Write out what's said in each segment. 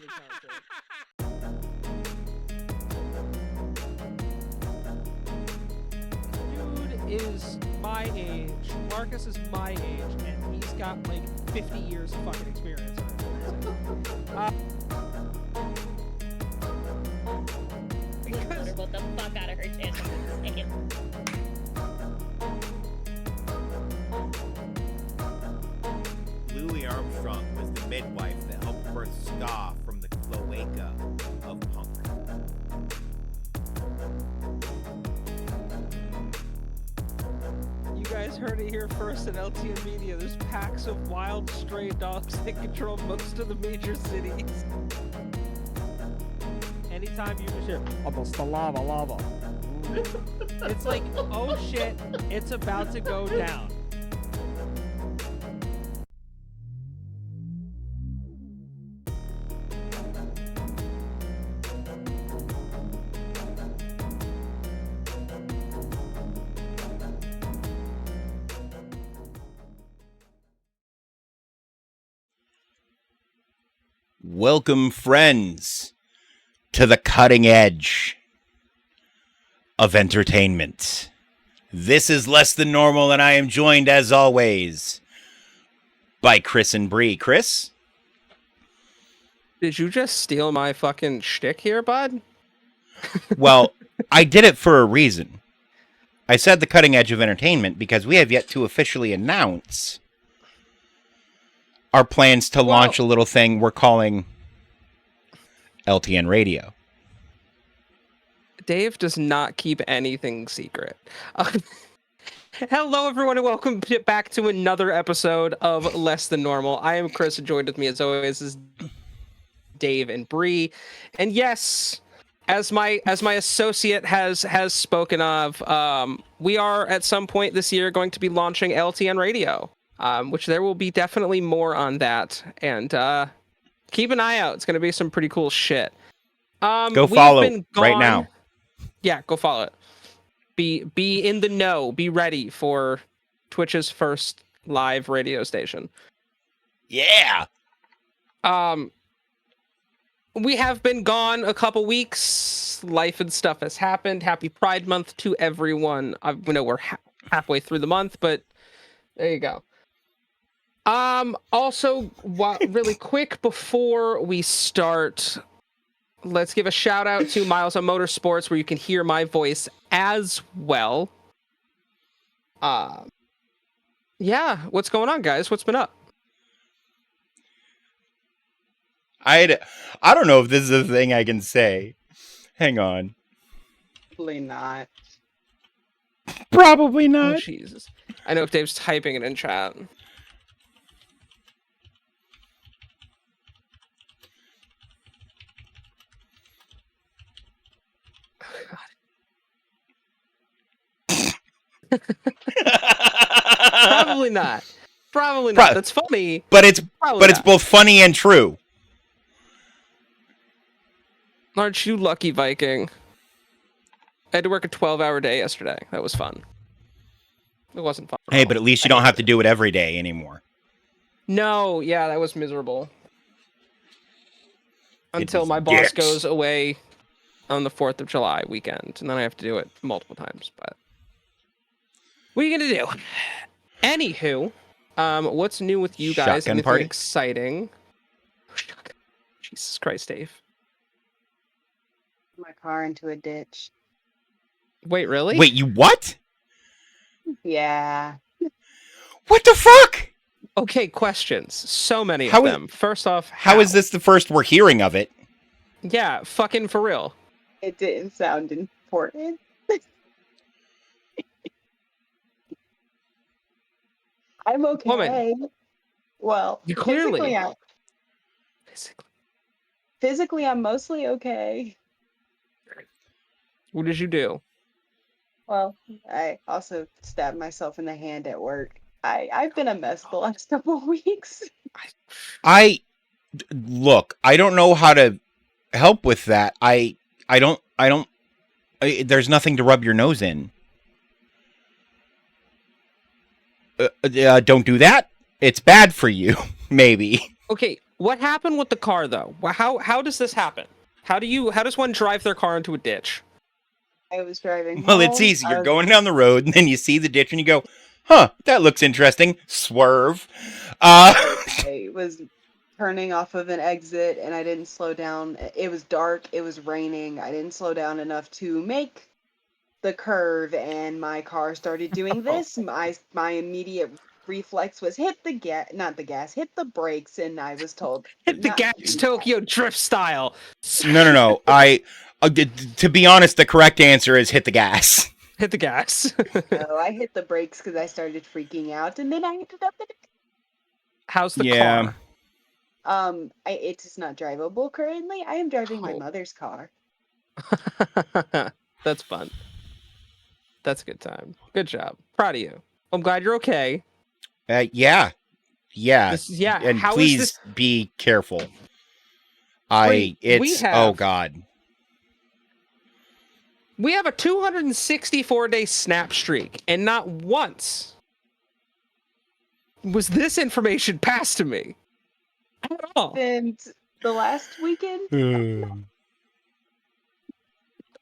Dude is my age. Marcus is my age, and he's got like 50 years of fucking experience. What the fuck out of her chest in a second. Louis Armstrong was the midwife that helped birth ska from the cloaca of punk. You guys heard it here first at LTN Media. There's packs of wild stray dogs that control most of the major cities. Anytime you just hear, almost the lava. It's like, oh shit, it's about to go down. Welcome, friends, to the cutting edge of entertainment. This is Less Than Normal, and I am joined, as always, by Chris and Bree. Chris? Did you just steal my fucking shtick here, bud? Well, I did it for a reason. I said the cutting edge of entertainment because we have yet to officially announce our plans to launch a little thing we're calling LTN Radio. Dave does not keep anything secret. Hello, everyone, and welcome back to another episode of Less Than Normal. I am Chris, and joined with me, as always, is Dave and Bree. And yes, as my associate has spoken of, we are at some point this year going to be launching LTN Radio. Which there will be definitely more on that, and keep an eye out. It's going to be some pretty cool shit. Go follow right now. Yeah, go follow it. Be in the know. Be ready for Twitch's first live radio station. Yeah. We have been gone a couple weeks. Life and stuff has happened. Happy Pride Month to everyone. I know we're halfway through the month, but there you go. Also, really quick before we start, let's give a shout out to Miles on Motorsports, where you can hear my voice as well. Yeah, what's going on, guys? What's been up? I don't know if this is a thing I can say. Hang on. Probably not. Probably not. Oh, Jesus. I know Dave's typing it in chat. Probably not. Probably not. That's funny. But it's both funny and true. Aren't you lucky, Viking? I had to work a 12-hour day yesterday. That was fun. It wasn't fun. Hey, but at least you don't have to do it every day anymore. No, yeah, that was miserable. Until my boss goes away on the 4th of July weekend, and then I have to do it multiple times, but what are you gonna do? Anywho, what's new with you guys? Shotgun Anything party? exciting? Jesus Christ, Dave. My car into a ditch. Wait, really? Wait, you what? Yeah. What the fuck? Okay, questions. So many of them. First off, how is this the first we're hearing of it? Yeah, fucking for real. It didn't sound important. I'm okay. Woman. Well, You clearly. Physically, I'm mostly okay. What did you do? Well, I also stabbed myself in the hand at work. I've been a mess the last couple of weeks. Look, I don't know how to help with that. There's nothing to rub your nose in. Don't do that. It's bad for you, maybe. Okay, What happened with the car though? How does this happen? How does one drive their car into a ditch? I was driving Well, it's home. easy. You're going down the road, and then you see the ditch, and you go, "Huh, that looks interesting." Swerve. I was turning off of an exit, and I didn't slow down. It was dark. It was raining. I didn't slow down enough to make the curve, and my car started doing this. My immediate reflex was hit the gas, not the gas, hit the brakes, and I was told Hit the not to gas, do that. Tokyo Drift style. No. To be honest, the correct answer is hit the gas. Hit the gas. No, I hit the brakes because I started freaking out, and then I ended up in How's the Yeah. it's not drivable currently. I am driving my Oh. mother's car. car? That's fun. That's a good time. Good job. Proud of you. I'm glad you're okay. Yeah. And And please be careful. We Oh have- God. We have a 264-day snap streak, and not once was this information passed to me at all. And the last weekend,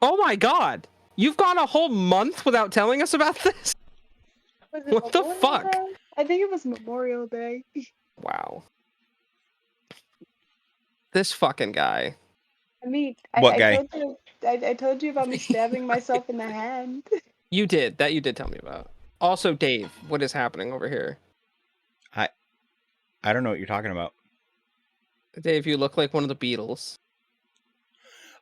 Oh my god. You've gone a whole month without telling us about this? was it What the Memorial fuck? Day? I think it was Memorial Day. Wow. This fucking guy. I mean, What I guy? told you, I told you about me stabbing myself in the hand. You did. That you did tell me about. Also, Dave, what is happening over here? I don't know what you're talking about. Dave, you look like one of the Beatles.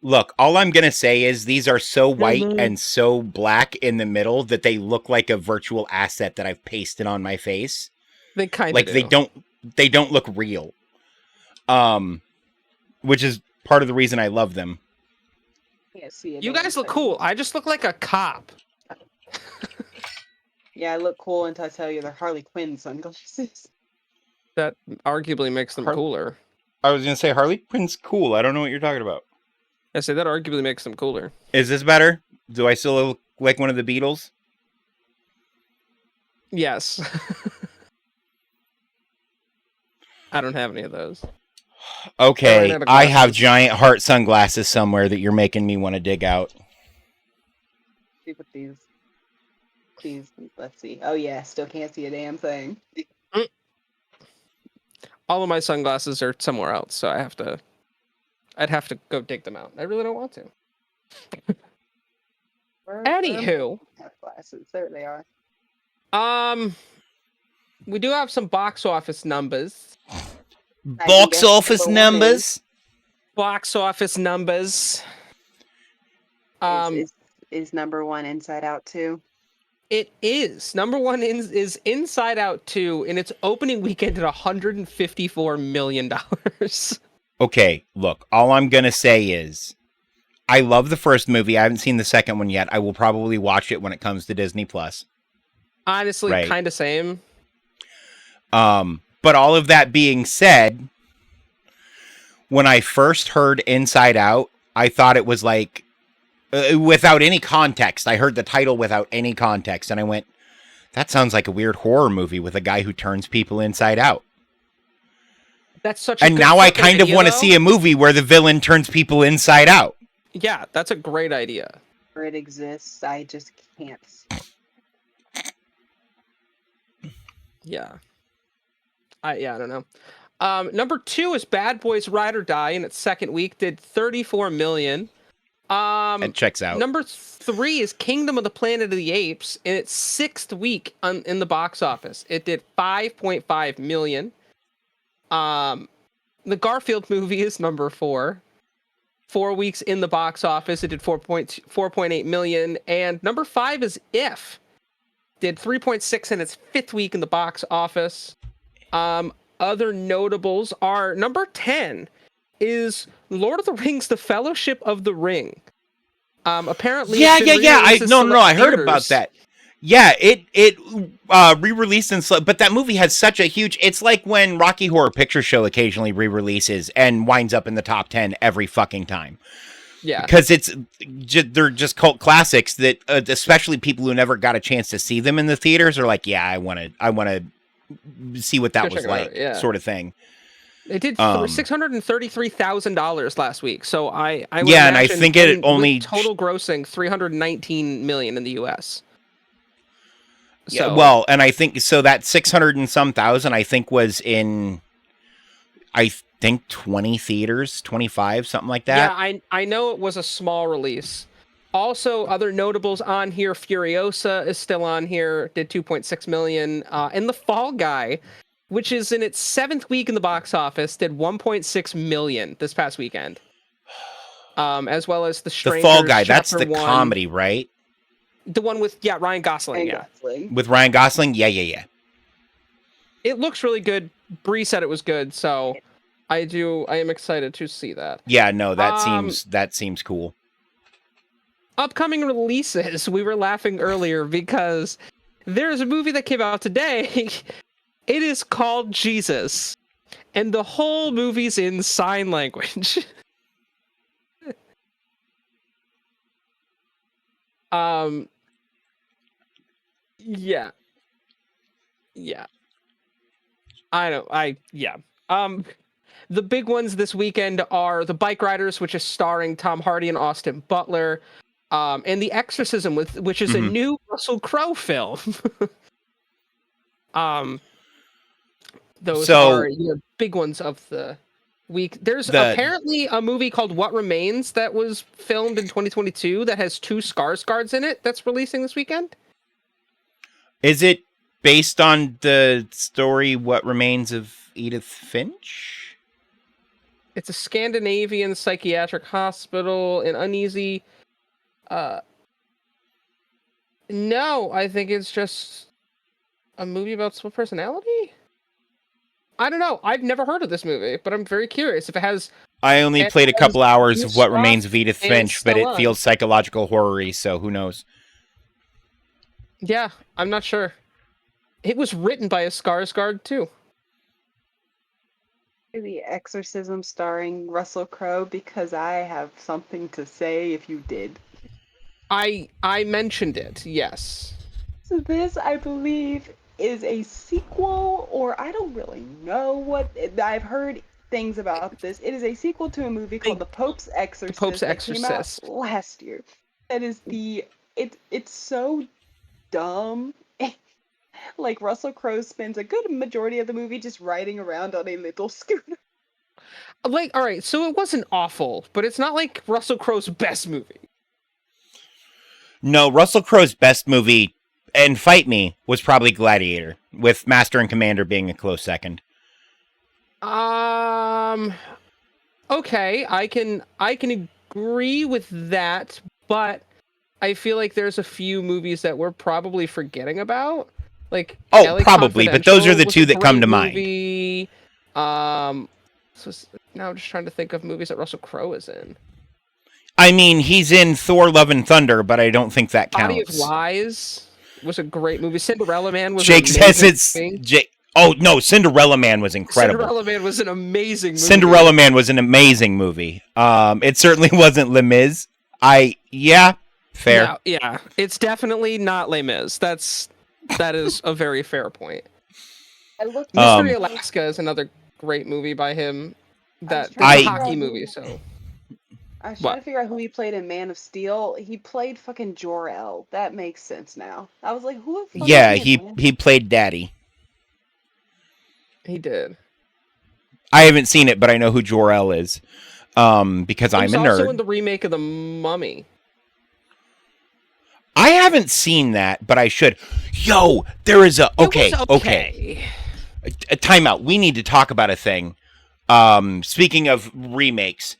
Look, all I'm gonna say is these are so white Mhm. and so black in the middle that they look like a virtual asset that I've pasted on my face. They kind of Like do. they don't look real. Which is part of the reason I love them. Can't see it. You guys look cool. I just look like a cop. Yeah, I look cool until I tell you they're Harley Quinn sunglasses. That arguably makes them cooler. I was gonna say Harley Quinn's cool. I don't know what you're talking about. I say that arguably makes them cooler. Is this better? Do I still look like one of the Beatles? Yes. I don't have any of those. Okay, out of I have glasses. giant heart sunglasses somewhere that you're making me want to dig out. See what these. Let's see. Oh yeah, still can't see a damn thing. All of my sunglasses are somewhere else, so I'd have to go dig them out. I really don't want to. Where Anywho, have glasses. There they are. we do have some box office numbers. Box office numbers. Box office numbers. Is number one Inside Out 2? It is. Number one is Inside Out 2 in its opening weekend at $154 million. Okay, look, all I'm going to say is I love the first movie. I haven't seen the second one yet. I will probably watch it when it comes to Disney Plus. Honestly, Right. kind of same. But all of that being said, when I first heard Inside Out, I thought it was like without any context. I heard the title without any context, and I went, that sounds like a weird horror movie with a guy who turns people inside out. That's such a And good now I fucking kind of idea, want to though. see a movie where the villain turns people inside out. Yeah, that's a great idea. Where it exists, I just can't. Yeah. I don't know. Number 2 is Bad Boys Ride or Die in its second week, did 34 million. It checks out. Number 3 is Kingdom of the Planet of the Apes in its sixth week in the box office. It did 5.5 million. The Garfield movie is number 4. 4 weeks in the box office, it did 4.8 million. And number 5 is If. Did 3.6 in its fifth week in the box office. Other notables are number 10 is Lord of the Rings: The Fellowship of the Ring. Apparently, Yeah. it's been re-released in select I heard about theaters. that. Yeah, it re-released but that movie has such a huge. It's like when Rocky Horror Picture Show occasionally re-releases and winds up in the top 10 every fucking time. Yeah, Because they're just cult classics that, especially people who never got a chance to see them in the theaters, are like, yeah, I want to see what that Go was check it out, like, yeah. sort of thing. It did $633,000 last week. So I would Yeah, and I imagine think it only with total grossing $319 million in the U.S. Yeah, So well, and I think so that 600 and some thousand I think was in I think 20 theaters, 25, something like yeah, that. I know it was a small release. Also, other notables on here: Furiosa is still on here, did 2.6 million, and The Fall Guy, which is in its 7th week in the box office, did 1.6 million this past weekend. As well as The The Fall Strangers Guy, that's Chapter the 1, comedy, right? the one with Ryan Gosling. And Yeah, Gosling. With Ryan Gosling? Yeah. it looks really good. Bree said it was good, so I am excited to see that. Yeah, no, that Um, seems cool. Upcoming releases. We were laughing earlier because there's a movie that came out today. It is called Jesus, and the whole movie's in sign language. um, yeah, yeah. Yeah. The big ones this weekend are The Bike Riders, which is starring Tom Hardy and Austin Butler, and The Exorcism, which is a Mhm. new Russell Crowe film. um, those So are your big ones of the week. There's the apparently a movie called What Remains that was filmed in 2022 that has 2 Skarsgårds in it that's releasing this weekend. is it based on the story What Remains of Edith Finch? It's a Scandinavian psychiatric hospital, an uneasy. No, I think it's just a movie about split personality. I don't know. I've never heard of this movie, but I'm very curious if it has. I only It played a has couple hours of What Yusuf Remains of Edith and Finch, but it Stallone. feels psychological horror-y, so who knows? Yeah, I'm not sure. It was written by a Skarsgård too. The Exorcism starring Russell Crowe, because I have something to say if you did. I mentioned it. Yes. So this, I believe, is a sequel, or I don't really know what. I've heard things about this. It is a sequel to a movie called The Pope's Exorcist Pope's that came out Exorcist. last year. That is it's so dumb. Like Russell Crowe spends a good majority of the movie just riding around on a little scooter. Like, all right, so it wasn't awful, but it's not like Russell Crowe's best movie. No, Russell Crowe's best movie, and Fight Me, was probably Gladiator, with Master and Commander being a close second. Okay, I can agree with that, but I feel like there's a few movies that we're probably forgetting about. Like Oh, LA probably, but those are the was two a that come great to mind. movie. Now I'm just trying to think of movies that Russell Crowe is in. I mean, he's in Thor: Love and Thunder, but I don't think that Body of counts. Lies was a great movie. Cinderella Man was Jake an says amazing it's movie. Jake. Oh no, Cinderella Man was incredible. Cinderella Man was an amazing movie. Cinderella Man was an amazing movie. It certainly wasn't Les Mis. Fair. No, yeah, it's definitely not Les Mis. That is a very fair point. I looked. Mystery Alaska is another great movie by him. That's a hockey movie. So I was trying to figure out who he played in Man of Steel. He played fucking Jor-El. That makes sense now. I was like, who? The fuck Yeah, is he played Daddy. he did. I haven't seen it, but I know who Jor-El is. Because I'm a nerd. Also in the remake of The Mummy. I haven't seen that, but I should. Yo, there is a okay. A timeout. We need to talk about a thing. Speaking of remakes,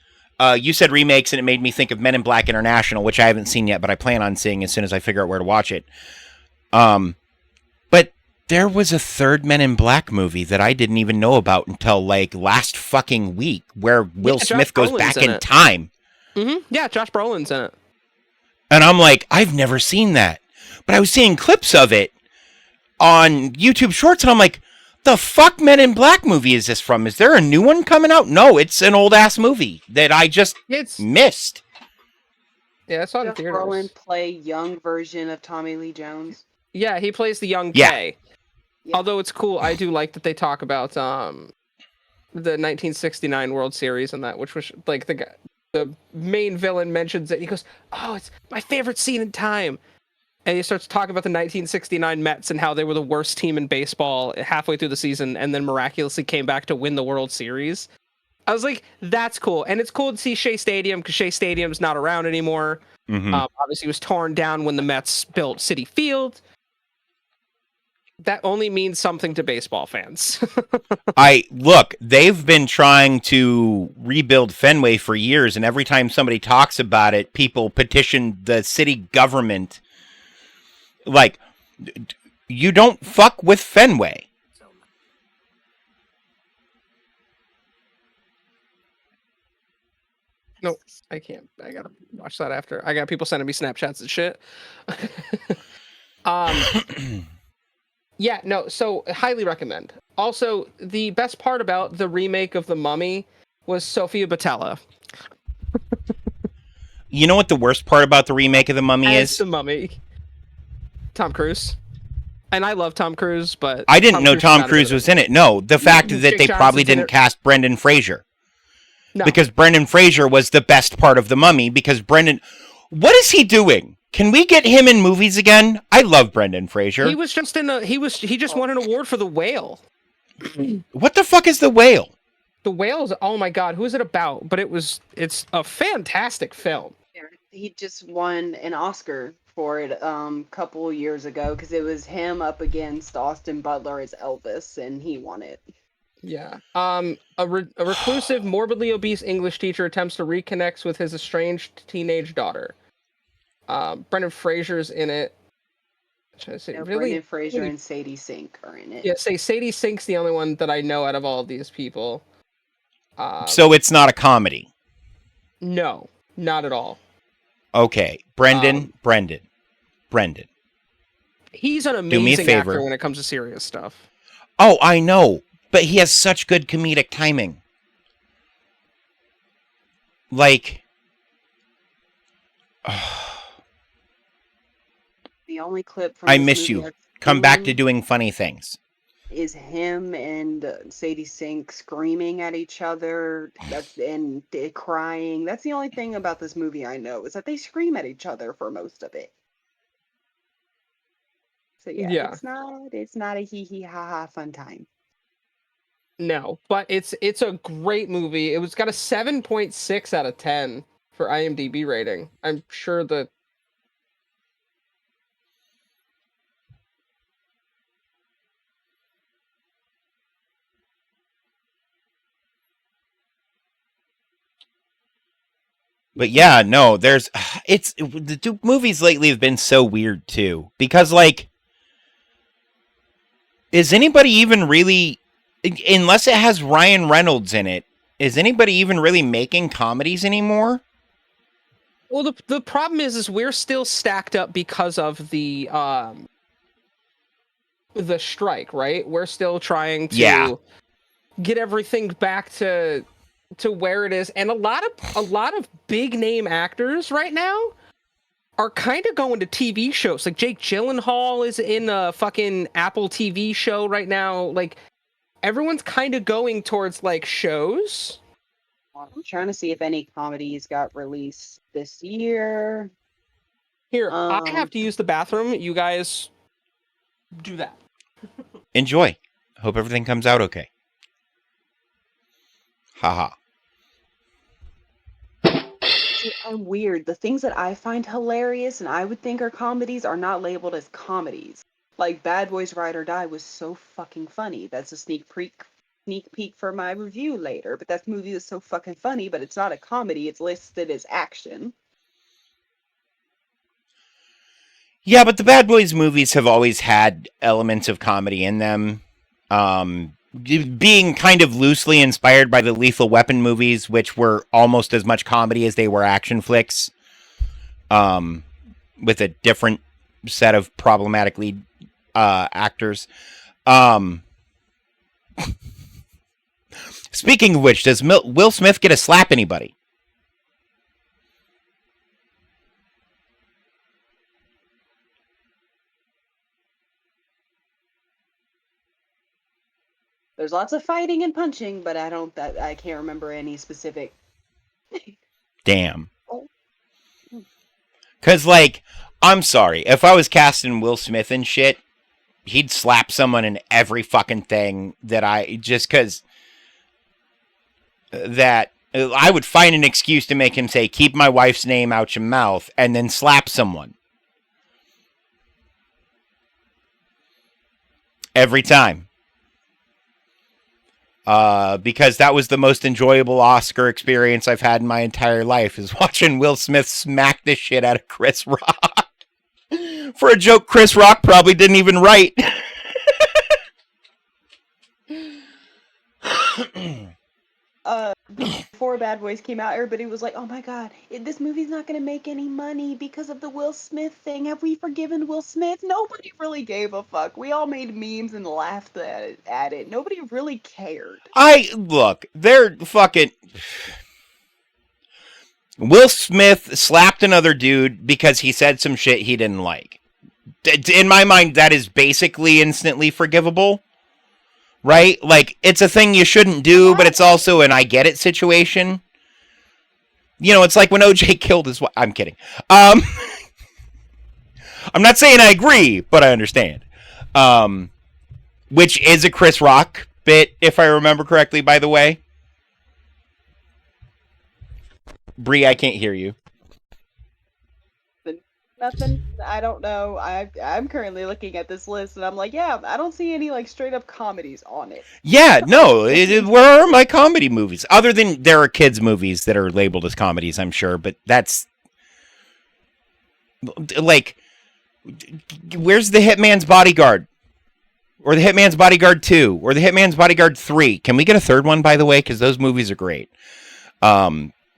you said remakes, and it made me think of Men in Black International, which I haven't seen yet, but I plan on seeing as soon as I figure out where to watch it. But there was a third Men in Black movie that I didn't even know about until like last fucking week, where Will Smith goes back in time. Mm-hmm. Yeah, Josh Brolin's in it. And I'm like, I've never seen that. But I was seeing clips of it on YouTube Shorts, and I'm like, the fuck Men in Black movie is this from? Is there a new one coming out? No, it's an old-ass movie that I just missed. Yeah, it's on Josh theaters. Brolin play young version of Tommy Lee Jones. Yeah, he plays the young Kay. Yeah. Although it's cool, I do like that they talk about the 1969 World Series and that, which was like the main villain mentions it. He goes, "Oh, it's my favorite scene in time." And he starts talking about the 1969 Mets and how they were the worst team in baseball halfway through the season, and then miraculously came back to win the World Series. I was like, that's cool. And it's cool to see Shea Stadium, because Shea Stadium's not around anymore. Obviously, it was torn down when the Mets built Citi Field. That only means something to baseball fans. Look, they've been trying to rebuild Fenway for years, and every time somebody talks about it, people petition the city government. Like, you don't fuck with Fenway. No, I can't. I gotta watch that after. I got people sending me Snapchats and shit. Yeah, no, so highly recommend. Also, the best part about the remake of The Mummy was Sofia Boutella You know what the worst part about the remake of The Mummy as is? the Mummy. Tom Cruise. And I love Tom Cruise, but I didn't know is Tom not Cruise good was in it. No, the fact that Jake they probably Johnson's in didn't it. cast Brendan Fraser. No. Because Brendan Fraser was the best part of The Mummy, because Brendan... What is he doing? Can we get him in movies again? I love Brendan Fraser. He was just in a he just won an award for The Whale. What the fuck is The Whale? The Whale's, oh my god, who is it about? But it's a fantastic film. He just won an Oscar for it couple years ago because it was him up against Austin Butler as Elvis, and he won it. Yeah. A reclusive, morbidly obese English teacher attempts to reconnect with his estranged teenage daughter. Brendan Fraser's in it. No, Really, Brendan Fraser really, and Sadie Sink are in it. yeah. Say Sadie Sink's the only one that I know out of all of these people. So it's not a comedy. No, not at all. Okay. Brendan. He's an Do me a amazing favor. actor when it comes to serious stuff. Oh, I know. But he has such good comedic timing. Like... The only clip from I this miss movie you. I've Come back to seen doing funny things. is him and Sadie Sink screaming at each other. And crying. That's the only thing about this movie I know, is that they scream at each other for most of it. So Yeah. it's not a hee hee ha ha fun time. No, but it's a great movie. It was got a 7.6 out of 10 for IMDb rating. I'm sure that But yeah, no, there's... It's... The movies lately have been so weird, too. Because, like... Is anybody even really... Unless it has Ryan Reynolds in it, is anybody even really making comedies anymore? well, the problem is we're still stacked up because of the strike, right? We're still trying to get everything back to where it is, and a lot of big name actors right now are kind of going to TV shows. Like Jake Gyllenhaal is in a fucking Apple TV show right now. Like everyone's kind of going towards like shows. I'm trying to see if any comedies got released this year. Here, I have to use the bathroom. You guys do that. Enjoy. Hope everything comes out okay. Haha. See, I'm weird. The things that I find hilarious and I would think are comedies are not labeled as comedies. Like Bad Boys Ride or Die was so fucking funny. That's a sneak peek for my review later. But that movie was so fucking funny, but it's not a comedy. It's listed as action. Yeah, but the Bad Boys movies have always had elements of comedy in them. Being kind of loosely inspired by the Lethal Weapon movies, which were almost as much comedy as they were action flicks. With a different set of problematic lead actors. Speaking of which, does Will Smith get to slap anybody? There's lots of fighting and punching, but I can't remember any specific. Damn. Oh. Because, like, I'm sorry. If I was casting Will Smith and shit, he'd slap someone in every fucking thing that just because that I would find an excuse to make him say, keep my wife's name out your mouth, and then slap someone. Every time. Because that was the most enjoyable Oscar experience I've had in my entire life, is watching Will Smith smack the shit out of Chris Rock. For a joke Chris Rock probably didn't even write. Before Bad Boys came out, everybody was like, "Oh my god, this movie's not going to make any money because of the Will Smith thing. Have we forgiven Will Smith?" Nobody really gave a fuck. We all made memes and laughed at it. Nobody really cared. Look, they're fucking... Will Smith slapped another dude because he said some shit he didn't like. In my mind, that is basically instantly forgivable. Right? Like, it's a thing you shouldn't do, but it's also an I get it situation. You know, it's like when OJ killed his wife. I'm kidding. I'm not saying I agree, but I understand. Which is a Chris Rock bit, if I remember correctly, by the way. Bree, I can't hear you. Nothing. I don't know. I'm currently looking at this list and I'm like, yeah, I don't see any like straight up comedies on it. Yeah, no. Where are my comedy movies? Other than there are kids' movies that are labeled as comedies, I'm sure, but that's like, where's The Hitman's Bodyguard? Or The Hitman's Bodyguard 2? Or The Hitman's Bodyguard 3? Can we get a third one, by the way? Because those movies are great.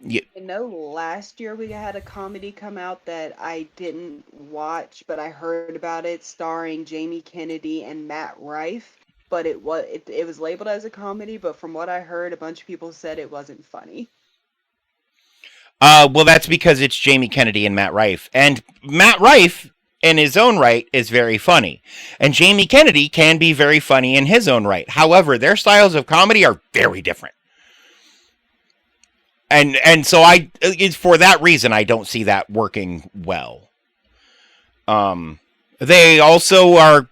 You know, last year we had a comedy come out that I didn't watch, but I heard about it, starring Jamie Kennedy and Matt Rife. But it was labeled as a comedy, but from what I heard, a bunch of people said it wasn't funny. Well, that's because it's Jamie Kennedy and Matt Rife. And Matt Rife, in his own right, is very funny. And Jamie Kennedy can be very funny in his own right. However, their styles of comedy are very different. And so it's for that reason I don't see that working well. They also are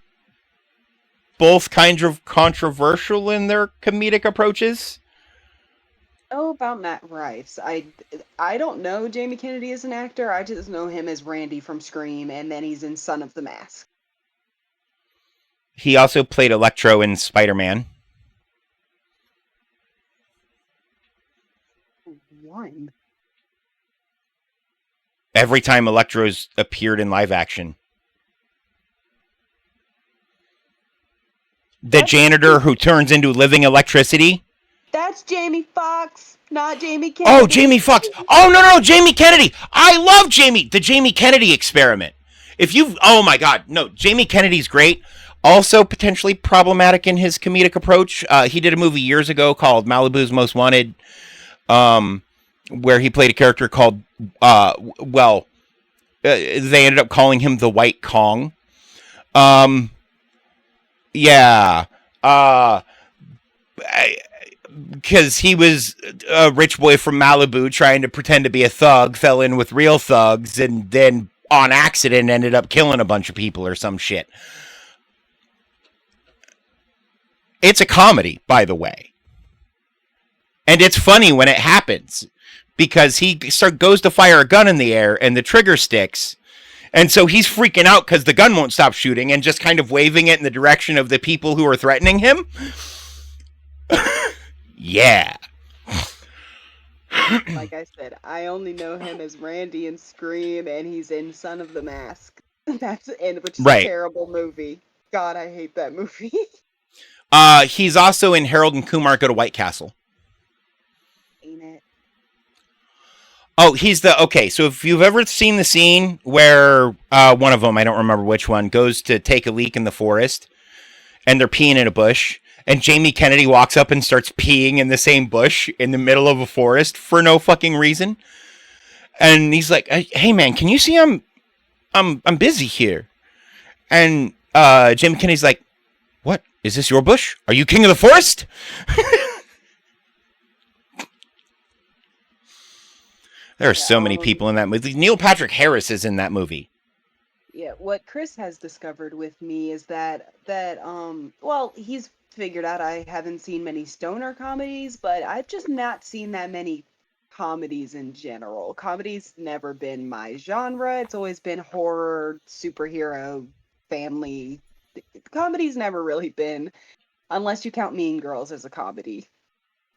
both kind of controversial in their comedic approaches. Oh, about Matt Rife. I don't know Jamie Kennedy as an actor. I just know him as Randy from Scream, and then he's in Son of the Mask. He also played Electro in Spider-Man. One. Every time Electro's appeared in live action. The janitor who turns into living electricity. That's Jamie Foxx, not Jamie Kennedy. Oh, Jamie Foxx. Oh, no, Jamie Kennedy. I love the Jamie Kennedy Experiment. Oh my God, no, Jamie Kennedy's great. Also potentially problematic in his comedic approach. He did a movie years ago called Malibu's Most Wanted, where he played a character called, they ended up calling him the White Kong. Yeah. Because he was a rich boy from Malibu trying to pretend to be a thug, fell in with real thugs, and then on accident ended up killing a bunch of people or some shit. It's a comedy, by the way. And it's funny when it happens, because he goes to fire a gun in the air and the trigger sticks. And so he's freaking out because the gun won't stop shooting and just kind of waving it in the direction of the people who are threatening him. Yeah. Like I said, I only know him as Randy in Scream, and he's in Son of the Mask. Which is a terrible movie. God, I hate that movie. He's also in Harold and Kumar Go to White Castle. Ain't it? Oh, okay, so if you've ever seen the scene where one of them, I don't remember which one, goes to take a leak in the forest, and they're peeing in a bush, and Jamie Kennedy walks up and starts peeing in the same bush in the middle of a forest for no fucking reason. And he's like, "Hey man, can you see I'm busy here?" And Jamie Kennedy's like, "What? Is this your bush? Are you king of the forest? There are so many people in that movie. Neil Patrick Harris is in that movie. Yeah, what Chris has discovered with me is that well, he's figured out I haven't seen many stoner comedies, but I've just not seen that many comedies in general. Comedy's never been my genre. It's always been horror, superhero, family. Comedy's never really been, unless you count Mean Girls as a comedy,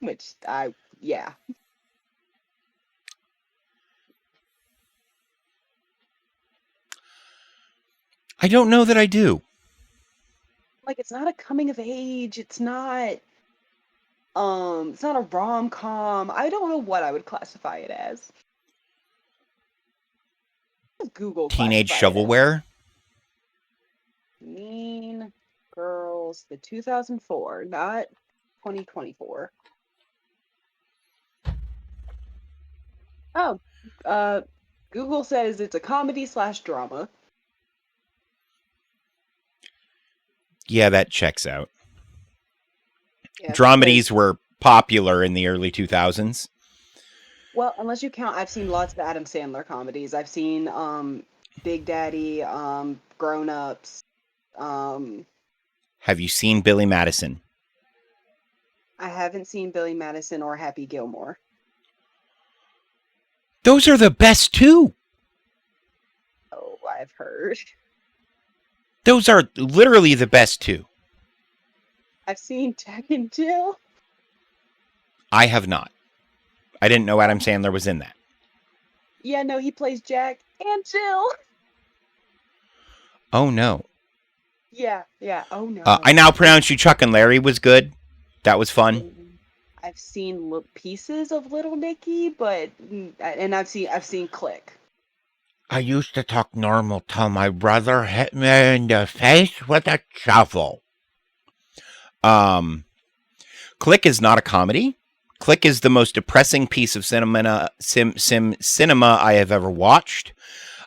which yeah. I don't know that I do. Like, it's not a coming of age. It's not a rom-com. I don't know what I would classify it as. Google Teenage classify it as. shovelware? Mean Girls, the 2004, not 2024. Oh, Google says it's a comedy/drama. Yeah, that checks out. Yeah, Dramedies were popular in the early 2000s. Well, unless you count, I've seen lots of Adam Sandler comedies. I've seen Big Daddy, Grown Ups. Have you seen Billy Madison? I haven't seen Billy Madison or Happy Gilmore. Those are the best two. Oh, I've heard. Those are literally the best two. I've seen Jack and Jill. I have not. I didn't know Adam Sandler was in that. Yeah, no, he plays Jack and Jill. Oh, no. Yeah. Oh, no. I Now Pronounce You Chuck and Larry was good. That was fun. I've seen pieces of Little Nicky, and I've seen Click. I used to talk normal till my brother hit me in the face with a shovel. Click is not a comedy. Click is the most depressing piece of cinema I have ever watched.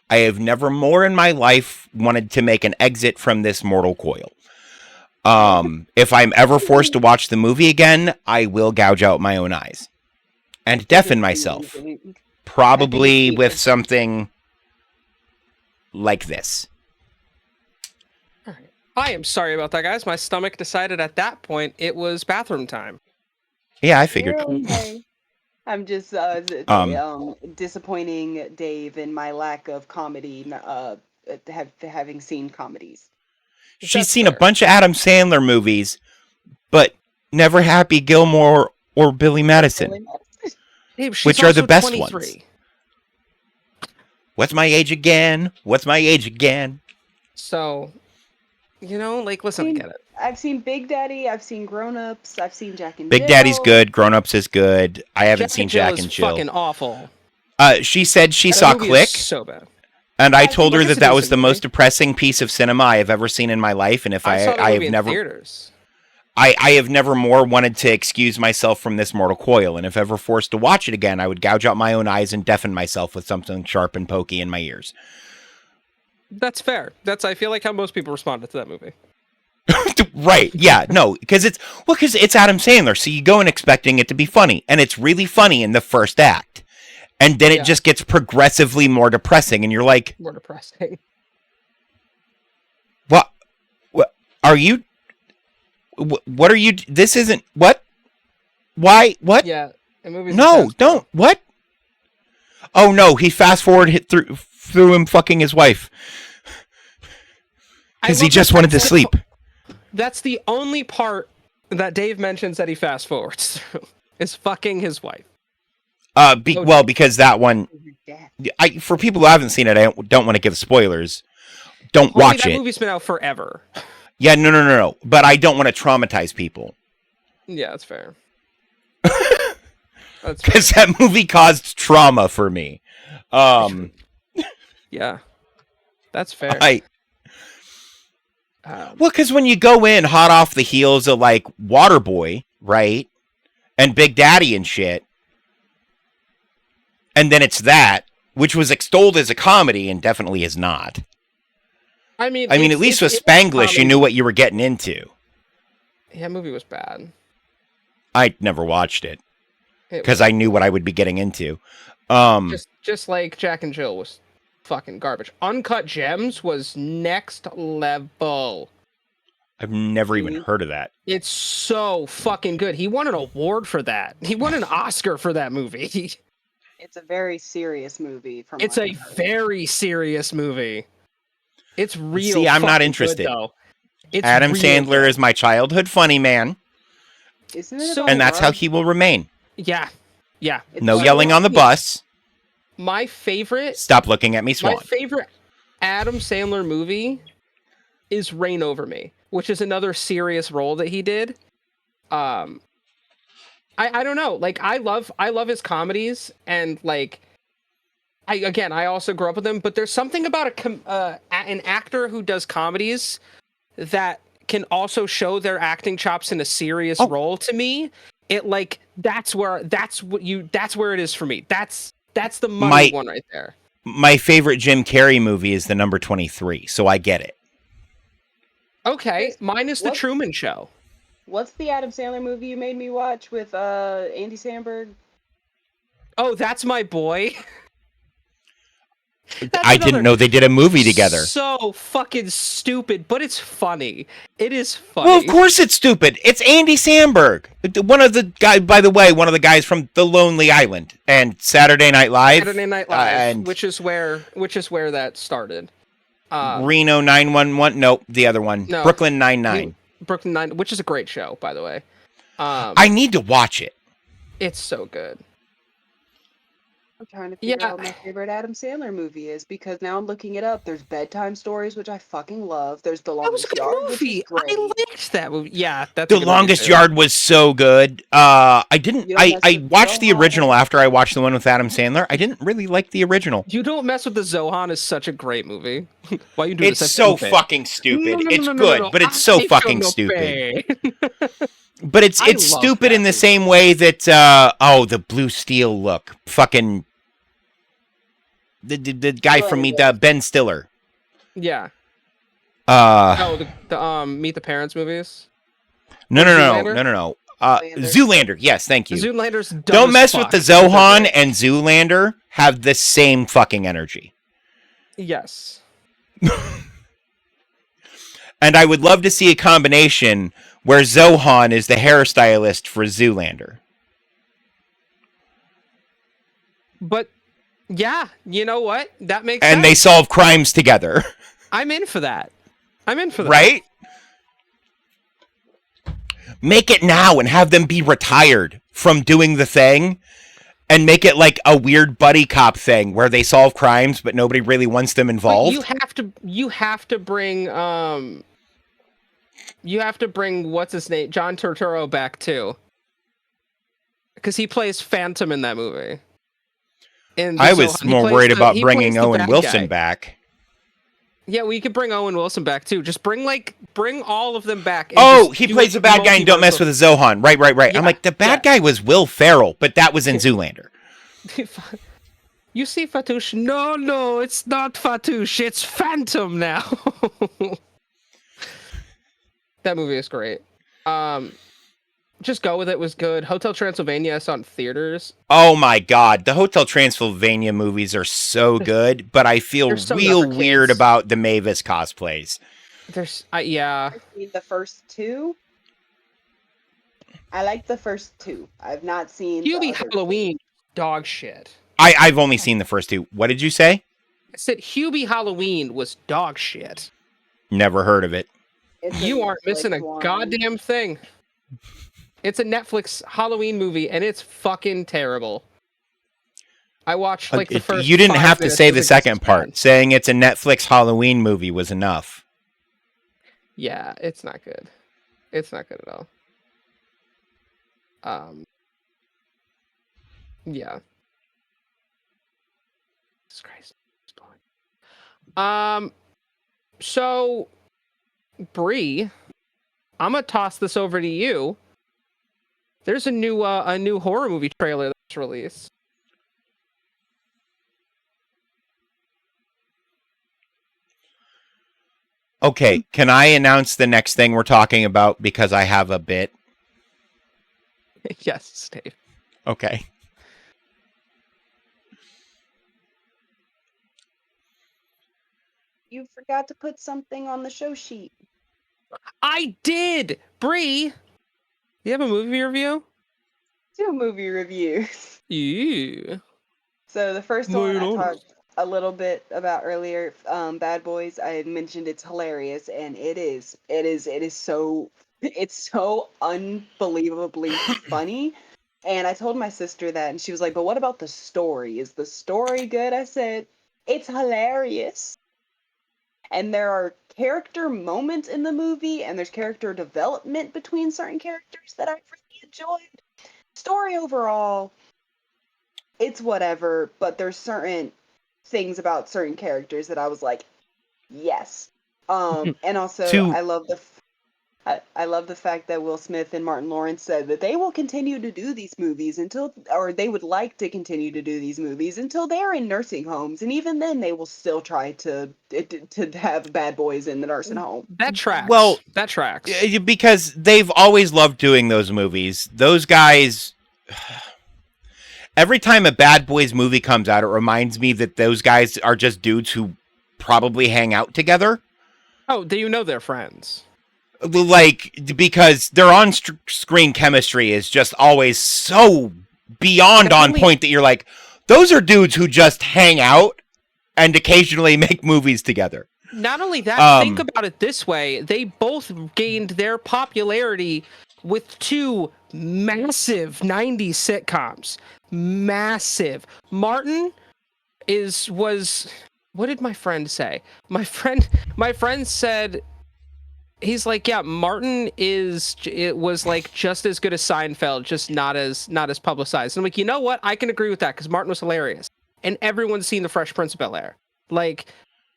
I have never more in my life wanted to make an exit from this mortal coil. If I'm ever forced to watch the movie again, I will gouge out my own eyes and deafen myself. Probably with something like this. All right. I am sorry about that, guys. My stomach decided at that point it was bathroom time. Yeah, I figured. Okay. I'm just disappointing Dave in my lack of comedy, having seen comedies. She's seen a bunch of Adam Sandler movies, but never Happy Gilmore or Billy Madison, Dave, she's which are the also best 23. ones. What's my age again? What's my age again? So, listen, I get it. I've seen Big Daddy, I've seen Grown Ups, I've seen Jack and Big Jill. Daddy's good. Grown Ups is good. I haven't seen Jack and is Jill. Fucking awful. She said she That saw movie is Click, so bad. and I told her Click is that a was decent the movie. most depressing piece of cinema I have ever seen in my life. And if I saw the I movie have in never, theaters. I have never more wanted to excuse myself from this mortal coil. And if ever forced to watch it again, I would gouge out my own eyes and deafen myself with something sharp and pokey in my ears. That's fair. I feel like how most people responded to that movie. Right. Yeah. No, because it's Adam Sandler. So you go in expecting it to be funny, and it's really funny in the first act. And then it just gets progressively more depressing, and you're like, More depressing. What are you? What are you? This isn't what? Why? What? Yeah. No, don't. What? Oh no! He fast forward through him fucking his wife because he just wanted to sleep. That's the only part that Dave mentions that he fast forwards through is fucking his wife. Well, because that one, for people who haven't seen it, I don't want to give spoilers. Don't watch that it. Movie's been out forever. Yeah, no. But I don't want to traumatize people. Yeah, that's fair. Because that movie caused trauma for me. Yeah, that's fair. Well, because when you go in hot off the heels of like Waterboy, right, and Big Daddy and shit, and then it's that, which was extolled as a comedy and definitely is not. I mean, at least with Spanglish, you knew what you were getting into. that movie was bad. I never watched it It because was I knew what I would be getting into. just like Jack and Jill was fucking garbage. Uncut Gems was next level. I've never even Mhm. heard of that. It's so fucking good. He won an award for that. He won an Oscar for that movie. It's a very serious movie. From It's what a I've heard. very serious movie. It's real. See, I'm not fucking interested. Good, though. It's Adam real Sandler good. is my childhood funny man, Isn't it So- about and that's how love? he will remain. Yeah, yeah. It's No about yelling love? on the bus. My favorite Stop looking at me, My Swan. favorite Adam Sandler movie is Reign Over Me, which is another serious role that he did. I don't know. Like I love his comedies, and like I also grew up with him, but there's something about an actor who does comedies that can also show their acting chops in a serious role. To me, it like that's where it is for me. That's the money one right there. My favorite Jim Carrey movie is the number 23, so I get it. Okay, mine is The What? Truman Show. What's the Adam Sandler movie you made me watch with Andy Samberg? Oh, That's My Boy. I didn't know they did a movie together. So fucking stupid, but it's funny. It is funny. Well, of course it's stupid. It's Andy Samberg. One of the guys, by the way, one of the guys from The Lonely Island and Saturday Night Live. Saturday Night Live, and which is where that started. Reno 911. Nope, the other one. No. Brooklyn Nine-Nine. Brooklyn Nine, which is a great show, by the way. I need to watch it. It's so good. I'm trying to figure Yeah. out what my favorite Adam Sandler movie is because now I'm looking it up. There's Bedtime Stories, which I fucking love. There's The That was a Longest good Yard, which movie. is great. I liked that movie. Yeah, that's a The good movie, Longest too. Yard was so good. I didn't. You don't mess I with watched the Zohan. original after I watched the one with Adam Sandler. I didn't really like the original. You Don't Mess with the Zohan is such a great movie. Why you do It's this? so fucking stupid. It's good, but it's so fucking stupid. But it's I love stupid that in the movie. same way that the Blue Steel look. Fucking the guy from Ben Stiller. Yeah. Uh Oh, the Meet the Parents movies. no. Zoolander? Zoolander. Yes, thank you. Zoolander's dumb Don't as mess with fuck. the Zohan and Zoolander have the same fucking energy. Yes. And I would love to see a combination where Zohan is the hairstylist for Zoolander. But yeah, you know what? That makes And sense. they solve crimes together. I'm in for that. Right? Make it now and have them be retired from doing the thing and make it like a weird buddy cop thing where they solve crimes but nobody really wants them But involved. you have to bring what's his name? John Turturro back too. Cuz he plays Phantom in that movie. I was more worried about bringing Owen Wilson back. Yeah, we could bring Owen Wilson back too. Just bring all of them back. And Oh, just he do plays the bad guy and Don't Mess with the Zohan. Right. Yeah, I'm like, the bad guy was Will Ferrell, but that was in Zoolander. You see Fatouche? No, it's not Fatouche. It's Phantom now. That movie is great. Just Go With It was good. Hotel Transylvania I saw in theaters. Oh my god, the Hotel Transylvania movies are so good, but I feel They're so real not for weird kids. about the Mavis cosplays. There's yeah. I've seen the first two. I like the first two. I've not seen Hubie the other Halloween dog shit. I've only seen the first two. What did you say? I said Hubie Halloween was dog shit. Never heard of it. two. It's a You aren't missing a Netflix one. goddamn thing. It's a Netflix Halloween movie, and it's fucking terrible. I watched like the first. You didn't 5 have to minutes, say it the was second just part. bad. Saying it's a Netflix Halloween movie was enough. Yeah, it's not good. It's not good at all. Yeah. Jesus Christ. So, Bree, I'm gonna toss this over to you. There's a new horror movie trailer that's released. Okay, can I announce the next thing we're talking about because I have a bit? Yes, Dave. Okay. You forgot to put something on the show sheet. I did! Bree! You have a movie review? 2 movie reviews. Yeah. So the first No, one you I don't. talked a little bit about earlier, Bad Boys. I had mentioned it's hilarious, and it is. It is so. It's so unbelievably funny. And I told my sister that, and she was like, "But what about the story? Is the story good?" I said, "It's hilarious." And there are character moments in the movie, and there's character development between certain characters that I really enjoyed. Story overall, it's whatever, but there's certain things about certain characters that I was like, yes. And also To I love the fact that Will Smith and Martin Lawrence said that they will continue to do these movies until, or they would like to continue to do these movies until they're in nursing homes, and even then they will still try to have bad boys in the nursing home. That tracks. Well, that tracks. because they've always loved doing those movies. Those guys. Every time a Bad Boys movie comes out, it reminds me that those guys are just dudes who probably hang out together. Oh, do you know they're friends? Like, because their on-screen chemistry is just always so beyond on point that you're like, those are dudes who just hang out and occasionally make movies together. Not only that, think about it this way. They both gained their popularity with 2 massive 90s sitcoms. Massive. Martin was what did my friend say? My friend said he's like, yeah, Martin was like just as good as Seinfeld, just not as publicized. And I'm like, you know what? I can agree with that because Martin was hilarious. And everyone's seen The Fresh Prince of Bel-Air. Like,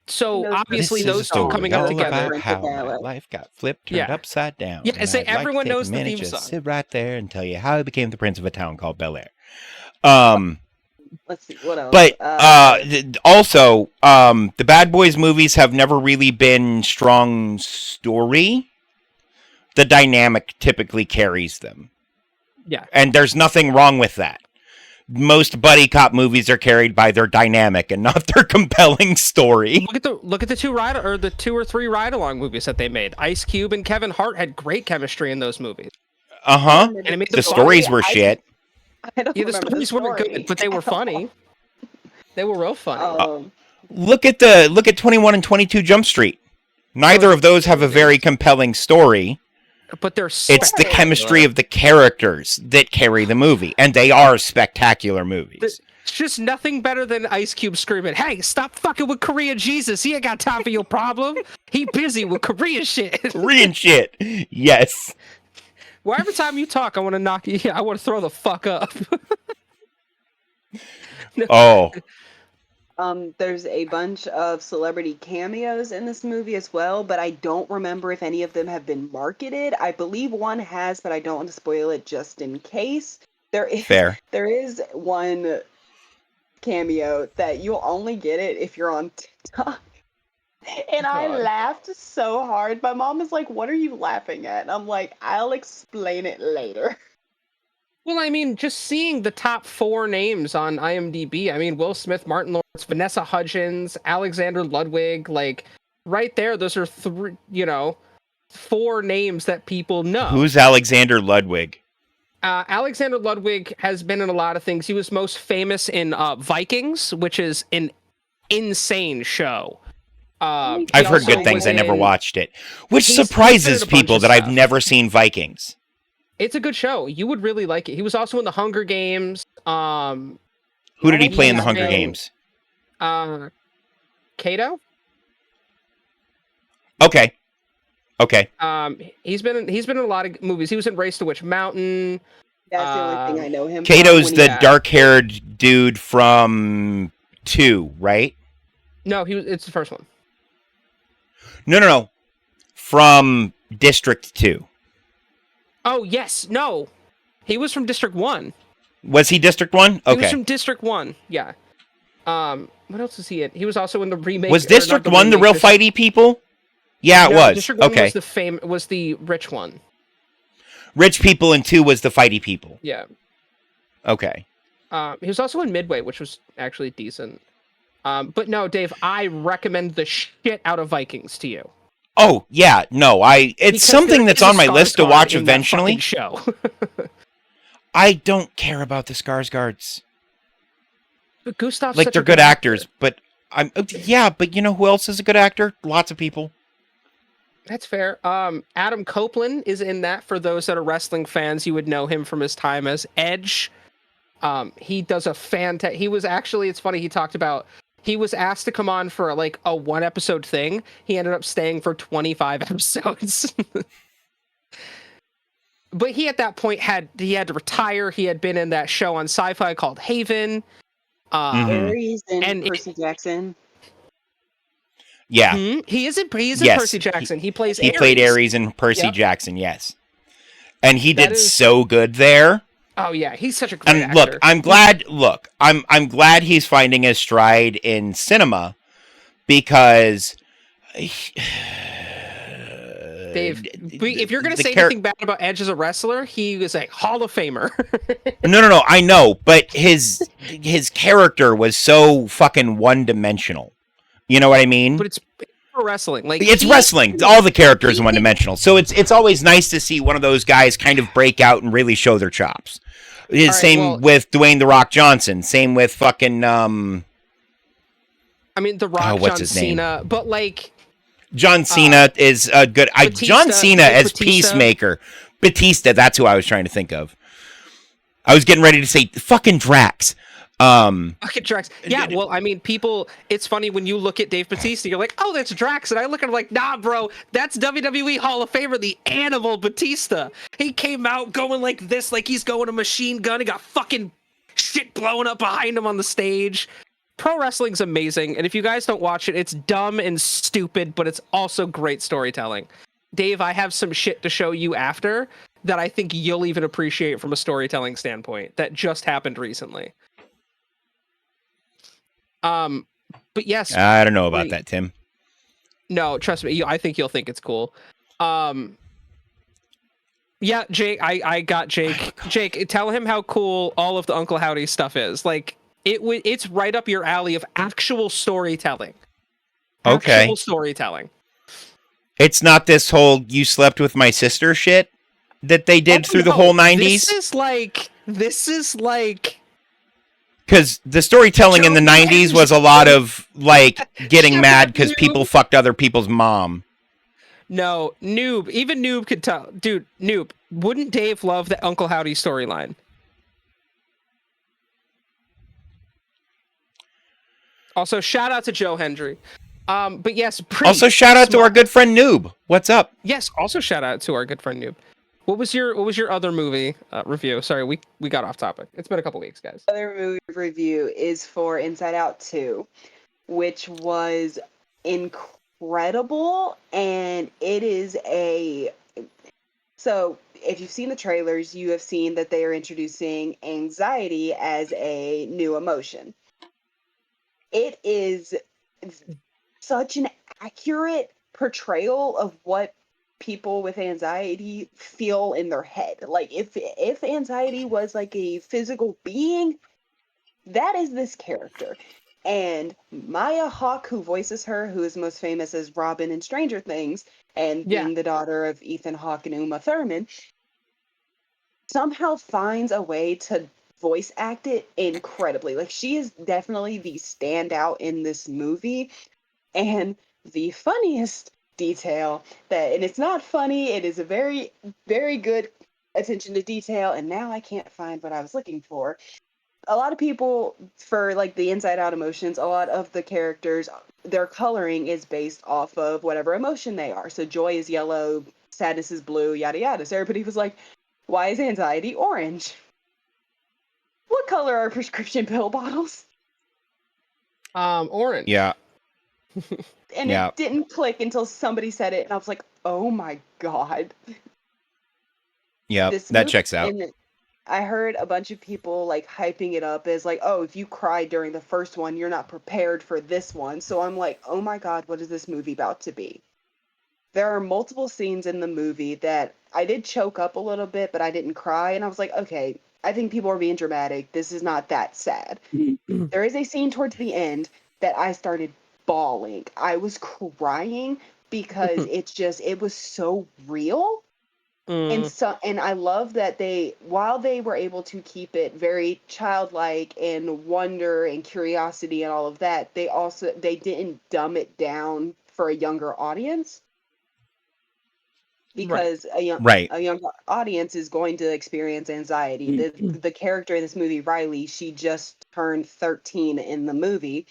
so obviously those two coming up together. About how my life got flipped, turned upside down. Yeah, I say everyone knows the theme song. Sit right there and tell you how I became the prince of a town called Bel Air. Let's see what else. But also, the Bad Boys movies have never really been strong story. The dynamic typically carries them. Yeah, and there's nothing wrong with that. Most buddy cop movies are carried by their dynamic and not their compelling story. Look at the 2 or 3 ride along movies that they made. Ice Cube and Kevin Hart had great chemistry in those movies. And it made the stories were shit. The stories weren't good, but they were funny. They were real funny. Look at 21 and 22 Jump Street. Neither of those have a very compelling story. But they're it's the chemistry of the characters that carry the movie, and they are spectacular movies. It's just nothing better than Ice Cube screaming, "Hey, stop fucking with Korea Jesus. He ain't got time for your problem. He busy with Korean shit." Korean shit. Yes. Well, every time you talk, I want to knock you. I want to throw the fuck up. Oh. There's a bunch of celebrity cameos in this movie as well, but I don't remember if any of them have been marketed. I believe one has, but I don't want to spoil it just in case. There is one cameo that you'll only get it if you're on TikTok. And I laughed so hard. My mom is like, "What are you laughing at?" And I'm like, "I'll explain it later." Well, I mean, just seeing the top 4 names on IMDb, I mean, Will Smith, Martin Lawrence, Vanessa Hudgens, Alexander Ludwig, like, right there, those are 4 names that people know. Who's Alexander Ludwig? Alexander Ludwig has been in a lot of things. He was most famous in Vikings, which is an insane show. I've heard good things. I never watched it. Which surprises people that I've never seen Vikings. It's a good show. You would really like it. He was also in the Hunger Games. Who did he play in the Hunger Games? Kato. Okay. He's been in a lot of movies. He was in Race to Witch Mountain. That's the only thing I know him. Kato's the dark-haired dude from 2, right? No, it's the first one. No. From District 2. Oh, yes. No. He was from District 1. Was he District 1? Okay. He was from District 1. Yeah. What else is he in? He was also in the remake. Was District 1 the real fighty people? Yeah, it No, was. District 1 Okay. was the rich one. Rich people and 2 was the fighty people. Yeah. Okay. He was also in Midway, which was actually decent. But no, Dave, I recommend the shit out of Vikings to you. Oh, yeah. No, it's Because something there that's is a on my list to Skarsgård watch in that fucking eventually. show. I don't care about the Skarsgårds. But Gustav's Like, such they're a good good actors, actor. but yeah, but you know who else is a good actor? Lots of people. That's fair. Adam Copeland is in that. For those that are wrestling fans, you would know him from his time as Edge. He does a fantastic. He was actually. It's funny. He talked about. He was asked to come on for like a 1-episode thing. He ended up staying for 25 episodes. But he at that point had to retire. He had been in that show on Sci-Fi called Haven. Aries and and it- Percy Jackson. Yeah. He is in Yes. Percy Jackson. He plays He Ares. played Ares in Percy Yep. Jackson, yes. And he That did is- so good there. Oh yeah, he's such a great And actor. look, I'm glad he's finding his stride in cinema because Dave, if you're gonna the say anything bad about Edge as a wrestler, he was a Hall of Famer. No, I know, but his character was so fucking one-dimensional. You know what I mean? But it's pro wrestling. Like It's he- wrestling. All the characters are one-dimensional. So it's always nice to see one of those guys kind of break out and really show their chops. right, Same with Dwayne "The Rock" Johnson. Same with fucking I mean, The Rock, what's John his name? Cena, but like John Cena is a good. John Cena Dave as Bautista. Peacemaker. Batista. That's who I was trying to think of. I was getting ready to say fucking Drax. fucking Drax. Yeah, well, I mean, people. It's funny when you look at Dave Bautista, you're like, oh, that's Drax, and I look at him like, nah, bro, that's WWE Hall of Famer, the Animal Batista. He came out going like this, like he's going a machine gun. He got fucking shit blowing up behind him on the stage. Pro wrestling's amazing, and if you guys don't watch it, it's dumb and stupid, but it's also great storytelling. Dave, I have some shit to show you after that I think you'll even appreciate from a storytelling standpoint that just happened recently. But yes, I don't know about that, Tim. no, trust me, I think you'll think it's cool. Yeah, Jake, I got Jake. Jake, tell him how cool all of the Uncle Howdy stuff is. Like it's right up your alley of actual storytelling. Okay. Actual storytelling. It's not this whole "you slept with my sister" shit that they did Oh, through the no, whole 90s. This is like Because the storytelling in the Joe 90s was a lot of like getting Shut mad up, because you. people fucked other people's mom. no, Noob. Even Noob could tell. Dude, Noob, wouldn't Dave love the Uncle Howdy storyline? Also, shout out to Joe Hendry. But yes, Also, shout out to our good friend Noob. What's up? Yes, also shout out to our good friend Noob. What was your other movie review? Sorry, we got off topic. It's been a couple weeks, guys. Other movie review is for Inside Out 2, which was incredible, and it is so if you've seen the trailers, you have seen that they are introducing anxiety as a new emotion. It is such an accurate portrayal of what people with anxiety feel in their head. Like if anxiety was like a physical being, that is this character. And Maya Hawke, who voices her, who is most famous as Robin in Stranger Things, and being the daughter of Ethan Hawke and Uma Thurman, somehow finds a way to voice act it incredibly. Like, she is definitely the standout in this movie. And the funniest detail and it's not funny, it is a very, very good attention to detail, and now I can't find what I was looking for. A lot of people, for like the Inside Out emotions, a lot of the characters, their coloring is based off of whatever emotion they are. So joy is yellow, sadness is blue, yada yada. So everybody was like, why is anxiety orange? What color are prescription pill bottles? Orange. Yeah. And Yeah. it didn't click until somebody said it, and I was like, oh my god. Yeah, This that movie- checks out. and I heard a bunch of people like hyping it up as like, oh, if you cried during the first one, you're not prepared for this one. So I'm like, oh my god, what is this movie about to be? there are multiple scenes in the movie that I did choke up a little bit, but I didn't cry. And I was like, okay, I think people are being dramatic. This is not that sad. There is a scene towards the end that I started bawling. I was crying because it was so real. And I love that while they were able to keep it very childlike and wonder and curiosity and all of that, they didn't dumb it down for a younger audience, because Right. a younger audience is going to experience anxiety. The character in this movie, Riley, she just turned 13 in the movie.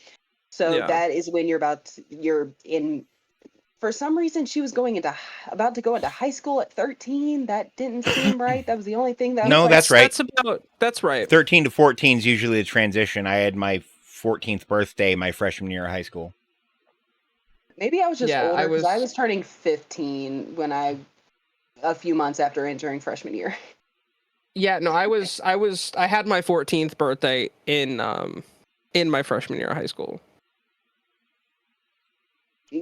So Yeah. that is when you're in, for some reason she was about to go into high school at 13. That didn't seem right. That was the only thing that I was No, like, that's right. That's right. 13 to 14 is usually the transition. I had my 14th birthday my freshman year of high school. maybe I was just Yeah, older, because I was turning 15 a few months after entering freshman year. Yeah, no, I had my 14th birthday in my freshman year of high school.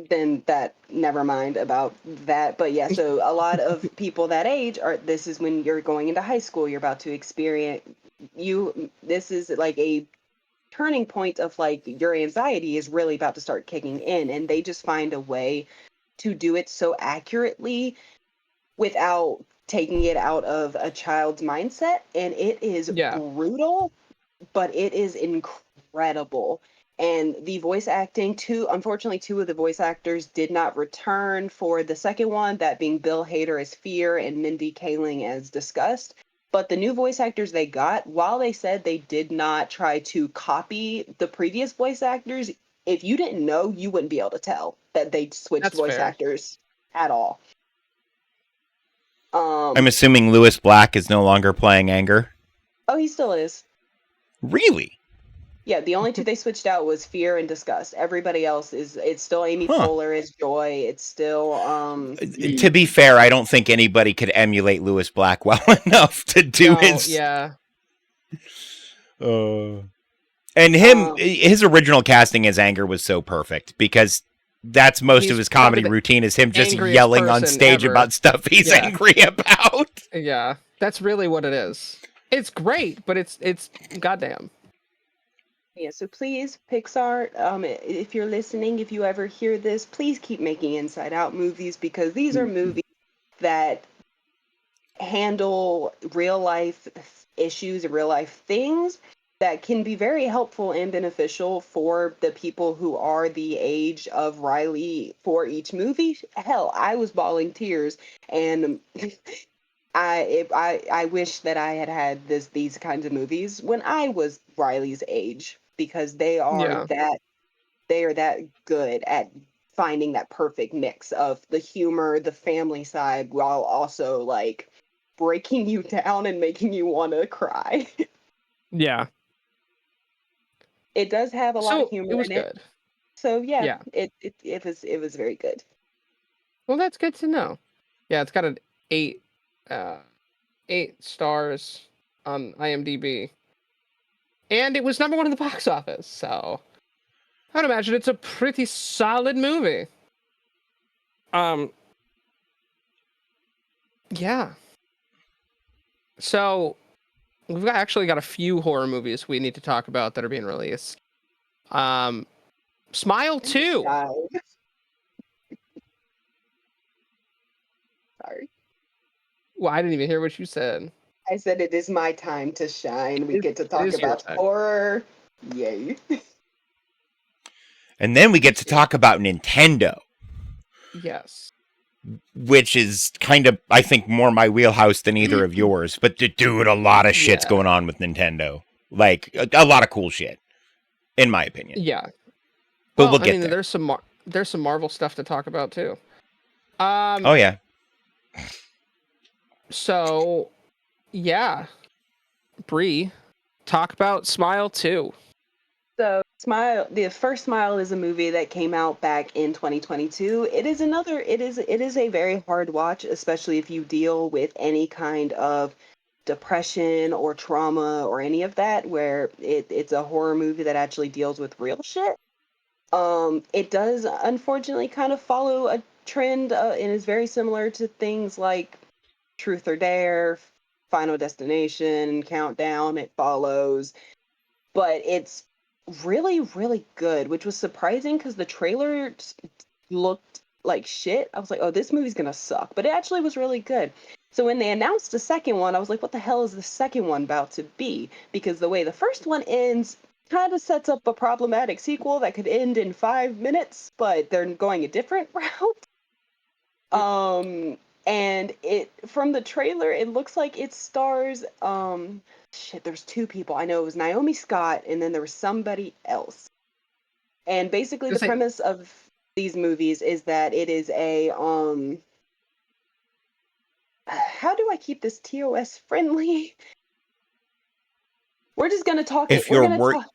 Then that, never mind about that. But yeah, so a lot of people that age this is when you're going into high school, you're about to experience this is like a turning point of like your anxiety is really about to start kicking in, and they just find a way to do it so accurately without taking it out of a child's mindset. And it is brutal, but it is incredible. And the voice acting, unfortunately, two of the voice actors did not return for the second one, that being Bill Hader as Fear and Mindy Kaling as Disgust. But the new voice actors they got, while they said they did not try to copy the previous voice actors, if you didn't know, you wouldn't be able to tell that they switched That's voice fair. actors at all. I'm assuming Lewis Black is no longer playing Anger. Oh, he still is. Really? Yeah, the only two they switched out was Fear and Disgust. Everybody else it's still Amy Poehler as Joy. It's still To be fair, I don't think anybody could emulate Lewis Black well enough to do his. Yeah. And his original casting as Anger was so perfect, because that's most of his comedy routine is him just yelling on stage about stuff he's angry about. Yeah, that's really what it is. It's great, but it's goddamn. Yeah, so please, Pixar, if you're listening, if you ever hear this, please keep making Inside Out movies, because these are movies that handle real life issues and real life things that can be very helpful and beneficial for the people who are the age of Riley for each movie. Hell, I was bawling tears, and I wish that I had these kinds of movies when I was Riley's age, because they are that good at finding that perfect mix of the humor, the family side, while also like breaking you down and making you want to cry. Yeah. It does have a lot of humor it was in it. good. So yeah. It was very good. Well, that's good to know. Yeah, it's got an 8 stars on IMDb. And it was number 1 in the box office, so I'd imagine it's a pretty solid movie. Yeah. So we've actually got a few horror movies we need to talk about that are being released. Smile 2. Sorry. Well, I didn't even hear what you said. I said it is my time to shine. We get to talk about horror. Yay. And then we get to talk about Nintendo. Yes. Which is kind of, I think, more my wheelhouse than either of yours. But dude, a lot of shit's going on with Nintendo. Like, a lot of cool shit, in my opinion. Yeah. But we'll get there. There's some Marvel stuff to talk about, too. Oh, yeah. So, yeah. Bree, talk about Smile 2. So, the first Smile is a movie that came out back in 2022. It is a very hard watch, especially if you deal with any kind of depression or trauma or any of that, where it's a horror movie that actually deals with real shit. It does unfortunately kind of follow trend and is very similar to things like Truth or Dare, Final Destination, Countdown. It follows, but it's really, really good, which was surprising because the trailer looked like shit. I was like, oh, this movie's gonna suck, but it actually was really good. So when they announced the second one, I was like, what the hell is the second one about to be? Because the way the first one ends kind of sets up a problematic sequel that could end in 5 minutes, but they're going a different route. And it from the trailer, it looks like it stars shit, there's two people. I know it was Naomi Scott and then there was somebody else. And basically the premise of these movies is that it is a how do I keep this TOS friendly? We're just gonna talk If We're you're gonna talk.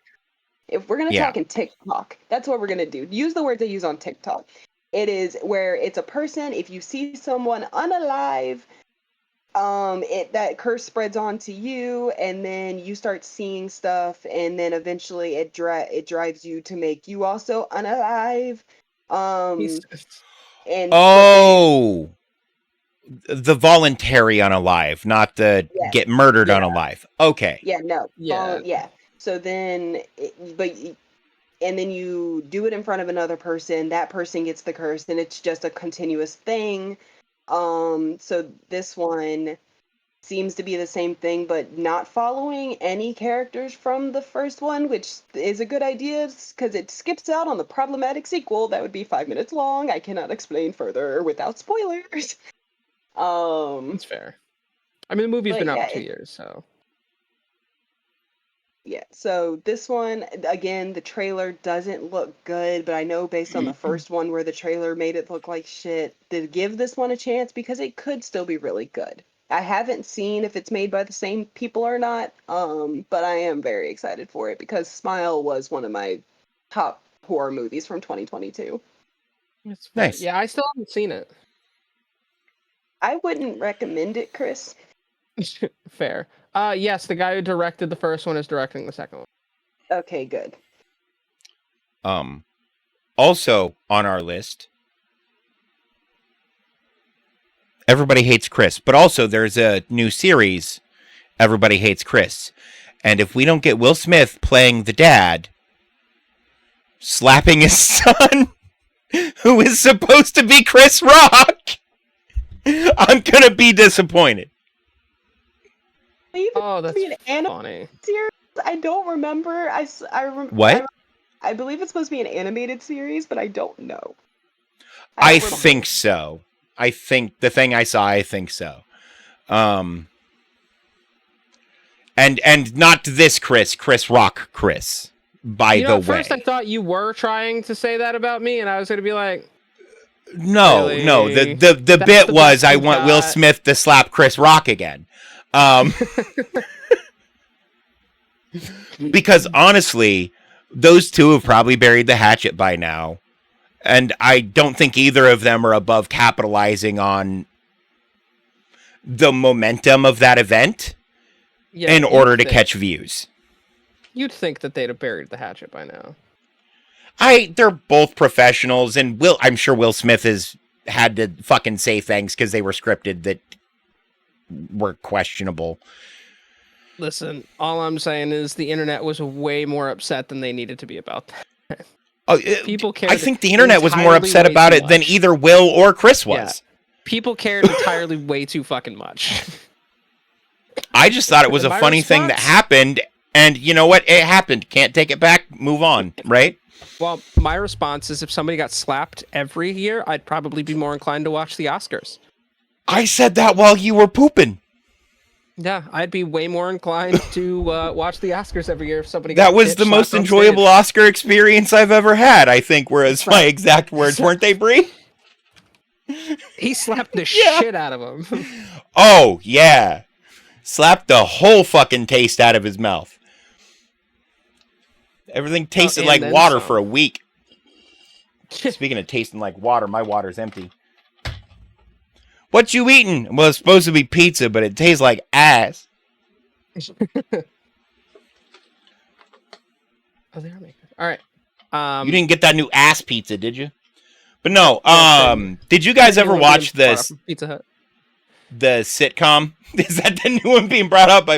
If we're gonna Yeah. talk in TikTok, that's what we're gonna do. Use the words I use on TikTok. It is where it's a person. If you see someone unalive, that curse spreads onto you, and then you start seeing stuff, and then eventually it drives you to make you also unalive. And Oh, the voluntary unalive, not the yeah, get murdered yeah, unalive. Okay. yeah, no, Yeah. yeah. So then, and then you do it in front of another person. That person gets the curse, and it's just a continuous thing. So this one seems to be the same thing, but not following any characters from the first one, which is a good idea because it skips out on the problematic sequel that would be 5 minutes long. I cannot explain further without spoilers. That's fair. I mean, the movie's But been out yeah, for 2 years, so. yeah, so this one, again, the trailer doesn't look good, but I know based on the first one where the trailer made it look like shit, to give this one a chance because it could still be really good. I haven't seen if it's made by the same people or not, but I am very excited for it because Smile was one of my top horror movies from 2022. It's fair. Nice. Yeah, I still haven't seen it. I wouldn't recommend it, Chris. Fair. Yes, the guy who directed the first one is directing the second one. Okay, good. Also on our list, Everybody Hates Chris, but also there's a new series, Everybody Hates Chris. And if we don't get Will Smith playing the dad, slapping his son, who is supposed to be Chris Rock, I'm gonna be disappointed. Oh, that's be an anime funny. series? I don't remember. What? I believe it's supposed to be an animated series, but I don't know. I think so. I think the thing I saw, I think so. And not this Chris Rock Chris, by the way. At first I thought you were trying to say that about me, and I was going to be like, No, really? no. The bit was I want Will Smith to slap Chris Rock again. Because honestly, those two have probably buried the hatchet by now. And I don't think either of them are above capitalizing on the momentum of that event in order to catch views. You'd think that they'd have buried the hatchet by now. They're both professionals, and I'm sure Will Smith has had to fucking say things because they were scripted that were questionable. Listen, all I'm saying is the internet was way more upset than they needed to be about that. People cared. I think the internet was more upset about it than either Will or Chris was. Yeah. People cared entirely way too fucking much. I just thought it was a funny thing that happened, and you know what? It happened. Can't take it back. Move on, right? Well, my response is if somebody got slapped every year, I'd probably be more inclined to watch the Oscars. I said that while you were pooping. Yeah, I'd be way more inclined to watch the Oscars every year if somebody got that was the most enjoyable Oscar experience I've ever had, I think, whereas my exact words, weren't they, Brie? He slapped the shit out of him. Oh, yeah. Slapped the whole fucking taste out of his mouth. Everything tasted like water for a week. Speaking of tasting like water, my water's empty. What you eating? Well, it's supposed to be pizza, but it tastes like ass. Oh, they are making. All right. You didn't get that new ass pizza, did you? But no, did you guys ever watch this Pizza Hut. the sitcom? Is that the new one being brought up?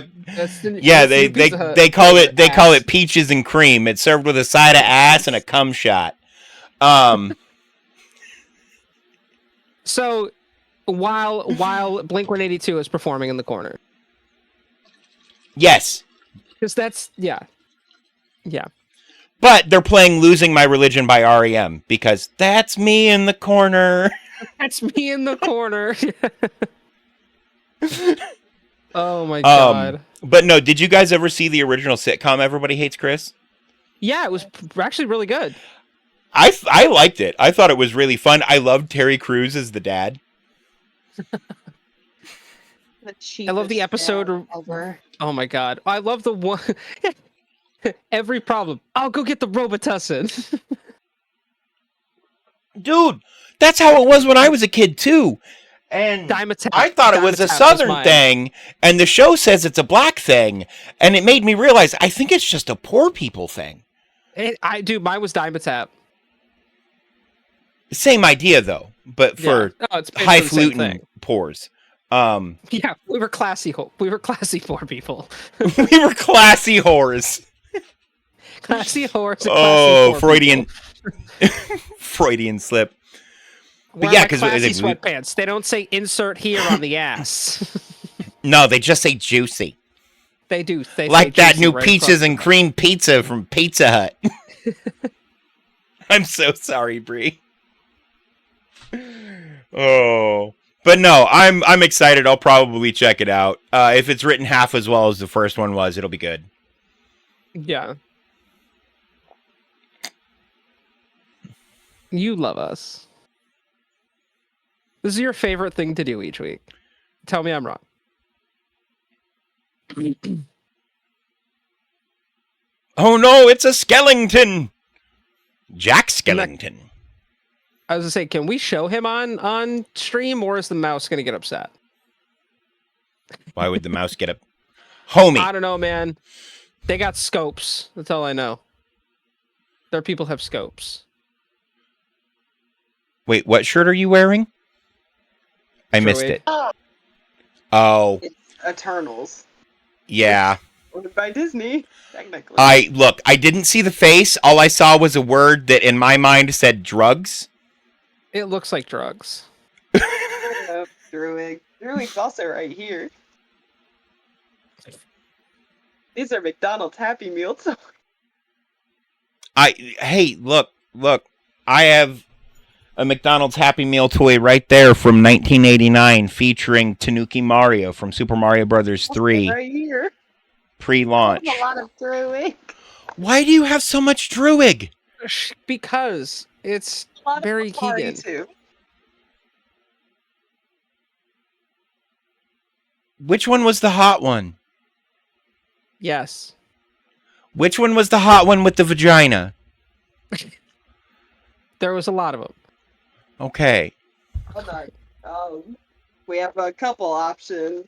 Yeah, They call it Peaches and Cream. It's served with a side of ass and a cum shot. So while Blink-182 is performing in the corner. Yes. Because that's yeah. But they're playing Losing My Religion by REM because that's me in the corner. That's me in the corner. Oh my god. But no, did you guys ever see the original sitcom Everybody Hates Chris? Yeah, it was actually really good. I liked it. I thought it was really fun. I loved Terry Crews as the dad. I love the episode. Oh my god. I love the one. Every problem. I'll go get the Robitussin. Dude, that's how it was when I was a kid too. And I thought it was a Southern thing, and the show says it's a black thing, and it made me realize I think it's just a poor people thing. Mine was Dimetap. Same idea though, but for highfalutin poors. Yeah, we were classy poor people. We were classy whores. Classy whores. Oh, Freudian, Freudian slip. But yeah, because sweatpants. They don't say insert here on the ass. No, they just say juicy. They do. They like say that new right peaches and cream pizza from Pizza Hut. I'm so sorry, Bree. Oh, but no, I'm excited. I'll probably check it out. If it's written half as well as the first one was, it'll be good. Yeah. You love us. This is your favorite thing to do each week. Tell me I'm wrong. Oh no, it's a Skellington. Jack Skellington. I was gonna say, can we show him on stream, or is the mouse gonna get upset? Why would the mouse get up? Homie. I don't know, man. They got scopes. That's all I know. Their people have scopes. Wait, what shirt are you wearing? I missed it. Oh. It's Eternals. Yeah. Ordered by Disney, technically. I didn't see the face. All I saw was a word that in my mind said drugs. It looks like drugs. Druid. Druid's also right here. These are McDonald's Happy Meals. Hey, look. I have a McDonald's Happy Meal toy right there from 1989 featuring Tanuki Mario from Super Mario Brothers 3. Right here. Pre-launch. A lot of Druid. Why do you have so much Druid? Because it's very Keegan. Too. Which one was the hot one? Yes. Which one was the hot one with the vagina? There was a lot of them. Okay. Hold on. We have a couple options.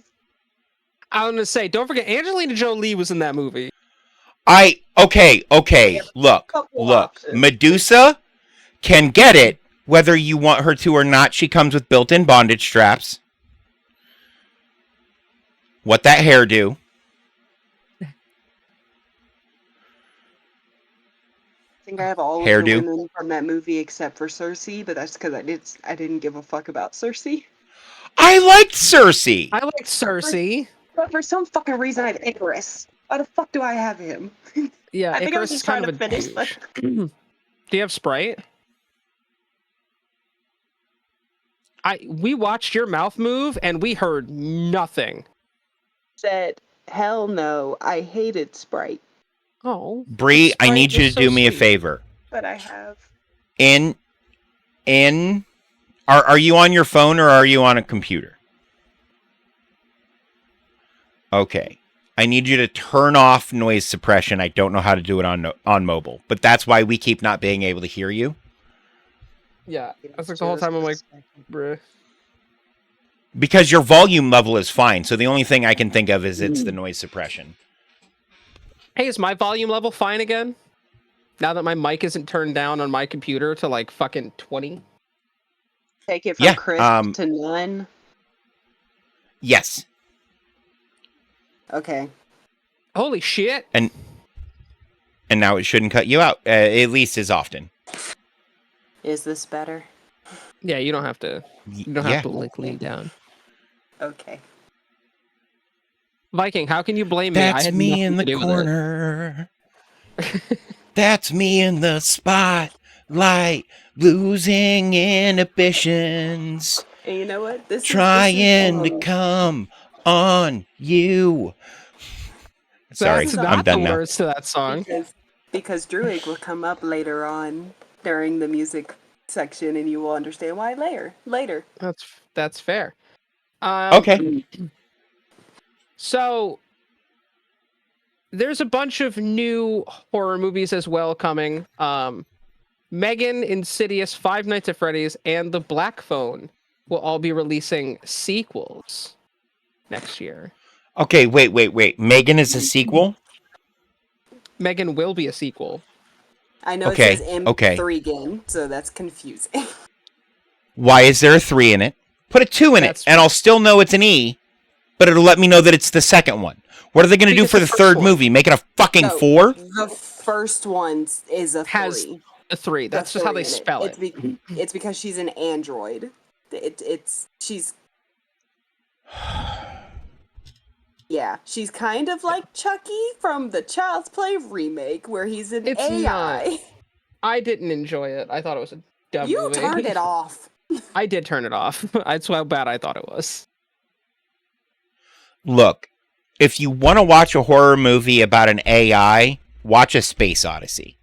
I was gonna say, don't forget, Angelina Jolie was in that movie. Okay. Look. Options. Medusa can get it whether you want her to or not. She comes with built-in bondage straps. What that hair do? I think I have all of Hairdo. the women from that movie except for Cersei, but that's because I didn't give a fuck about Cersei. I liked Cersei. I like Cersei. But for some fucking reason, I have Icarus. Why the fuck do I have him? Yeah, I think Icarus I'm is just kind trying of to a finish. douche. Do you have Sprite? We watched your mouth move and we heard nothing. Said, hell no, I hated Sprite. Oh, Bree, I Sprite need you is to so do me a sweet. favor. But I have. Are you on your phone or are you on a computer? Okay. I need you to turn off noise suppression. I don't know how to do it on mobile, but that's why we keep not being able to hear you. Yeah, that's like the whole time I'm like, bruh. Because your volume level is fine, so the only thing I can think of is it's the noise suppression. Hey, is my volume level fine again? Now that my mic isn't turned down on my computer to like fucking 20? Take it from Yeah, crisp to none. yes. Okay. Holy shit! And now it shouldn't cut you out, at least as often. Is this better? Yeah, you don't have to. You don't Yeah. have to like lean down. Okay. Viking, how can you blame me? I That's had me nothing in to the do with it. corner. That's me in the spotlight, losing inhibitions, And you know what? This trying to come on you. Sorry, That's I'm not the done now. words to that song. because Druid will come up later on during the music section, and you will understand why later. That's fair. Okay. So there's a bunch of new horror movies as well coming. Megan, Insidious, Five Nights at Freddy's, and The Black Phone will all be releasing sequels next year. Okay, wait. Megan is a sequel? Megan will be a sequel. I know Okay, it says okay. M3 again, so that's confusing. Why is there a 3 in it? Put a 2 in That's- it, and I'll still know it's an E, but it'll let me know that it's the second one. What are they going to do Because for the the first third one- movie? Make it a fucking No, 4? The first one is a Has 3. a 3. The That's just how 3 they in spell it. It's because she's an android. She's yeah, she's kind of like Chucky from the Child's Play remake, where he's an It's AI. not. I didn't enjoy it. I thought it was a dumb You movie. turned it off. I did turn it off. That's how bad I thought it was. Look, if you want to watch a horror movie about an AI, watch A Space Odyssey.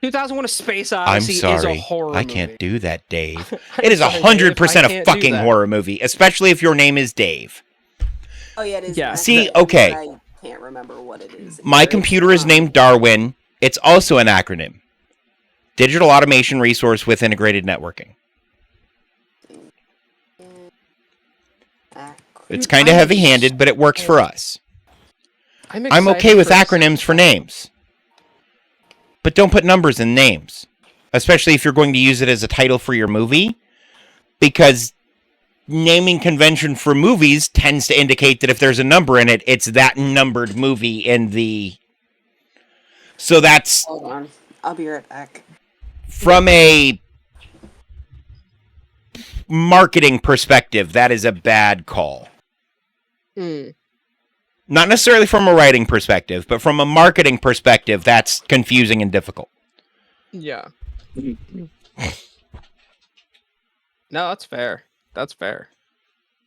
2001: A Space I'm Odyssey is a sorry. horror I movie. can't do that, Dave. I'm It is sorry, Dave, 100% I a can't do fucking that. horror movie, especially if your name is Dave. Oh yeah, it is. Yeah. See, but okay. I can't remember what it is. My either. computer is named Darwin. It's also an acronym. Digital Automation Resource with Integrated Networking. It's kind of heavy-handed, but it works for us. I'm okay excited with for acronyms for names. But don't put numbers in names. Especially if you're going to use it as a title for your movie. Because naming convention for movies tends to indicate that if there's a number in it, it's that numbered movie in the... So that's... Hold on. I'll be right back. From a marketing perspective, that is a bad call. Mm. Not necessarily from a writing perspective, but from a marketing perspective, that's confusing and difficult. Yeah. No, that's fair. That's fair.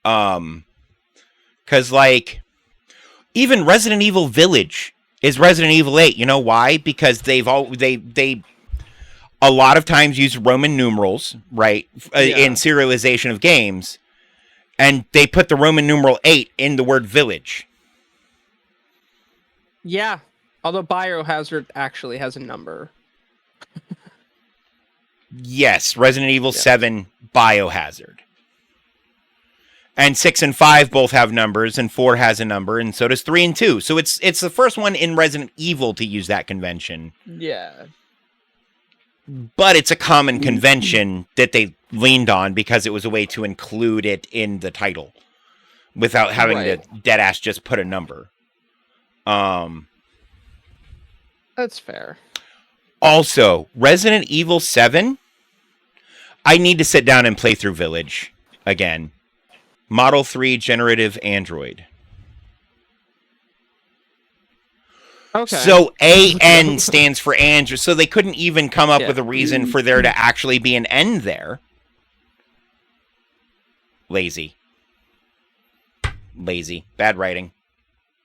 Because like, even Resident Evil Village is Resident Evil 8. You know why? Because they a lot of times use Roman numerals, right, in serialization of games, and they put the Roman numeral 8 in the word village. Yeah. Although Biohazard actually has a number. Yes, Resident Evil 7 Biohazard. And 6 and 5 both have numbers, and 4 has a number, and so does 3 and 2. So it's the first one in Resident Evil to use that convention. Yeah. But it's a common convention that they leaned on because it was a way to include it in the title without having to deadass just put a number. That's fair. Also, Resident Evil 7, I need to sit down and play through Village again. Model 3 Generative Android. Okay. So AN stands for Android, so they couldn't even come up with a reason for there to actually be an N there. Lazy. Bad writing.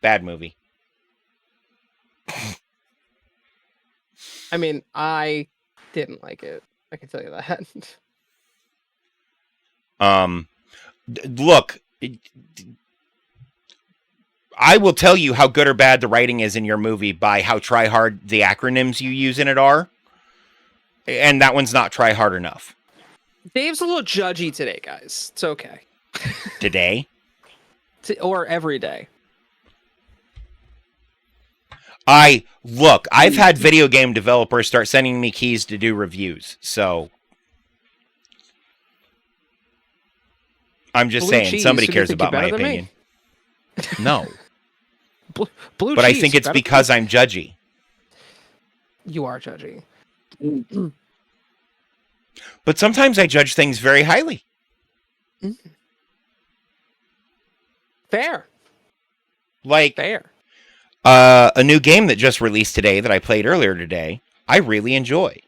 Bad movie. I mean, I didn't like it. I can tell you that. Look, I will tell you how good or bad the writing is in your movie by how try hard the acronyms you use in it are. And that one's not try hard enough. Dave's a little judgy today, guys. It's okay. Today? Or every day. I've had video game developers start sending me keys to do reviews, so I'm just Blue saying, cheese, somebody who do you cares think you're about my better than me? opinion. No, Blue but cheese. I think it's better- because I'm judgy. you are judgy. But sometimes I judge things very highly. Fair. Like Fair. a new game that just released today that I played earlier today, I really enjoy.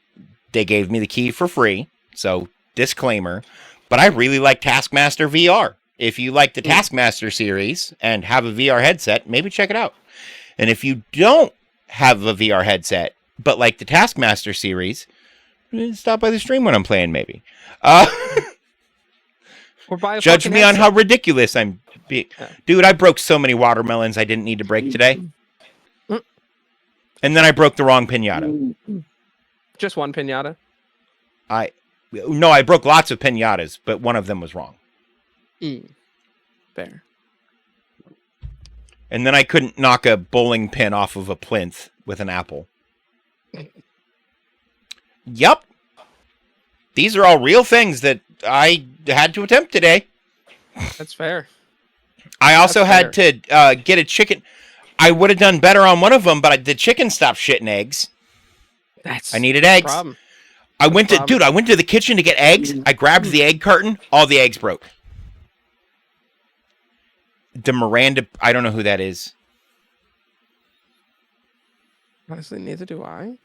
They gave me the key for free, so disclaimer, but I really like Taskmaster VR. If you like the Taskmaster series and have a VR headset, maybe check it out. And if you don't have a VR headset, but like the Taskmaster series, stop by the stream when I'm playing, maybe. Or buy a Judge fucking me on headset. how ridiculous I'm being. Yeah. Dude, I broke so many watermelons I didn't need to break today. And then I broke the wrong pinata. Just one pinata. No, I broke lots of pinatas, but one of them was wrong. Fair. And then I couldn't knock a bowling pin off of a plinth with an apple. Yup. These are all real things that I had to attempt today. That's fair. I also had That's to get a chicken. I would have done better on one of them, but the chicken stopped shitting eggs. I needed eggs. Problem. I went to the kitchen to get eggs. I grabbed the egg carton. All the eggs broke. The Miranda, I don't know who that is. Honestly, neither do I.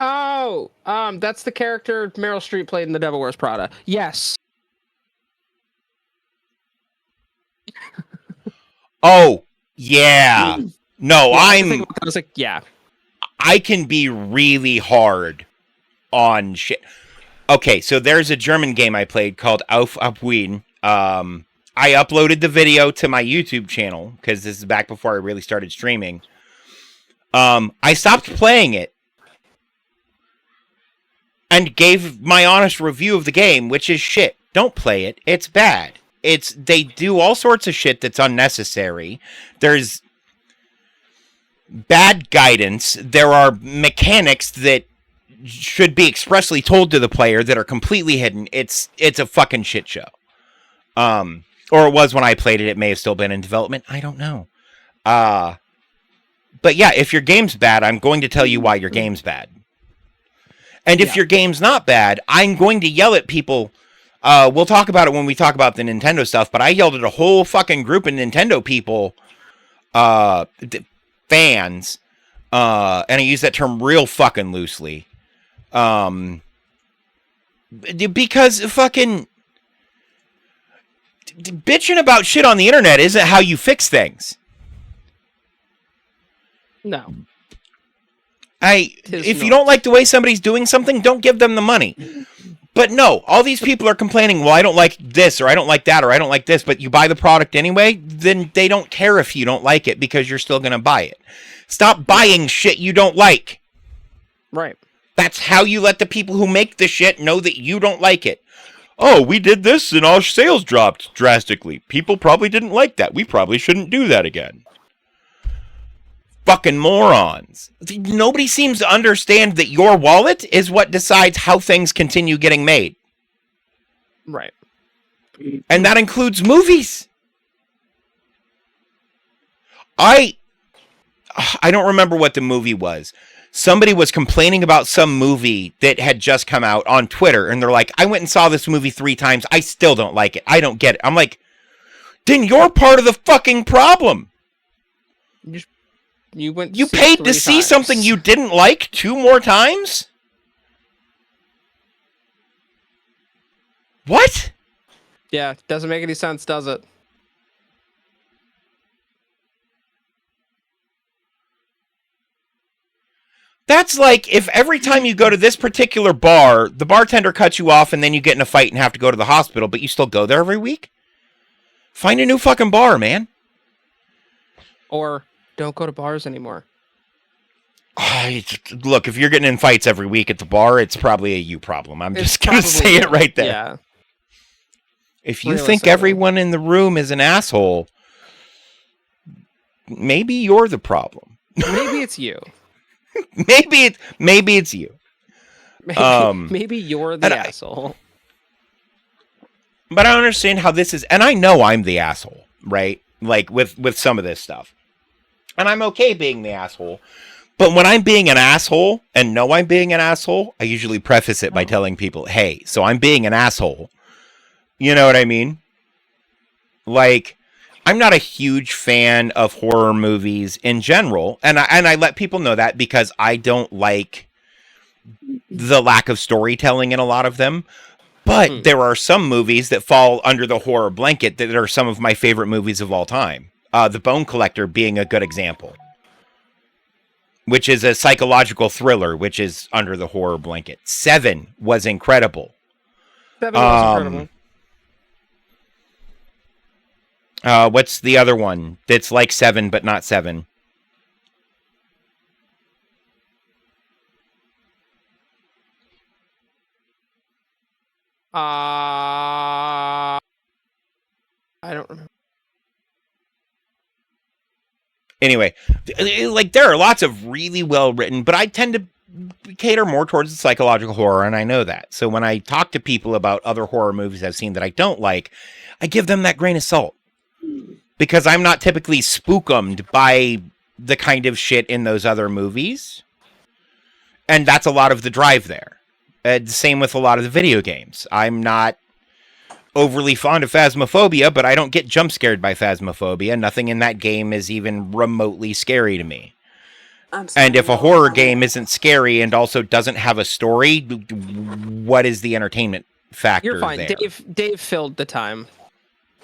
Oh, that's the character Meryl Streep played in The Devil Wears Prada. Yes. Oh, yeah. No, I was like, yeah. I can be really hard on shit. Okay, so there's a German game I played called Auf Abwien. I uploaded the video to my YouTube channel because this is back before I really started streaming. I stopped playing it and gave my honest review of the game, which is shit. Don't play it. It's bad. They do all sorts of shit that's unnecessary. There's bad guidance. There are mechanics that should be expressly told to the player that are completely hidden. It's a fucking shit show. Or it was when I played it. It may have still been in development. I don't know. But yeah, if your game's bad, I'm going to tell you why your game's bad. And if your game's not bad, I'm going to yell at people. We'll talk about it when we talk about the Nintendo stuff, but I yelled at a whole fucking group of Nintendo people, fans, and I use that term real fucking loosely. Because fucking bitching about shit on the internet isn't how you fix things. No. If you don't like the way somebody's doing something, don't give them the money. But no, all these people are complaining, well, I don't like this, or I don't like that, or I don't like this, but you buy the product anyway, then they don't care if you don't like it because you're still going to buy it. Stop buying shit you don't like. Right. That's how you let the people who make the shit know that you don't like it. Oh, we did this and our sales dropped drastically. People probably didn't like that. We probably shouldn't do that again. Fucking morons. Nobody seems to understand that your wallet is what decides how things continue getting made. Right. And that includes movies. I don't remember what the movie was. Somebody was complaining about some movie that had just come out on Twitter, and they're like, I went and saw this movie 3 times. I still don't like it. I don't get it. I'm like, then you're part of the fucking problem. You paid to see something you didn't like 2 more times? What? Yeah, doesn't make any sense, does it? That's like if every time you go to this particular bar, the bartender cuts you off and then you get in a fight and have to go to the hospital, but you still go there every week? Find a new fucking bar, man. Or don't go to bars anymore. Look, if you're getting in fights every week at the bar, it's probably a you problem. I'm just going to say it right there. Yeah. If you think everyone in the room is an asshole, maybe you're the problem. Maybe it's you. maybe it's you. Maybe you're and the asshole. But I don't understand how this is, and I know I'm the asshole, right? Like with some of this stuff, and I'm okay being the asshole. But when I'm being an asshole and know I'm being an asshole, I usually preface it by telling people, "Hey, so I'm being an asshole." You know what I mean? Like, I'm not a huge fan of horror movies in general, and I let people know that because I don't like the lack of storytelling in a lot of them. But there are some movies that fall under the horror blanket that are some of my favorite movies of all time. The Bone Collector being a good example, which is a psychological thriller, which is under the horror blanket. Seven was incredible. Seven was incredible. What's the other one that's like Seven but not Seven? I don't remember. Anyway, like there are lots of really well written, but I tend to cater more towards the psychological horror, and I know that. So when I talk to people about other horror movies I've seen that I don't like, I give them that grain of salt because I'm not typically spookumed by the kind of shit in those other movies, and that's a lot of the drive there. Same with a lot of the video games. I'm not overly fond of Phasmophobia, but I don't get jump scared by Phasmophobia. Nothing in that game is even remotely scary to me. And if a horror game isn't scary and also doesn't have a story, what is the entertainment factor You're fine. there? Dave filled the time.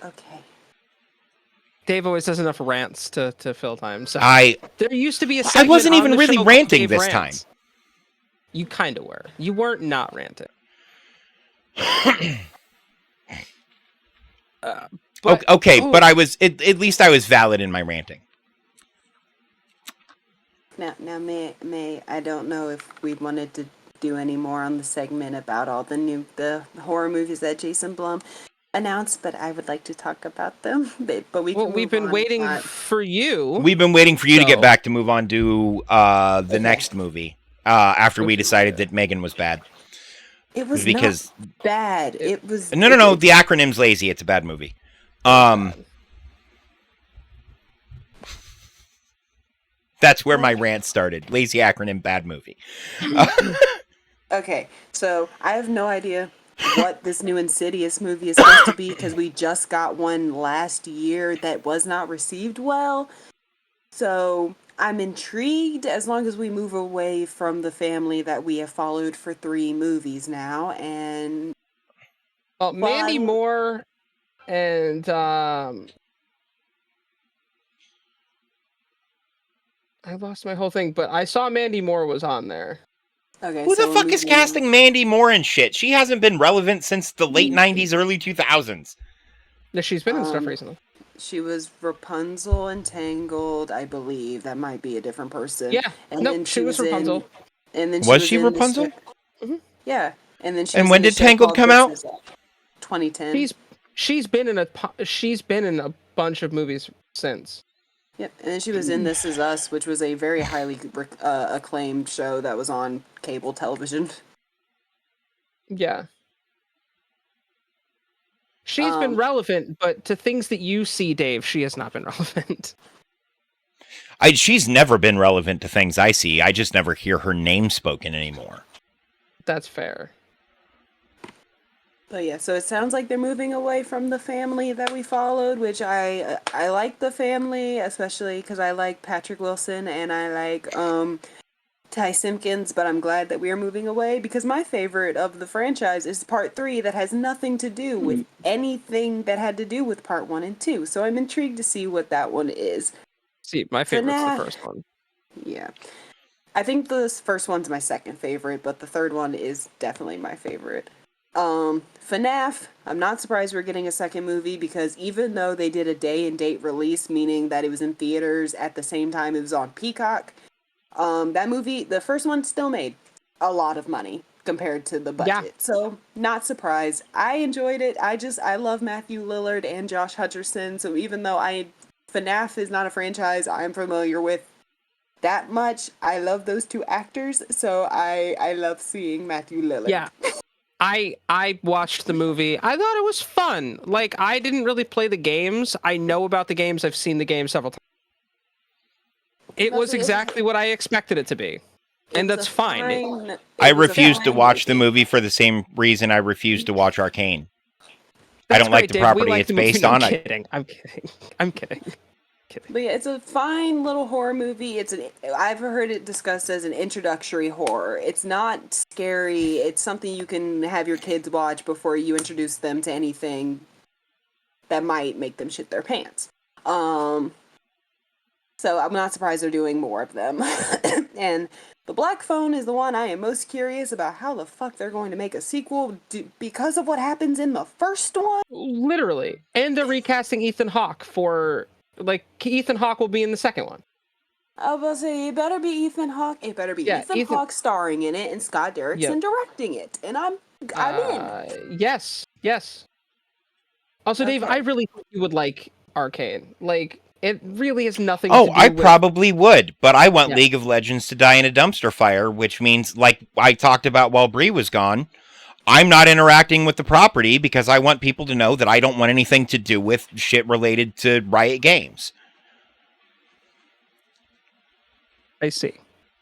Okay. Dave always does enough rants to fill time. So there used to be a I segment wasn't on even the really show ranting Dave this Rants. You kind of were. You weren't not ranting. But I was at least I was valid in my ranting. Now, May, I don't know if we wanted to do any more on the segment about all the horror movies that Jason Blum announced, but I would like to talk about them. But we've been waiting for you. We've been waiting for you to get back to move on to the next movie after we decided that Megan was bad. It was because not bad. It was no. The acronym's lazy. It's a bad movie. That's where my rant started. Lazy acronym, bad movie. Okay, so I have no idea what this new Insidious movie is supposed to be because we just got one last year that was not received well. So I'm intrigued as long as we move away from the family that we have followed for 3 movies now. And Mandy Moore and I lost my whole thing, but I saw Mandy Moore was on there. Okay, who the fuck is casting Mandy Moore and shit? She hasn't been relevant since the late 90s, early 2000s. No, she's been in stuff recently. She was Rapunzel and Tangled, I believe. That might be a different person. Yeah, and then she was Rapunzel. And then was she Rapunzel? Yeah, and then she. And when did Tangled come out? 2010. She's been in a bunch of movies since. Yep, and then she was in This Is Us, which was a very highly acclaimed show that was on cable television. Yeah. She's been relevant, but to things that you see, Dave, she has not been relevant. She's never been relevant to things I see. I just never hear her name spoken anymore. That's fair. But yeah, so it sounds like they're moving away from the family that we followed, which I like the family, especially because I like Patrick Wilson and I like Ty Simpkins, but I'm glad that we are moving away because my favorite of the franchise is part 3 that has nothing to do with anything that had to do with part 1 and 2. So I'm intrigued to see what that one is. See, my favorite's the first one. Yeah. I think the first one's my second favorite, but the third one is definitely my favorite. FNAF, I'm not surprised we're getting a second movie because even though they did a day and date release, meaning that it was in theaters at the same time it was on Peacock, that movie, the first one still made a lot of money compared to the budget. Yeah. So not surprised. I enjoyed it. I love Matthew Lillard and Josh Hutcherson. So even though FNAF is not a franchise I'm familiar with, that much. I love those two actors, so I love seeing Matthew Lillard. Yeah. I watched the movie. I thought it was fun. Like, I didn't really play the games. I know about the games. I've seen the game several times. It was exactly what I expected it to be. And that's fine. I refused to watch the movie for the same reason I refused to watch Arcane. I don't like the property it's based on. I'm kidding. I'm kidding. But yeah, it's a fine little horror movie. I've heard it discussed as an introductory horror. It's not scary. It's something you can have your kids watch before you introduce them to anything that might make them shit their pants. So I'm not surprised they're doing more of them. And the Black Phone is the one I am most curious about how the fuck they're going to make a sequel because of what happens in the first one. Literally. And they're recasting Ethan Hawke for... Like, Ethan Hawke will be in the second one. I was about to say, it better be Ethan Hawke. It better be Ethan Hawke starring in it and Scott Derrickson directing it. And I'm in. Yes. Also, Dave, I really think you would like Arcane. Like, it really has nothing to do with... I probably would, but I want League of Legends to die in a dumpster fire, which means, like I talked about while Bree was gone, I'm not interacting with the property because I want people to know that I don't want anything to do with shit related to Riot Games. I see.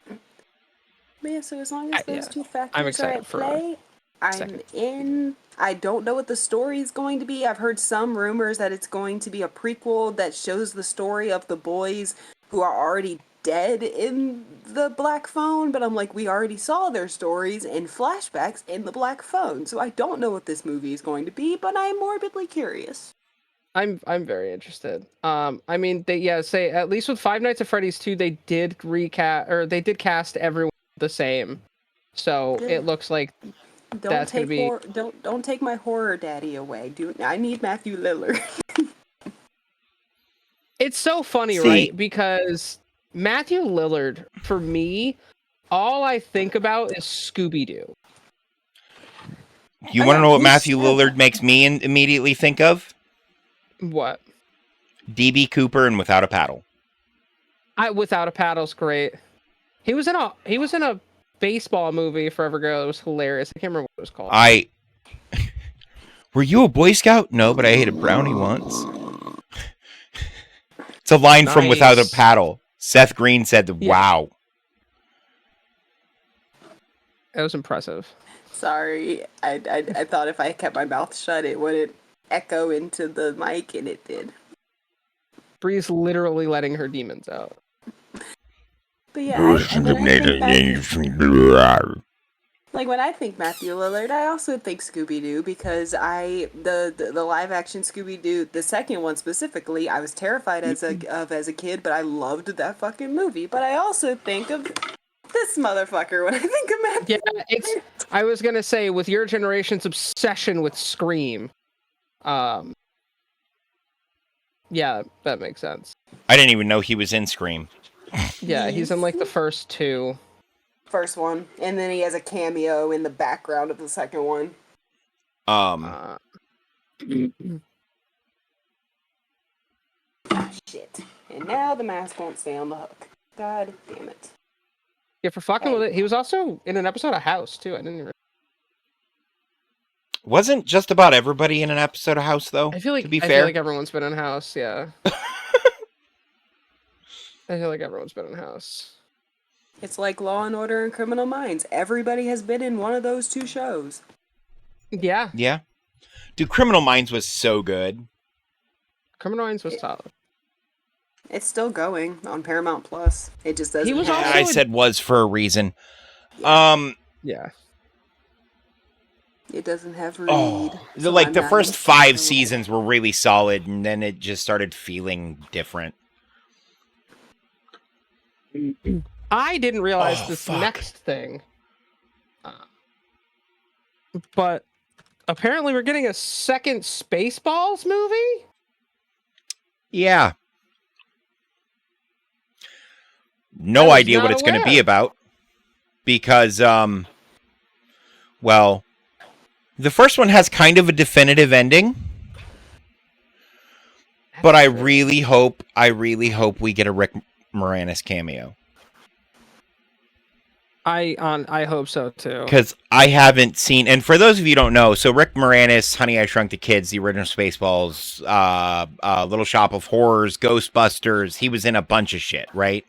But yeah, so as long as those two factors I'm are excited at for play, I'm in. I don't know what the story is going to be. I've heard some rumors that it's going to be a prequel that shows the story of the boys who are already dead in the Black Phone, but I'm like, we already saw their stories in flashbacks in the Black Phone, so I don't know what this movie is going to be, but I'm morbidly curious. I'm very interested. I mean, say at least with Five Nights at Freddy's 2, they did cast everyone the same, so it looks like that's gonna be. Don't take my horror daddy away. I need Matthew Lillard. It's so funny, right? Because Matthew Lillard, for me, all I think about is Scooby-Doo. You want to know what Matthew Lillard makes me immediately think of? What? DB Cooper and Without a Paddle. Without a Paddle's great. He was in a baseball movie forever ago. It was hilarious. I can't remember what it was called. Were you a Boy Scout? No, but I ate a brownie once. It's a line from Without a Paddle. Seth Green said, wow. That was impressive. Sorry. I thought if I kept my mouth shut, it wouldn't echo into the mic, and it did. Bree's literally letting her demons out. But yeah, when I think Matthew Lillard, I also think Scooby-Doo because the live action Scooby-Doo, the second one specifically, I was terrified as a kid, but I loved that fucking movie. But I also think of this motherfucker when I think of Matthew. Yeah, I was gonna say with your generation's obsession with Scream, yeah, that makes sense. I didn't even know he was in Scream. Yeah, he's in like the first two. First one, and then he has a cameo in the background of the second one. Shit. And now the mask won't stay on the hook. God damn it. Yeah, for fucking with it. He was also in an episode of House too. I didn't even. Wasn't just about everybody in an episode of House though? I feel like everyone's been in House. Yeah. I feel like everyone's been in House. It's like Law and Order and Criminal Minds. Everybody has been in one of those two shows. Yeah. Yeah. Dude, Criminal Minds was so good. Criminal Minds was solid. It's still going on Paramount Plus. It just doesn't. I said was for a reason. Yeah. It doesn't have Reed. So like the first 5 seasons were really solid, and then it just started feeling different. I didn't realize this next thing. But apparently we're getting a second Spaceballs movie? Yeah. No idea what it's going to be about. Because, well, the first one has kind of a definitive ending. But I really hope we get a Rick Moranis cameo. I hope so too. Because I haven't seen, and for those of you who don't know, so Rick Moranis, Honey, I Shrunk the Kids, the original Spaceballs, Little Shop of Horrors, Ghostbusters, he was in a bunch of shit, right?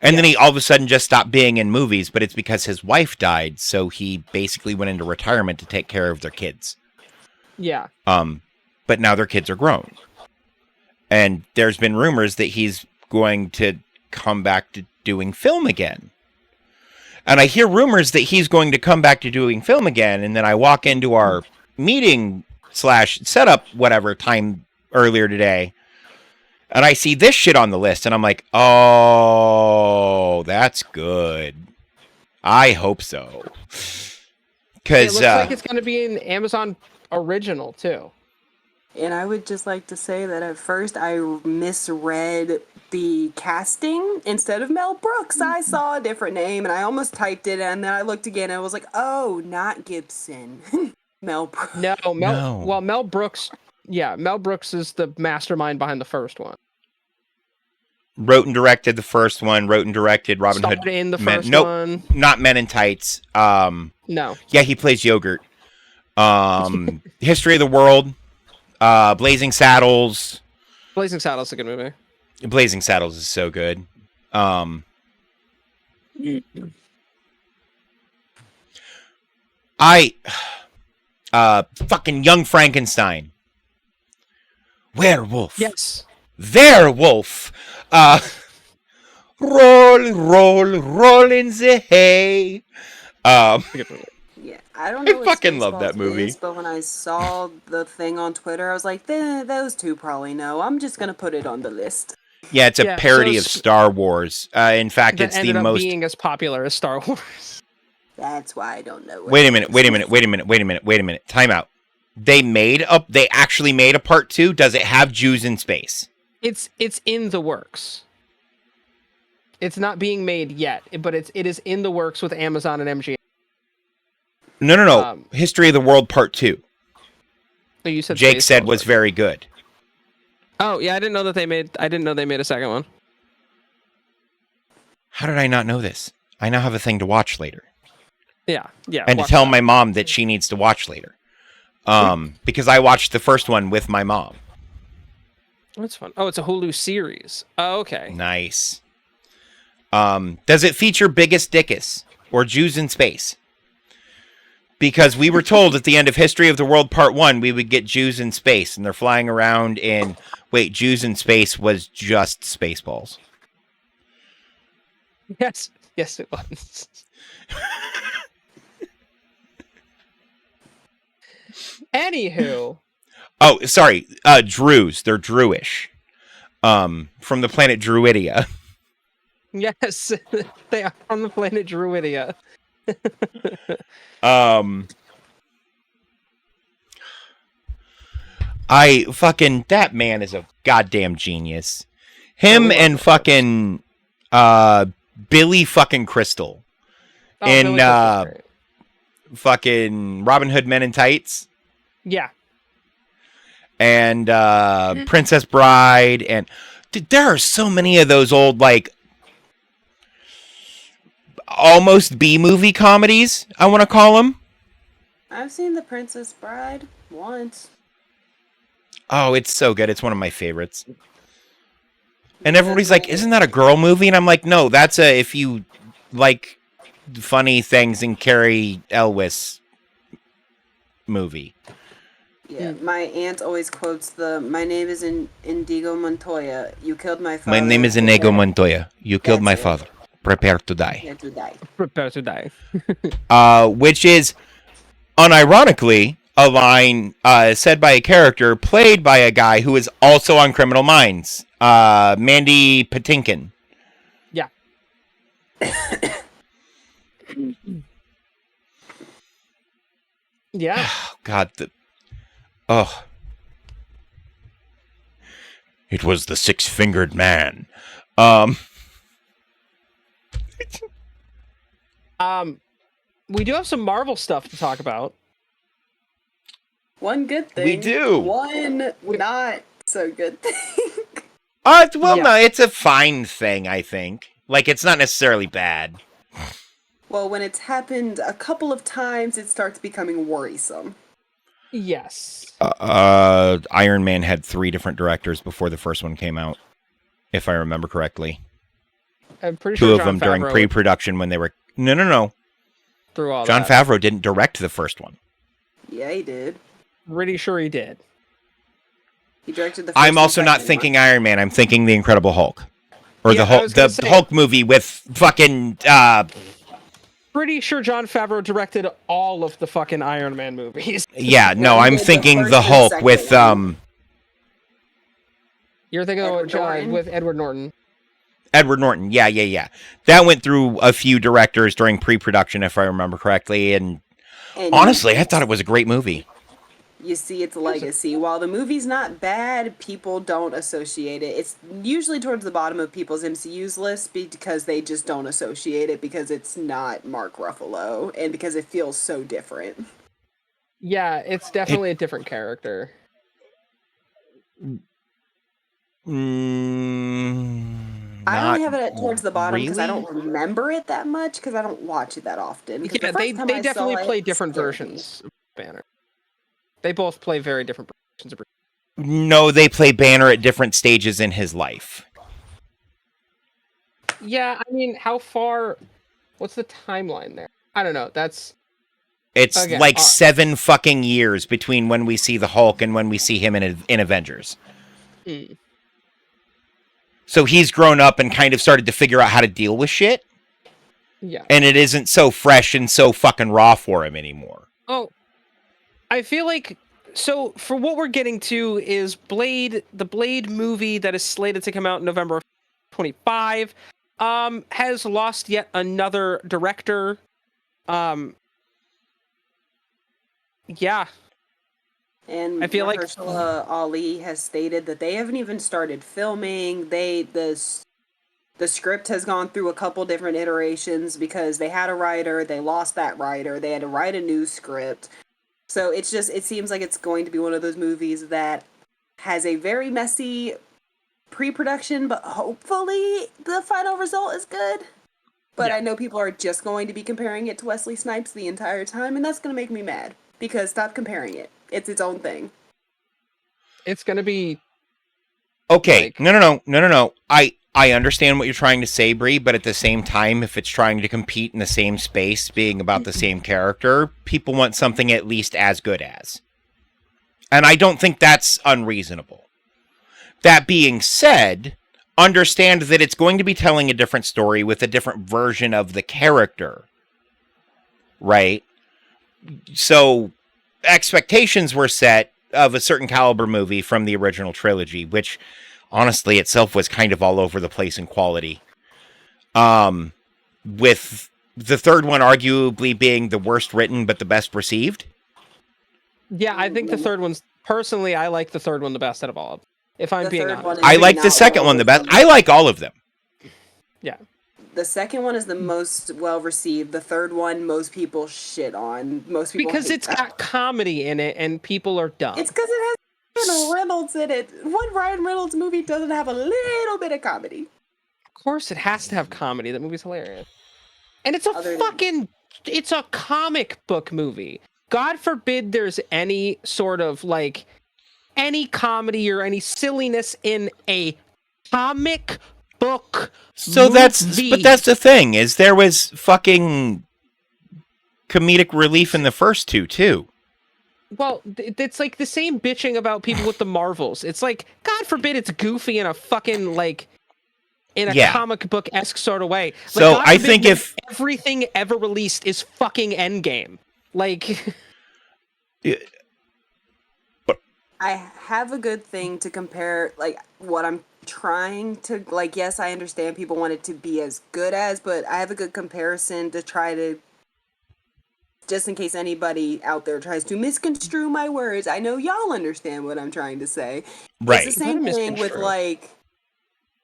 And then he all of a sudden just stopped being in movies, but it's because his wife died, so he basically went into retirement to take care of their kids. Yeah. But now their kids are grown. And there's been rumors that he's going to come back to doing film again. And I hear rumors that he's going to come back to doing film again, and then I walk into our meeting / setup whatever time earlier today, and I see this shit on the list, and I'm like, oh, that's good. I hope so. It Because looks like it's going to be an Amazon original too. And I would just like to say that at first I misread the casting. Instead of Mel Brooks, I saw a different name and I almost typed it, and then I looked again and I was like, oh, not Gibson. Mel Brooks. No, No. Well, Mel Brooks. Yeah, Mel Brooks is the mastermind behind the first one. wrote and directed the first one, wrote and directed Robin Starred Hood. in the Men, first nope, one. not Men in Tights. No. Yeah, he plays Yogurt. History of the World, Blazing Saddles. Blazing Saddles is a good movie. Blazing Saddles is so good. Fucking Young Frankenstein. Werewolf. Yes. Werewolf. Roll in the hay. Yeah, I don't know. I what fucking love that Spaceballs movie. is, but when I saw the thing on Twitter, I was like, those two probably know. I'm just gonna put it on the list. Yeah, it's a Yeah, parody so of Star Wars. In fact, That it's the ended up most. being as popular as Star Wars. That's why I don't know. Wait a minute. Time out. They actually made a part 2. Does it have Jews in space? It's in the works. It's not being made yet, but it is in the works with Amazon and MGM. No. History of the World Part 2. So you said Jake said Spaceballs, was right? very good. Oh yeah, I didn't know they made a second one. How did I not know this? I now have a thing to watch later. Yeah. And to watch tell that. my mom that she needs to watch later. Because I watched the first one with my mom. That's fun. Oh, it's a Hulu series. Oh, okay. Nice. Does it feature Biggest Dickus or Jews in Space? Because we were told at the end of History of the World Part 1 we would get Jews in space, and they're flying around in... Wait, Jews in Space was just Spaceballs. Yes, it was. Anywho. Oh, sorry. Druze. They're Druish. From the planet Druidia. Yes, they are on the planet Druidia. That man is a goddamn genius. Him and fucking Billy fucking Crystal in Billy Crystal's great. fucking Robin Hood Men in Tights Yeah. and Princess Bride, and dude, there are so many of those old like almost B-movie comedies, I want to call them. I've seen The Princess Bride once. Oh, it's so good. It's one of my favorites. And everybody's like, isn't that a girl movie? And I'm like, no, that's if you like funny things and Carrie Elwes movie. Yeah, my aunt always quotes my name is Indigo Montoya. You killed my father. My name is Inigo Montoya. You killed my That's it. father. Prepare to die. Yeah, to die. Prepare to die. Which is, unironically, a line said by a character played by a guy who is also on Criminal Minds, Mandy Patinkin. Yeah. Yeah. Oh, God, it was the six-fingered man. We do have some Marvel stuff to talk about. One good thing. We do. One not so good thing. No, it's a fine thing, I think. Like, it's not necessarily bad. Well, when it's happened a couple of times, it starts becoming worrisome. Yes. Iron Man had 3 different directors before the first one came out, if I remember correctly. I'm pretty 2 sure of Jon them during Favreau pre-production when they were... No. through all Jon that. Favreau didn't direct the first one. Yeah, he did. Pretty sure he did. He directed the first I'm and also not second thinking one. Iron Man. I'm thinking The Incredible Hulk. Or Yeah, the I Hulk, was gonna the say- Hulk movie with fucking... Pretty sure Jon Favreau directed all of the fucking Iron Man movies. yeah, no, Yeah, he I'm did the thinking first the and Hulk second with... one. You're thinking Edward Norton? with Edward Norton. Edward Norton. Yeah. That went through a few directors during pre-production, if I remember correctly. And honestly, I thought it was a great movie. You see its legacy. While the movie's not bad, people don't associate it. It's usually towards the bottom of people's MCU's list because they just don't associate it because it's not Mark Ruffalo and because it feels so different. Yeah, it's definitely a different character. I only have it towards the bottom because I really? don't remember it that much because I don't watch it that often. 'Cause Yeah, the they first time I definitely saw play it different scared me. versions of Banner. They both play very different versions of. No, they play Banner at different stages in his life. Yeah, I mean, how far? What's the timeline there? I don't know. It's Again, like 7 fucking years between when we see the Hulk and when we see him in Avengers. Mm. So he's grown up and kind of started to figure out how to deal with shit. Yeah. And it isn't so fresh and so fucking raw for him anymore. Oh, I feel like so for what we're getting to is Blade, the Blade movie that is slated to come out in November 25, has lost yet another director. Yeah. And I feel like- Mahershala Ali has stated that they haven't even started filming. The script has gone through a couple different iterations because they had a writer, they lost that writer, they had to write a new script. So it seems like it's going to be one of those movies that has a very messy pre-production, but hopefully the final result is good. But Yeah. I know people are just going to be comparing it to Wesley Snipes the entire time, and that's going to make me mad. Because stop comparing it. It's its own thing. It's gonna be Okay, like- no. I understand what you're trying to say, Bree, but at the same time, if it's trying to compete in the same space, being about the same character, people want something at least as good as. And I don't think that's unreasonable. That being said, understand that it's going to be telling a different story with a different version of the character. Right? So, expectations were set of a certain caliber movie from the original trilogy, which honestly itself was kind of all over the place in quality. With the third one arguably being the worst written but the best received. Yeah, I think the third one's personally I like the third one the best out of all of them. If I'm The being third honest. one is I like the not second well one the best. received. I like all of them. Yeah. The second one is the most well received. The third one, most people shit on. Most people Because hate it's that. got comedy in it and people are dumb. It's because it has Ryan Reynolds in it. What Ryan Reynolds movie doesn't have a little bit of comedy? Of course it has to have comedy. That movie's hilarious. And it's a Other than- fucking it's a comic book movie. God forbid there's any sort of like any comedy or any silliness in a comic book So movie. but that's the thing, is there was fucking comedic relief in the first two too. Well, it's like the same bitching about people with the Marvels. It's like, God forbid it's goofy in a fucking like in a Yeah. comic book esque sort of way. But So God I forbid think when if everything ever released is fucking Endgame, like I have a good thing to compare, like, what I'm trying to, like, yes, I understand people want it to be as good as, but I have a good comparison to try to, just in case anybody out there tries to misconstrue my words, I know y'all understand what I'm trying to say. right. It's the same Not a thing with, misconstrue. like,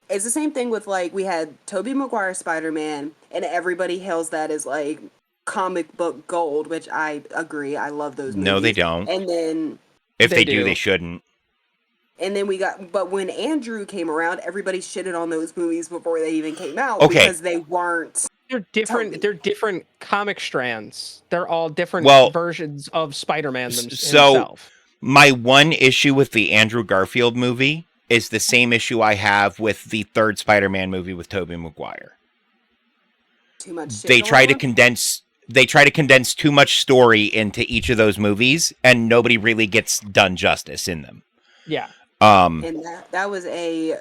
it's the same thing with, like, we had Tobey Maguire Spider-Man, and everybody hails that as, like, comic book gold, which I agree, I love those movies. No, they don't. And then... If They they do, do. they shouldn't. And then but when Andrew came around, everybody shitted on those movies before they even came out Okay. because they weren't. they're different. Totally. They're different comic strands. They're all different Well, versions of Spider-Man so himself. my one issue with the Andrew Garfield movie is the same issue I have with the third Spider-Man movie with Tobey Maguire. Too much shit They going try to on? condense too much story into each of those movies, and nobody really gets done justice in them. Yeah. And that was a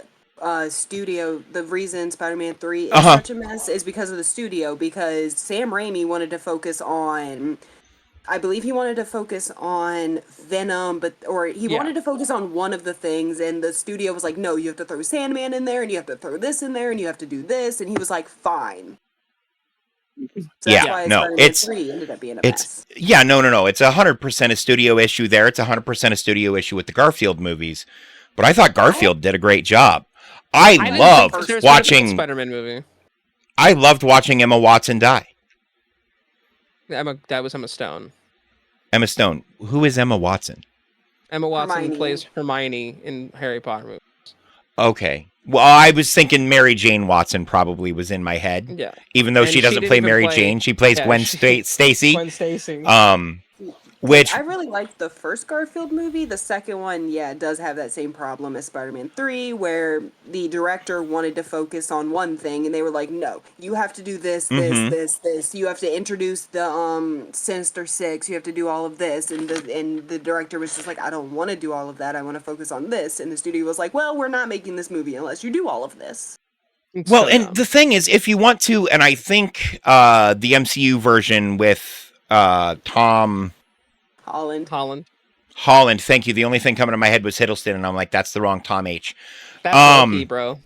studio. The reason Spider-Man 3 is Uh-huh. such a mess is because of the studio. Because Sam Raimi wanted to focus on, I believe he wanted to focus on Venom, he Yeah. wanted to focus on one of the things, and the studio was like, no, you have to throw Sandman in there, and you have to throw this in there, and you have to do this, and he was like, fine. So that's why Spider-Man 3 ended up being a mess. No. It's 100% a studio issue there. It's 100% a studio issue with the Garfield movies. But I thought Garfield did a great job. I loved watching Spider-Man movie. I loved watching Emma Watson die. That was Emma Stone. Emma Stone. Who is Emma Watson? Emma Watson Hermione. plays Hermione in Harry Potter movies. Okay. Well, I was thinking Mary Jane Watson probably was in my head. Yeah. Even though And she she doesn't didn't play even Mary play- Jane, she plays yeah, Gwen she- Stacy. Gwen Stacy. Which I really liked the first Garfield movie. The second one, does have that same problem as Spider-Man 3, where the director wanted to focus on one thing, and they were like, no, you have to do this, this. You have to introduce the Sinister Six. You have to do all of this. And the director was just like, I don't want to do all of that. I want to focus on this. And the studio was like, well, we're not making this movie unless you do all of this. Well, and the thing is, if you want to, and I think the MCU version with Tom Holland. Holland, thank you. The only thing coming to my head was Hiddleston, and I'm like, that's the wrong Tom H. That's Loki, bro.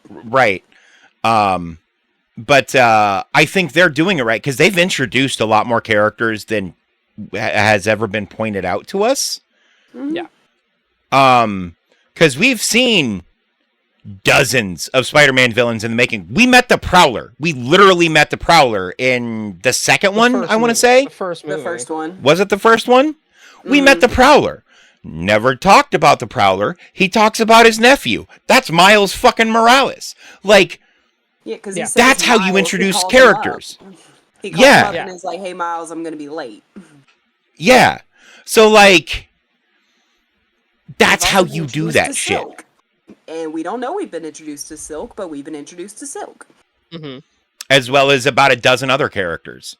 Right. But I think they're doing it right because they've introduced a lot more characters than has ever been pointed out to us. Mm-hmm. Yeah. Because we've seen dozens of Spider-Man villains in the making. We met the Prowler. We literally met the Prowler in the second one, I want to say. The first movie. The first one. Was it the first one? We met the Prowler. Never talked about the Prowler. He talks about his nephew. That's Miles fucking Morales. Like, Yeah, because Yeah. that's how you introduce characters. He called Yeah. him up Yeah. and is like, hey, Miles, I'm going to be late. Yeah. So, like, that's We've how also been you do introduced that to shit. Silk. And we don't know we've been introduced to Silk, but we've been introduced to Silk. Mm-hmm. As well as about a dozen other characters.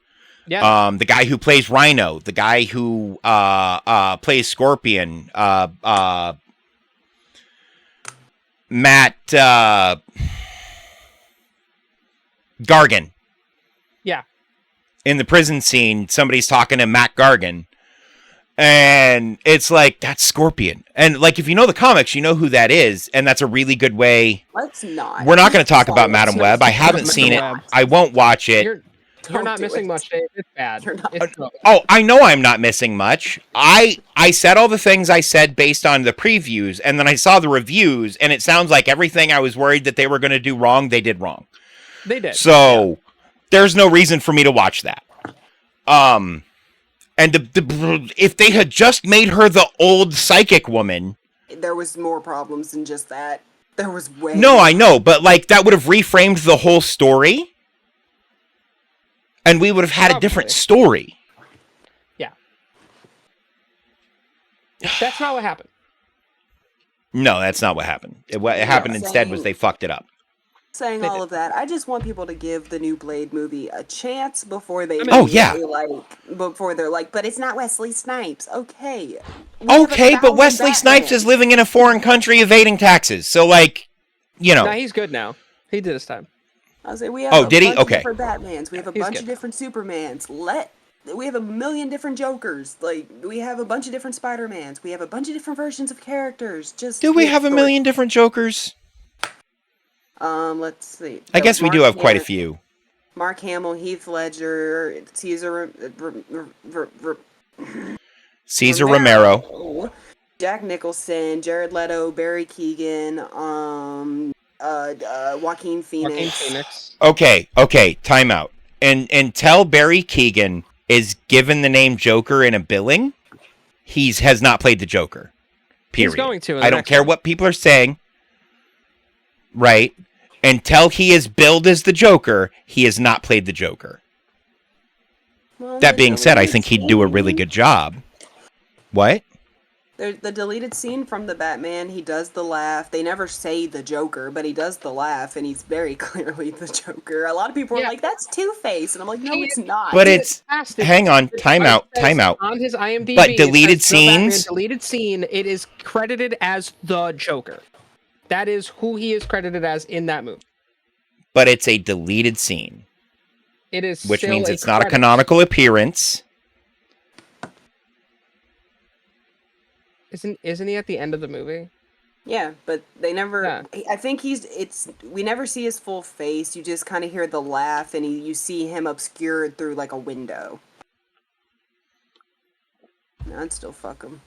Yeah. The guy who plays Rhino, the guy who plays Scorpion, Matt Gargan. Yeah. In the prison scene, somebody's talking to Matt Gargan. And it's like, that's Scorpion. And like, if you know the comics, you know who that is. And that's a really good way. Let's not. We're not going to talk about Madam not Web. I talk haven't about seen it. Madam Web. I won't watch it. You're not do missing it. much, Dave. It's bad. You're not. It's good. Oh, I know I'm not missing much. I said all the things I said based on the previews, and then I saw the reviews, and it sounds like everything I was worried that they were going to do wrong, they did wrong. They did. So there's no reason for me to watch that. And if they had just made her the old psychic woman, There was more problems than just that. There was way. no, I know, but like that would have reframed the whole story, and we would have had a different Probably. story. Yeah. That's not what happened. No, that's not what happened. What happened instead was they fucked it up. Saying They all did. of that, I just want people to give the new Blade movie a chance before they. Oh, yeah. Before they're like, but it's not Wesley Snipes. Okay. We have Okay, but 1,000 Wesley Snipes is Batmans. living in a foreign country evading taxes. So, like, you know. Nah, he's good now. He did his time. I was like, we have Oh, a did he? bunch of Okay. different Batmans. We have a He's bunch good. of different Supermans. We have a million different Jokers. Like, we have a bunch of different Spider-Mans. We have a bunch of different versions of characters. Just Do we get have a through million different Jokers? it. Let's see. I guess we do have quite a few. Mark Hamill, Heath Ledger, Caesar Caesar Romero. Jack Nicholson, Jared Leto, Barry Keoghan, Joaquin Phoenix. Joaquin Phoenix. Okay, time out. And until Barry Keoghan is given the name Joker in a billing, has not played the Joker. Period. He's going to in the I don't next care one. what people are saying. Right? until he is billed as the Joker, he has not played the Joker. Well, That the being said, I deleted think he'd do a really scene- good job. What? The deleted scene from the Batman, he does the laugh. They never say the Joker, but he does the laugh, and he's very clearly the Joker. A lot of people are Yeah. like, "That's Two-Face," and I'm like, "No, it's not." But it's hang on, time out. On his IMDb, But it deleted says, "The Batman scenes? deleted scene. It is credited as the Joker. That is who he is credited as in that movie. But it's a deleted scene, It is which still means a it's not a credit. canonical appearance. Isn't he at the end of the movie? Yeah, but they never. Yeah. I think we never see his full face. You just kind of hear the laugh, and you see him obscured through like a window. No, I'd still fuck him.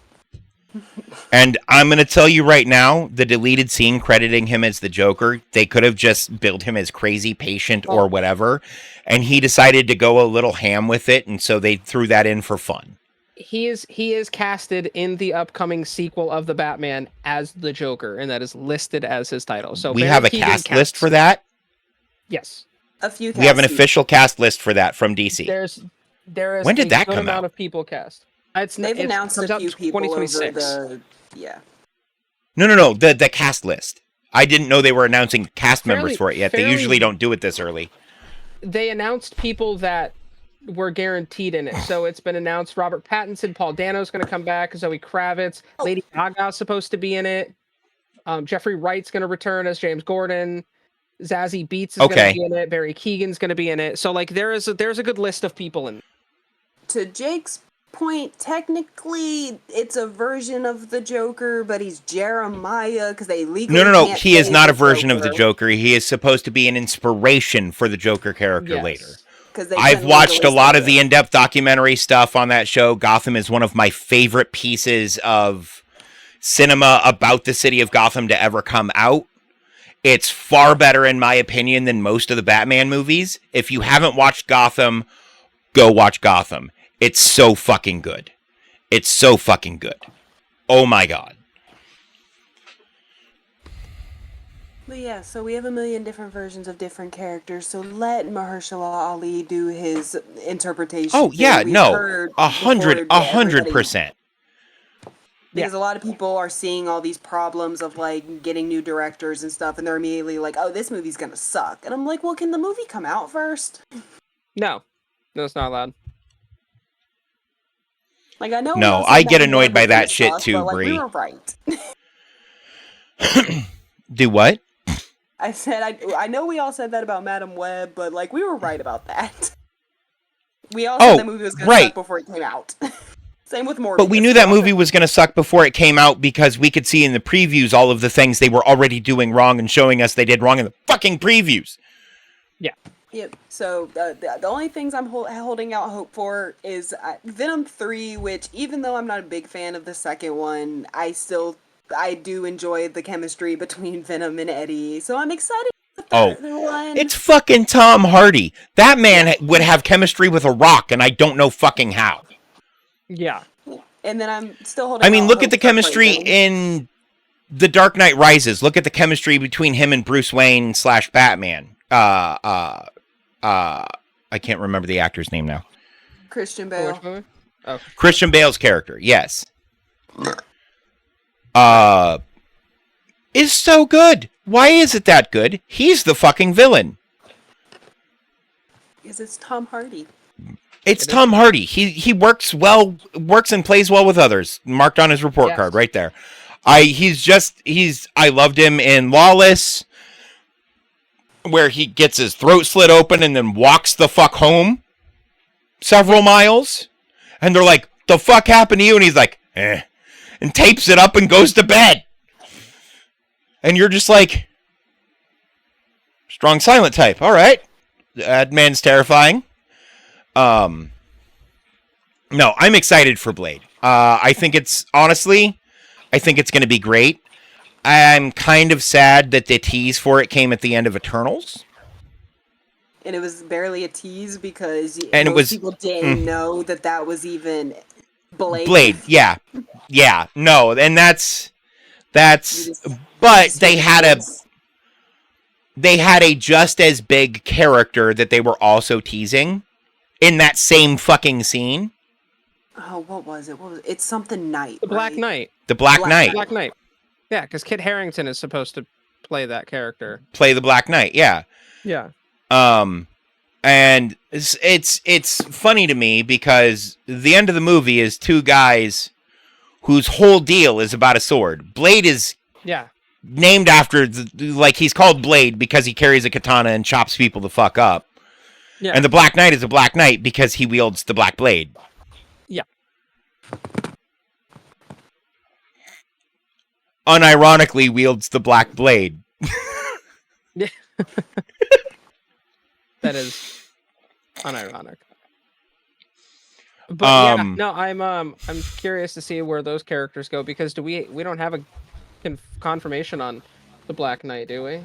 And I'm going to tell you right now, the deleted scene crediting him as the Joker, they could have just billed him as crazy patient or whatever, and he decided to go a little ham with it, and so they threw that in for fun. He is casted in the upcoming sequel of the Batman as the Joker, and that is listed as his title. So We Barry have a Keoghan cast counts. list for that. Yes, A few. We have an casts- official cast list for that from DC. there is. When did a that good come amount out? of people cast. They've announced comes a out few people over 2026. the. Yeah. No, the cast list. I didn't know they were announcing cast members Fairly- for it yet. They fairly- usually don't do it this early. They announced people that were guaranteed in it. So it's been announced Robert Pattinson, Paul Dano's going to come back, Zoe Kravitz, Lady Gaga's supposed to be in it. Jeffrey Wright's going to return as James Gordon. Zazie Beetz is going Okay. to be in it. Barry Keoghan's going to be in it. So like there's a good list of people in. To Jake's point, technically, it's a version of the Joker, but he's Jeremiah because they legally. No. can't He is say not the a version of the Joker. He is supposed to be an inspiration for the Joker character Yes. later. 'Cause they I've couldn't watched a legally lot say of the it. in-depth documentary stuff on that show. Gotham is one of my favorite pieces of cinema about the city of Gotham to ever come out. It's far better, in my opinion, than most of the Batman movies. If you haven't watched Gotham, go watch Gotham. It's so fucking good. It's so fucking good. Oh my god. But yeah, so we have a million different versions of different characters. So let Mahershala Ali do his interpretation. Oh thing. yeah, We've no. heard 100%. Because a lot of people are seeing all these problems of like getting new directors and stuff, and they're immediately like, "Oh, this movie's gonna suck." And I'm like, "Well, can the movie come out first?" No, it's not allowed. Like I know. we No, all said I get Madam annoyed Web by was gonna that shit suck, too, but, like, Bree. we were right. Do what? I said I know we all said that about Madam Web, but like we were right about that. We all said the movie was gonna suck before it came out. Same with Morbius. But we knew that movie was going to suck before it came out because we could see in the previews all of the things they were already doing wrong and showing us they did wrong in the fucking previews. Yeah. Yep. So the only things I'm holding out hope for is Venom 3, which even though I'm not a big fan of the second one, I do enjoy the chemistry between Venom and Eddie. So I'm excited for the third one. It's fucking Tom Hardy. That man would have chemistry with a rock, and I don't know fucking how. Yeah. And then I'm still holding I mean, out look hope at the for chemistry Clayton. in The Dark Knight Rises. Look at the chemistry between him and Bruce Wayne / Batman. I can't remember the actor's name now. Christian Oh, which Bale. movie? Oh, Christian Bale's character, yes. Is so good. Why is it that good? He's the fucking villain. Because it's Tom Hardy. It's Tom Hardy. He works and plays well with others. Marked on his report card right there. I loved him in Lawless, where he gets his throat slit open and then walks the fuck home several miles. And they're like, "The fuck happened to you?" And he's like, "Eh," and tapes it up and goes to bed. And you're just like, strong silent type. All right. That man's terrifying. No, I'm excited for Blade. I think it's going to be great. I'm kind of sad that the tease for it came at the end of Eternals. And it was barely a tease because And most people didn't know that was even Blade. Yeah. No, and that's but they had they had a just as big character that they were also teasing in that same fucking scene. Oh, what was it? It's something Knight. The Black right? Knight. The Black Black Knight. Black Knight. Yeah, because Kit Harington is supposed to play that character. Play the Black Knight, yeah. Yeah. And it's funny to me because the end of the movie is two guys whose whole deal is about a sword. Blade is named after, like, he's called Blade because he carries a katana and chops people the fuck up. Yeah. And the Black Knight is a Black Knight because he wields the Black Blade. Yeah. Unironically wields the Black Blade. Yeah. That is unironic. But yeah, no, I'm curious to see where those characters go because we don't have a confirmation on the Black Knight, do we?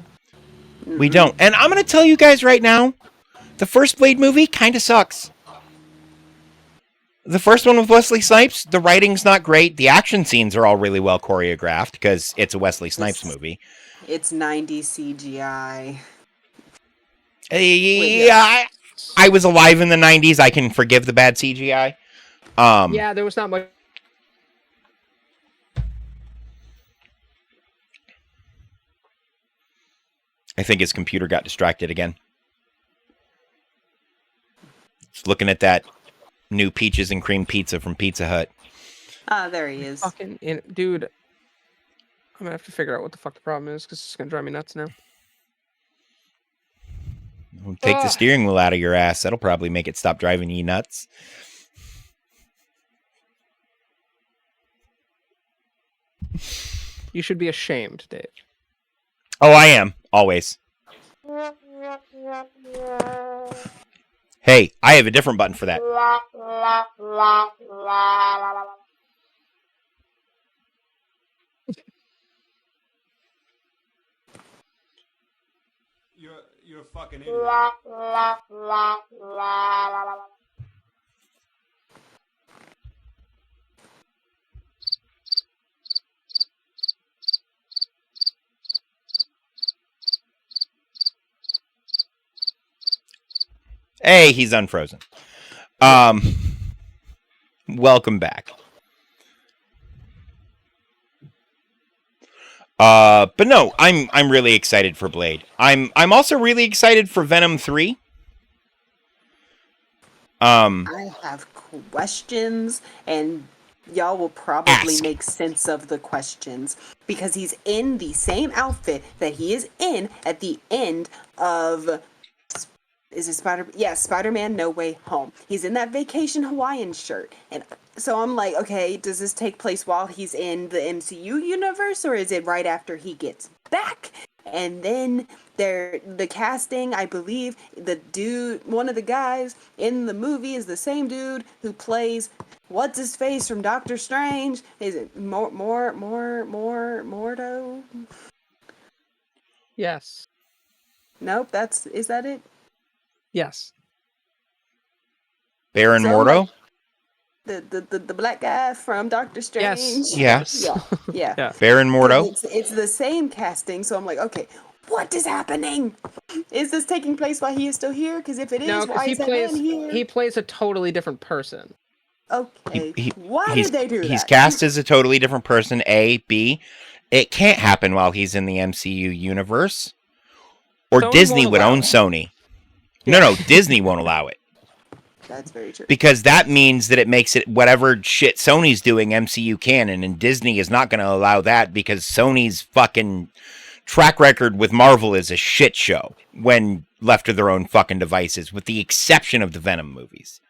We don't. And I'm going to tell you guys right now, the first Blade movie kind of sucks. The first one with Wesley Snipes, the writing's not great. The action scenes are all really well choreographed because it's a Wesley Snipes movie. It's 90s CGI. Yeah, I was alive in the 90s. I can forgive the bad CGI. Yeah, there was not much. I think his computer got distracted again. Just looking at that new peaches and cream pizza from Pizza Hut. Ah, there he is. Fucking dude, I'm gonna have to figure out what the fuck the problem is because it's gonna drive me nuts now. Take the steering wheel out of your ass. That'll probably make it stop driving you nuts. You should be ashamed, Dave. Oh, I am. Always. Hey, I have a different button for that. You're a fucking idiot. Hey, he's unfrozen. Welcome back. But no, I'm really excited for Blade. I'm also really excited for Venom 3. I have questions, and y'all will probably make sense of the questions because he's in the same outfit that he is in at the end of Spider-Man No Way Home. He's in that vacation Hawaiian shirt, and so I'm like, okay, does this take place while he's in the MCU universe, or is it right after he gets back? And then the casting, I believe, one of the guys in the movie is the same dude who plays what's his face from Doctor Strange. Is it Mordo? Yes. Nope. Is that it? Yes. Baron Mordo? The black guy from Doctor Strange. Yes. Yeah. Baron Mordo? It's the same casting, so I'm like, okay, what is happening? Is this taking place while he is still here? Because if it is, No, why is that man here? he plays a totally different person. Okay, why did they do that? He's cast as a totally different person, A. B. It can't happen while he's in the MCU universe. Or Sony Disney won't would allow own it. Sony. No, Disney won't allow it. That's very true. Because that means that it makes it whatever shit Sony's doing MCU canon, and Disney is not going to allow that because Sony's fucking track record with Marvel is a shit show when left to their own fucking devices, with the exception of the Venom movies.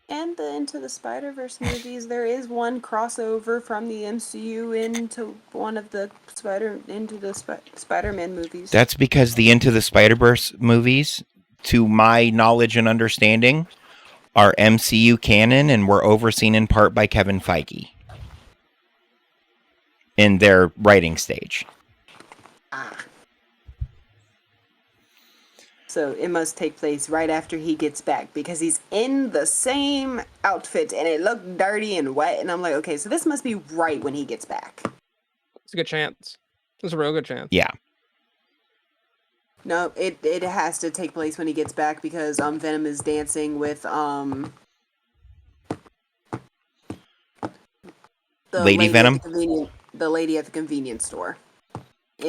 And the Into the Spider-Verse movies, there is one crossover from the MCU into one of the Spider-Man movies. That's because the Into the Spider-Verse movies, to my knowledge and understanding, are MCU canon and were overseen in part by Kevin Feige in their writing stage. So it must take place right after he gets back because he's in the same outfit and it looked dirty and wet. And I'm like, okay, so this must be right when he gets back. It's a good chance. It's a real good chance. Yeah. No, it has to take place when he gets back because Venom is dancing with the Lady lady at Venom? the lady at the convenience store.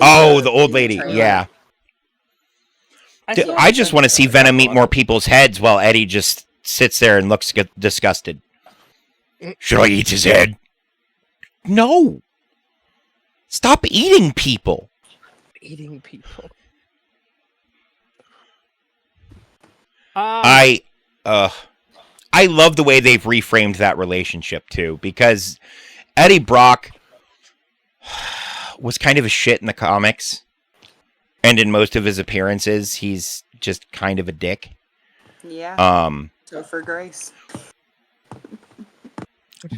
Oh, the old In the lady. trailer. Yeah. I saw I that just in want to the see trailer. Venom That's eat all. more people's heads while Eddie just sits there and looks disgusted. Should I eat his head? No. Stop eating people. Eating people. I love the way they've reframed that relationship too, because Eddie Brock was kind of a shit in the comics, and in most of his appearances, he's just kind of a dick. Yeah. So for Grace.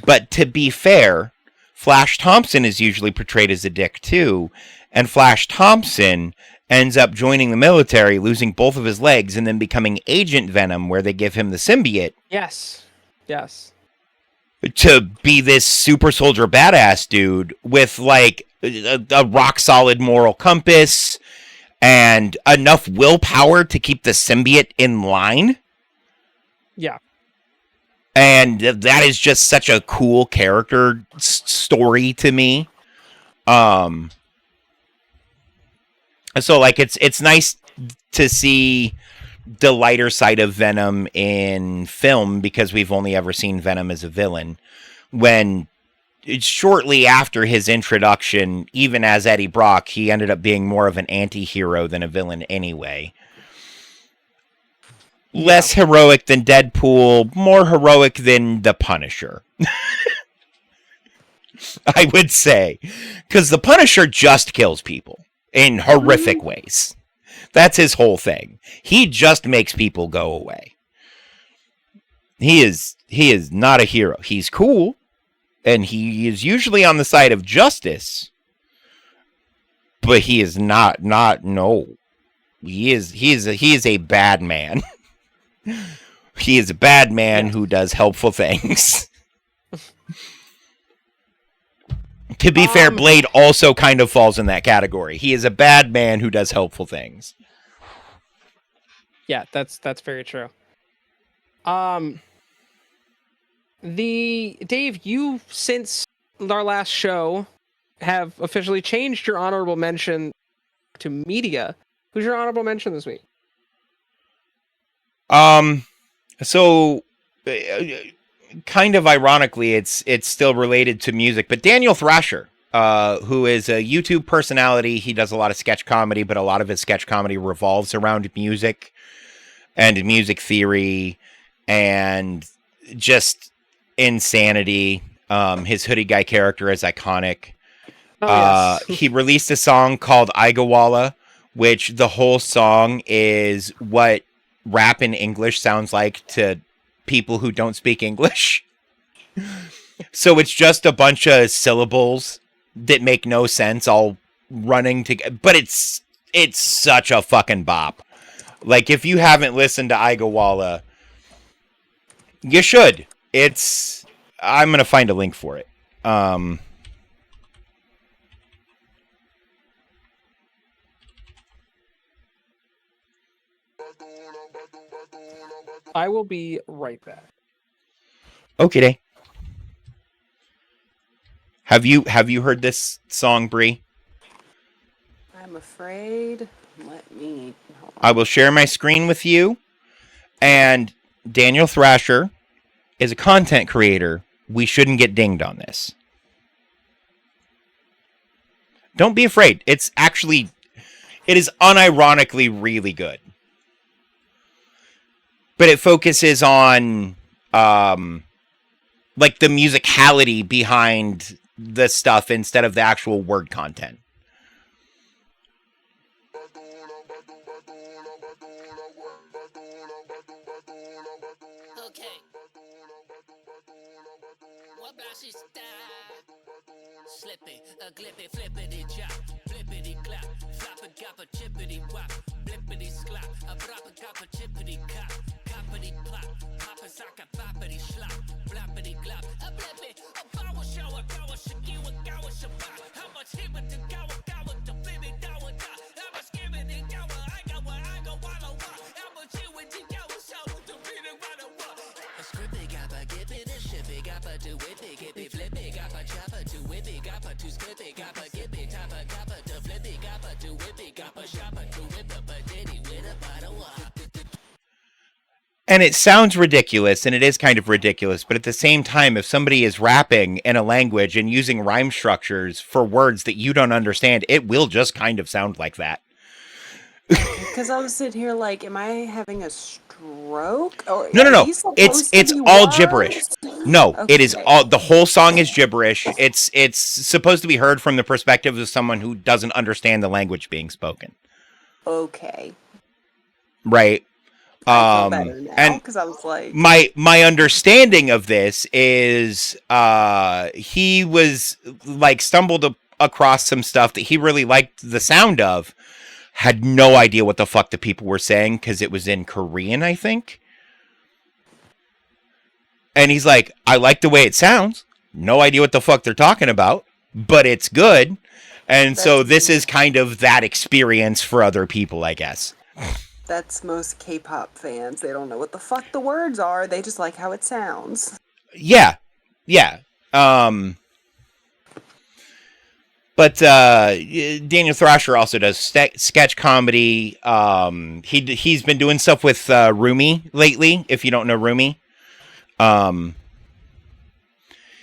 But to be fair, Flash Thompson is usually portrayed as a dick too, and Flash Thompson ends up joining the military, losing both of his legs, and then becoming Agent Venom, where they give him the symbiote Yes. to be this super soldier badass dude with like a rock solid moral compass and enough willpower to keep the symbiote in line. Yeah. And that is just such a cool character story to me. So like it's nice to see the lighter side of Venom in film, because we've only ever seen Venom as a villain. When shortly after his introduction, even as Eddie Brock, he ended up being more of an anti-hero than a villain anyway. Less heroic than Deadpool, more heroic than the Punisher. I would say. Because the Punisher just kills people in horrific ways. That's his whole thing. He just makes people go away. He is not a hero. He's cool, and he is usually on the side of justice. But he is not no. He is a bad man. He is a bad man who does helpful things. To be fair, Blade also kind of falls in that category. He is a bad man who does helpful things. Yeah, that's very true. Dave, you, since our last show, have officially changed your honorable mention to media. Who's your honorable mention this week? So kind of ironically, it's still related to music, but Daniel Thrasher, who is a YouTube personality. He does a lot of sketch comedy, but a lot of his sketch comedy revolves around music and music theory and just insanity. His hoodie guy character is iconic. Oh, yes. He released a song called Igawalla, which the whole song is what rap in English sounds like to people who don't speak English. So it's just a bunch of syllables that make no sense all running together, but it's such a fucking bop. Like, if you haven't listened to Igawalla, you should. I'm gonna find a link for it. I will be right back. Okay. Have you heard this song, Bree? I'm afraid. Let me. Hold on. I will share my screen with you. And Daniel Thrasher is a content creator. We shouldn't get dinged on this. Don't be afraid. It is unironically really good. But it focuses on like the musicality behind the stuff instead of the actual word content. Okay. What about she style? Slippy, a glippy, flippity chop, flippity clap, flop a gop a chippity wop, blippity slop, a prop a cop a chippity cop, coppity plop, pop a sock a boppity slop, floppity glop, a blippy, a power show, a power shiki, a gower shabba, how much hit with the gower, the flibby dower, how much give it in gower, I got. Scrippy, gappa, gippy, the shippy, gappa, do whippy, gippy, flippy, gappa, chopper, to whippy, gappa, to skippy, gappa, gippy, tappa, gappa, to flippy, gappa, to whippy, gappa, shopper, to whip up a ditty with a bottle of. And it sounds ridiculous, and it is kind of ridiculous, but at the same time, if somebody is rapping in a language and using rhyme structures for words that you don't understand, it will just kind of sound like that. Because I was sitting here like, am I having a stroke? Or No. are these supposed to It's be all words? gibberish. No, it is Okay. all, the whole song is gibberish. It's supposed to be heard from the perspective of someone who doesn't understand the language being spoken. Okay. Right. I feel better now and because I was like, my understanding of this is he was like stumbled across some stuff that he really liked the sound of, had no idea what the fuck the people were saying because it was in Korean, I think. And he's like, I like the way it sounds. No idea what the fuck they're talking about, but it's good. And so this is kind of that experience for other people, I guess. that's most K-pop fans. They don't know what the fuck the words are. They just like how it sounds. Yeah. But Daniel Thrasher also does sketch comedy. He's been doing stuff with Rumi lately, if you don't know Rumi.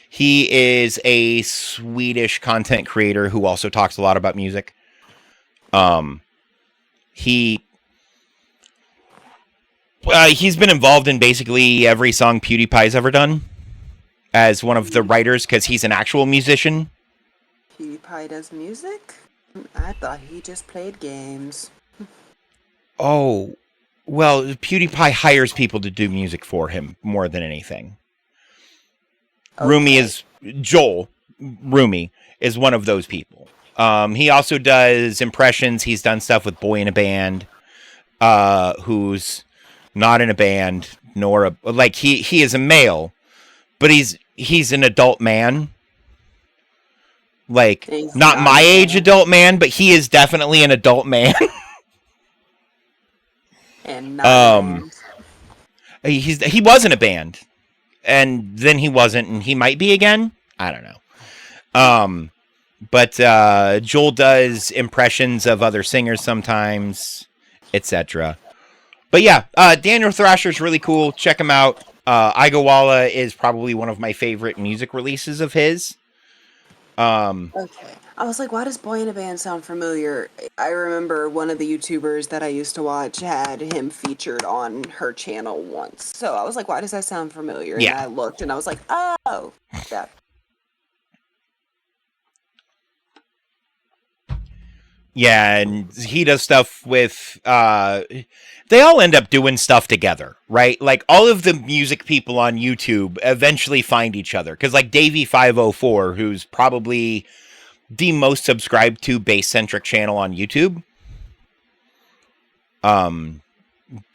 He is a Swedish content creator who also talks a lot about music. He's been involved in basically every song PewDiePie's ever done as one of the writers because he's an actual musician. PewDiePie does music? I thought he just played games. Oh, well, PewDiePie hires people to do music for him more than anything. Okay. Rumi is one of those people. He also does impressions. He's done stuff with Boy in a Band, who's not in a band, nor he is a male, but he's an adult man. Like, not my age adult man, but he is definitely an adult man. And not he was in a band, and then he wasn't, and he might be again. I don't know. But Joel does impressions of other singers sometimes, etc. But yeah, Daniel Thrasher's really cool. Check him out. Igawala is probably one of my favorite music releases of his. Okay. I was like, why does Boy in a Band sound familiar? I remember one of the YouTubers that I used to watch had him featured on her channel once. So I was like, why does that sound familiar? And I looked and I was like, oh, that. Yeah, and he does stuff with, they all end up doing stuff together, right? Like, all of the music people on YouTube eventually find each other. Because, like, Davey504, who's probably the most subscribed to bass-centric channel on YouTube.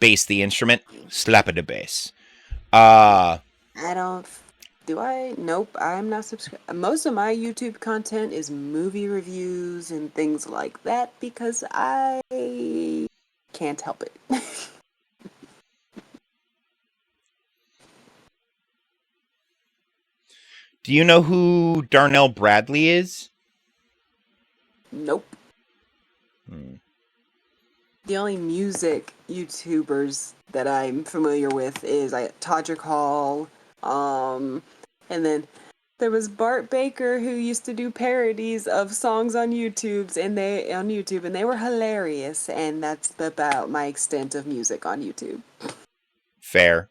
Bass the instrument, slap it a bass. Nope, I'm not subscribed. Most of my YouTube content is movie reviews and things like that because I can't help it. Do you know who Darnell Bradley is? Nope. The only music YouTubers that I'm familiar with is Todrick Hall, and then there was Bart Baker who used to do parodies of songs on YouTube, and they were hilarious. And that's about my extent of music on YouTube. Fair.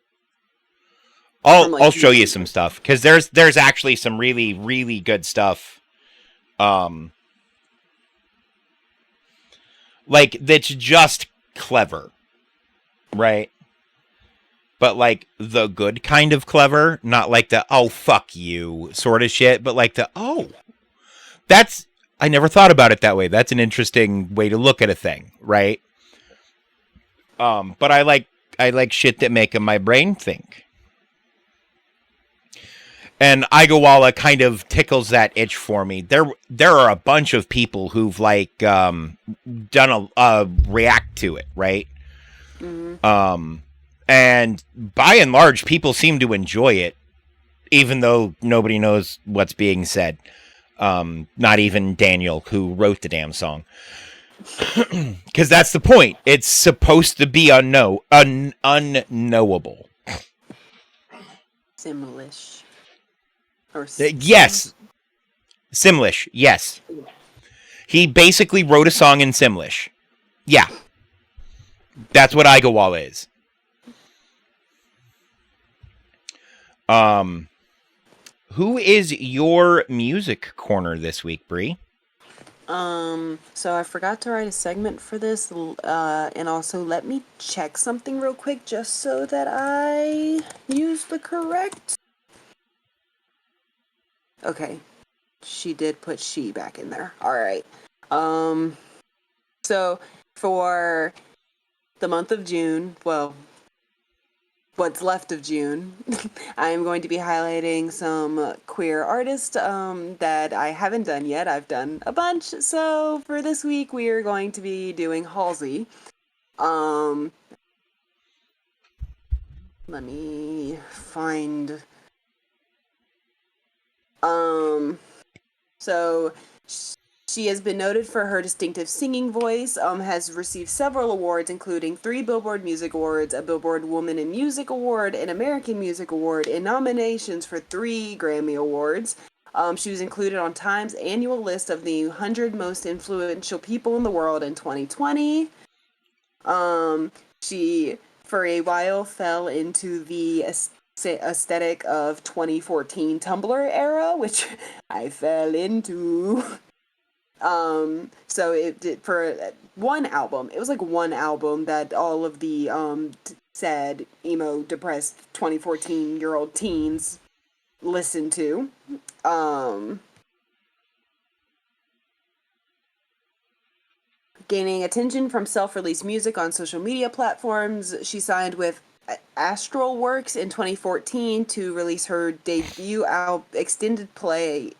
I'll show you some stuff because there's actually some really, really good stuff. Like, that's just clever, right? But, like, the good kind of clever, not like the, oh, fuck you sort of shit, but like the, oh, I never thought about it that way. That's an interesting way to look at a thing, right? But I like shit that make my brain think. And Igawala kind of tickles that itch for me. There are a bunch of people who've like done a react to it, right? Mm-hmm. And by and large, people seem to enjoy it, even though nobody knows what's being said. Not even Daniel, who wrote the damn song. Because that's the point. It's supposed to be unknowable. Simlish. Or Yes. Simlish. Yes. He basically wrote a song in Simlish. Yeah. That's what Igawala is. Who is your music corner this week, Bree? So I forgot to write a segment for this, and also let me check something real quick just so that I use the correct. Okay, she did put she back in there. All right. So for the month of June, well, what's left of June, I'm going to be highlighting some queer artists that I haven't done yet. I've done a bunch. So for this week, we are going to be doing Halsey. Let me find. So she has been noted for her distinctive singing voice, has received several awards, including 3 Billboard Music Awards, a Billboard Woman in Music Award, an American Music Award, and nominations for 3 Grammy Awards. She was included on Time's annual list of the 100 most influential people in the world in 2020. She, for a while, fell into the aesthetic of 2014 Tumblr era, which I fell into. So it did for one album. It was like one album that all of the sad, emo, depressed 2014-year-old teens listened to. Gaining attention from self-released music on social media platforms, she signed with Astral Works in 2014 to release her debut extended play,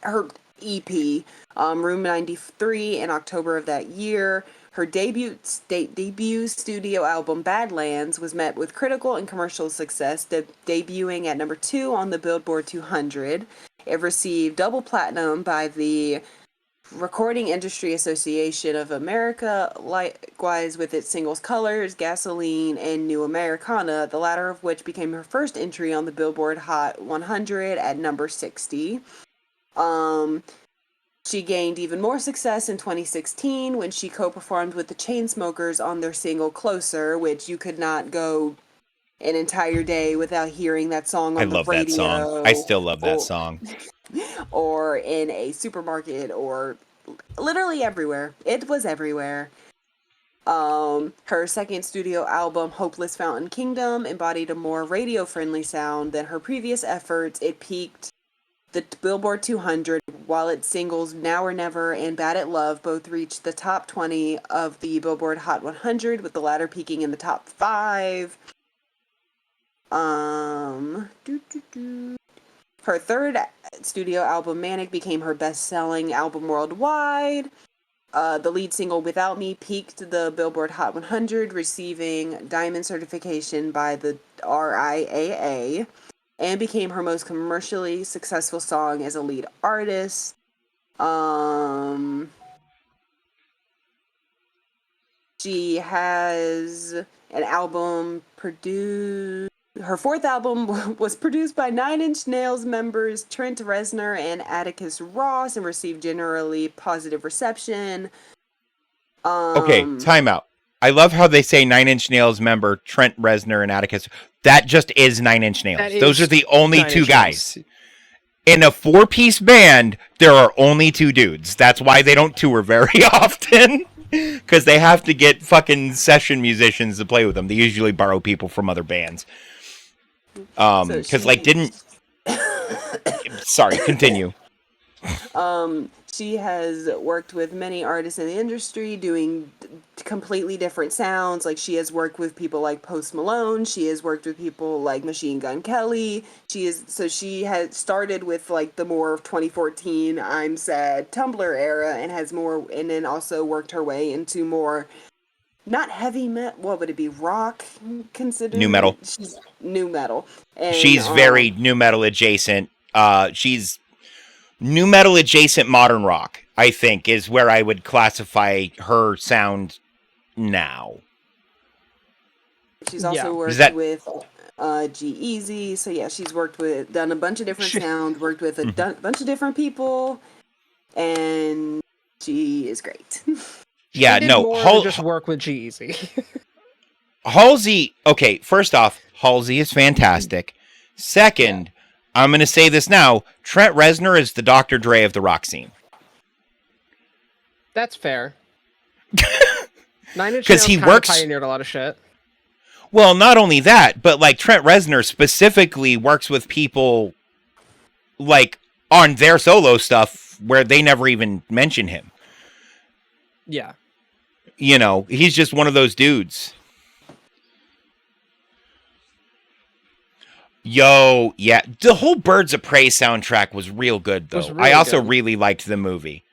her EP, Room 93, in October of that year. Her debut studio album, Badlands, was met with critical and commercial success, debuting at number 2 on the Billboard 200. It received double platinum by the Recording Industry Association of America, likewise with its singles Colors, Gasoline, and New Americana, the latter of which became her first entry on the Billboard Hot 100 at number 60. She gained even more success in 2016 when she co-performed with the Chainsmokers on their single Closer, which you could not go an entire day without hearing that song on the radio. That song. I still love that song. Or in a supermarket, or literally everywhere. It was everywhere. Her second studio album, Hopeless Fountain Kingdom, embodied a more radio-friendly sound than her previous efforts. It peaked the Billboard 200, while its singles Now or Never and Bad at Love both reached the top 20 of the Billboard Hot 100, with the latter peaking in the top 5. Her third studio album, Manic, became her best-selling album worldwide. The lead single, Without Me, peaked the Billboard Hot 100, receiving diamond certification by the RIAA, and became her most commercially successful song as a lead artist. She has an album produced. Her fourth album was produced by Nine Inch Nails members Trent Reznor and Atticus Ross and received generally positive reception. Okay, time out. I love how they say 9 Inch Nails member Trent Reznor and Atticus. That just is 9 Inch Nails. Those are the only 2 guys. In a 4-piece band, there are only 2 dudes. That's why they don't tour very often. Because they have to get fucking session musicians to play with them. They usually borrow people from other bands. Because, Sorry, continue. She has worked with many artists in the industry doing completely different sounds. Like, she has worked with people like Post Malone. She has worked with people like Machine Gun Kelly. She has started with like the more of 2014 I'm Sad Tumblr era and then also worked her way into more not heavy metal. What would it be? Rock considered? Nu metal. She's new metal. And, She's very nu metal adjacent. She's nu metal adjacent modern rock, I think, is where I would classify her sound now. She's also worked with G-Eazy. So yeah, she's done a bunch of different sound, worked with a bunch of different people, and she is great. Yeah, no, just work with G-Eazy. Halsey, okay, first off, Halsey is fantastic. Second, I'm going to say this now, Trent Reznor is the Dr. Dre of the rock scene. That's fair. 9 Inch Nails kind of pioneered a lot of shit. Well, not only that, but like Trent Reznor specifically works with people like on their solo stuff where they never even mention him. Yeah. You know, he's just one of those dudes. Yo, yeah. The whole Birds of Prey soundtrack was real good, though. Really I also really liked the movie.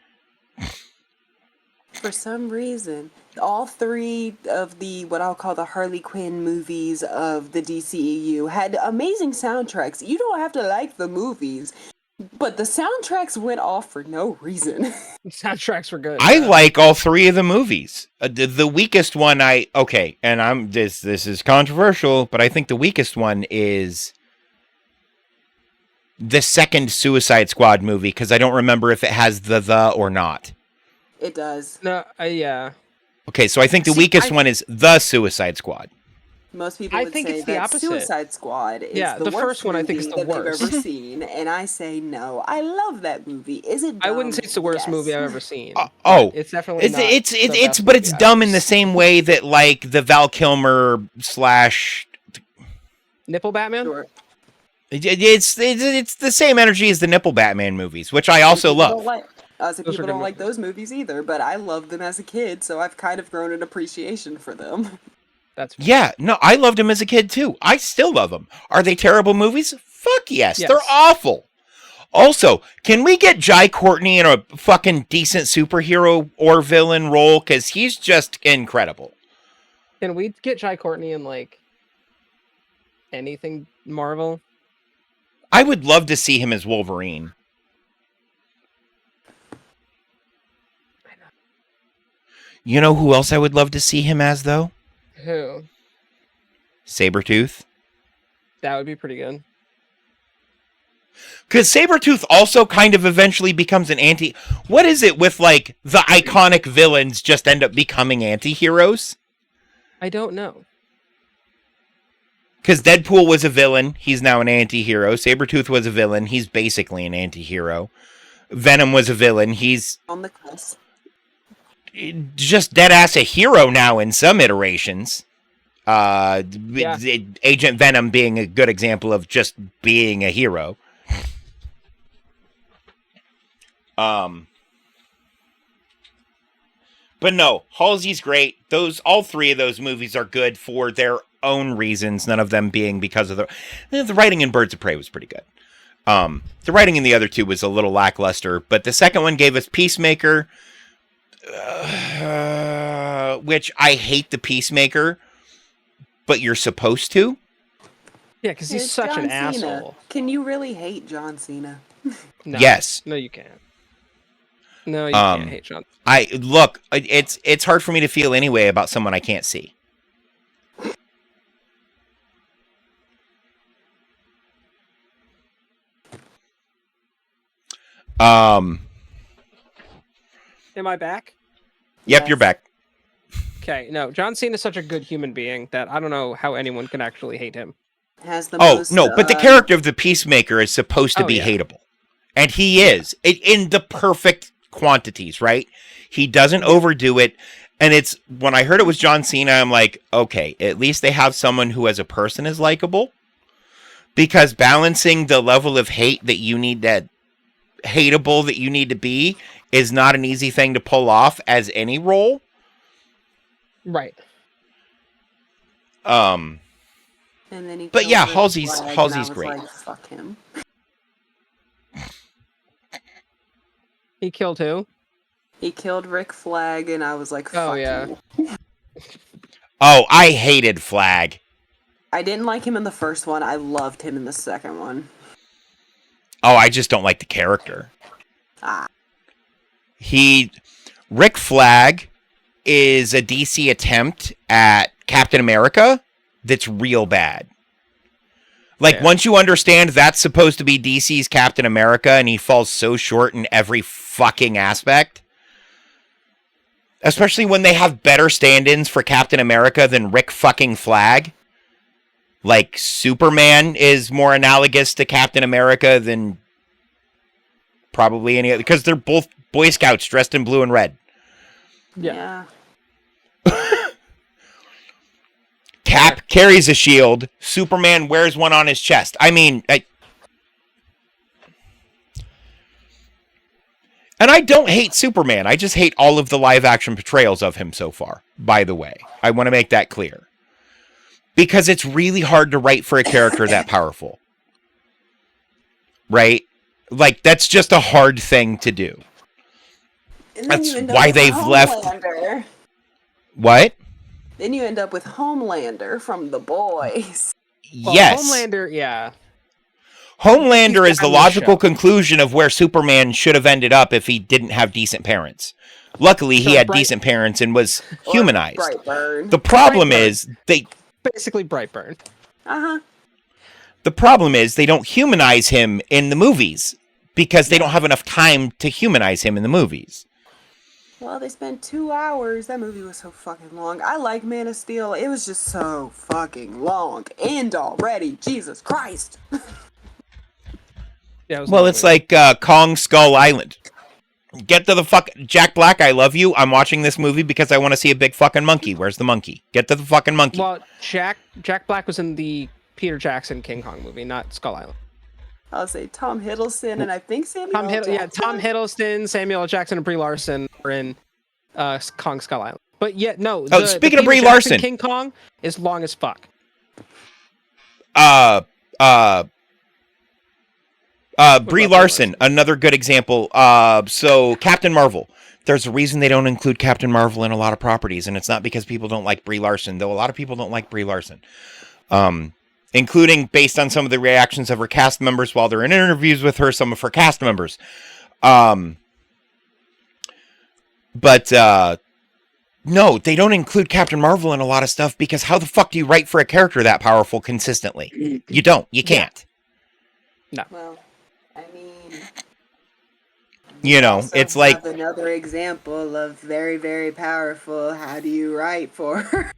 For some reason, all 3 of the, what I'll call the Harley Quinn movies of the DCEU had amazing soundtracks. You don't have to like the movies, but the soundtracks went off for no reason. The soundtracks were good. I like all 3 of the movies. The weakest one and I'm this is controversial, but I think the weakest one is the second Suicide Squad movie, because I don't remember if it has the or not. It does. No, yeah. Okay, so I think the weakest one is the Suicide Squad. Most people would say it's the opposite. Suicide Squad is the first one I think is the worst I've ever seen, and I say no. I love that movie. Is it dumb? I wouldn't say it's the worst movie I've ever seen. It's definitely not it's dumb in the same way that like the Val Kilmer / Nipple Batman? Sure. It's the same energy as the Nipple Batman movies, which I also love. People don't like those movies either, but I loved them as a kid, so I've kind of grown an appreciation for them. Yeah, no, I loved them as a kid too. I still love them. Are they terrible movies? Fuck yes. They're awful. Also, can we get Jai Courtney in a fucking decent superhero or villain role? Because he's just incredible. Can we get Jai Courtney in like anything Marvel? I would love to see him as Wolverine. You know who else I would love to see him as, though? Who? Sabretooth. That would be pretty good. Because Sabretooth also kind of eventually becomes an anti... What is it with, like, the iconic villains just end up becoming anti-heroes? I don't know. Because Deadpool was a villain. He's now an anti-hero. Sabretooth was a villain. He's basically an anti-hero. Venom was a villain. He's... on the cusp. Just dead-ass a hero now in some iterations. Agent Venom being a good example of just being a hero. But no, Halsey's great. All 3 of those movies are good for their own reasons, none of them being because of the writing in Birds of Prey was pretty good. The writing in the other 2 was a little lackluster, but the second one gave us Peacemaker, which I hate the Peacemaker, but you're supposed to. Yeah, because he's such an asshole. Can you really hate John Cena? No. Yes. No, you can't. No, you can't hate John. It's hard for me to feel anyway about someone I can't see. Am I back? Yep, you're back. Okay, no, John Cena is such a good human being that I don't know how anyone can actually hate him. But the character of the Peacemaker is supposed to be hateable. And he is. In the perfect quantities, right? He doesn't overdo it. And it's, when I heard it was John Cena, I'm like, okay, at least they have someone who as a person is likable. Because balancing the level of hate that you need hateable that you need to be is not an easy thing to pull off as any role. Right. And then but yeah, Halsey's great. Like, fuck him. He killed who? He killed Rick Flag, and I was like, fuck you. Oh, I hated Flag. I didn't like him in the first one. I loved him in the second one. Oh, I just don't like the character. Ah. Rick Flag is a DC attempt at Captain America that's real bad. Like, once you understand that's supposed to be DC's Captain America and he falls so short in every fucking aspect, especially when they have better stand-ins for Captain America than Rick fucking Flag. Like, Superman is more analogous to Captain America than probably any other, because they're both Boy Scouts dressed in blue and red. Yeah. Cap carries a shield. Superman wears one on his chest. I mean, and I don't hate Superman. I just hate all of the live-action portrayals of him so far, by the way. I want to make that clear. Because it's really hard to write for a character that powerful. Right? Like, that's just a hard thing to do. That's why they've left... What? Then you end up with Homelander from The Boys. Well, Yes. Homelander, yeah. Homelander is the logical conclusion of where Superman should have ended up if he didn't have decent parents. Luckily, he had decent parents and was humanized. Brightburn. The problem is basically Brightburn. The problem is they don't humanize him in the movies because they don't have enough time to humanize him in the movies. Well, they spent 2 hours. That movie was so fucking long. I like Man of Steel. It was just so fucking long. End already. Jesus Christ. Yeah, Well, it's like Kong Skull Island. Get to the fuck... Jack Black, I love you. I'm watching this movie because I want to see a big fucking monkey. Where's the monkey? Get to the fucking monkey. Well, Jack Black was in the Peter Jackson King Kong movie, not Skull Island. I'll say Tom Hiddleston and I think Samuel L. Jackson. Yeah, Tom Hiddleston, Samuel L. Jackson, and Brie Larson were in Kong Skull Island. But yeah, no. Speaking the of Brie Peter Jackson Larson, King Kong is long as fuck. Brie Larson, another good example. So Captain Marvel. There's a reason they don't include Captain Marvel in a lot of properties, and it's not because people don't like Brie Larson, though a lot of people don't like Brie Larson. Including based on some of the reactions of her cast members while they're in interviews with her, some of her cast members. But no, they don't include Captain Marvel in a lot of stuff because how the fuck do you write for a character that powerful consistently? You don't. You can't. No. Well, I mean... You know, it's like... another example of very, very powerful. How do you write for her?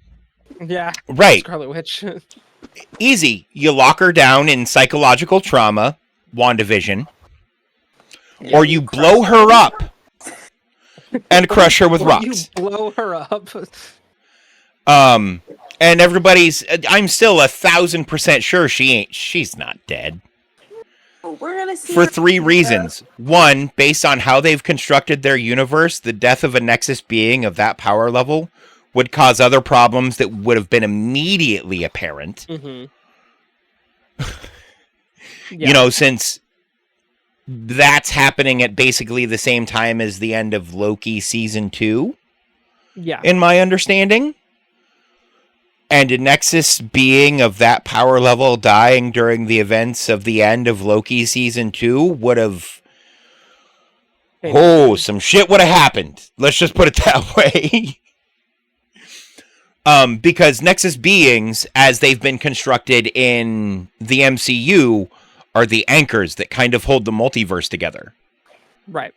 Yeah. Right. Scarlet Witch. Easy. You lock her down in psychological trauma, WandaVision, or you blow her up and crush her with rocks. You blow her up. And everybody's... I'm still 1,000% sure she's not dead. We're gonna see for 3 reasons. 1, based on how they've constructed their universe, the death of a Nexus being of that power level would cause other problems that would have been immediately apparent. Mm-hmm. You know, since that's happening at basically the same time as the end of Loki season 2. Yeah. In my understanding. And a Nexus being of that power level dying during the events of the end of Loki season 2 would have... some shit would have happened. Let's just put it that way. Because Nexus beings, as they've been constructed in the MCU, are the anchors that kind of hold the multiverse together. Right.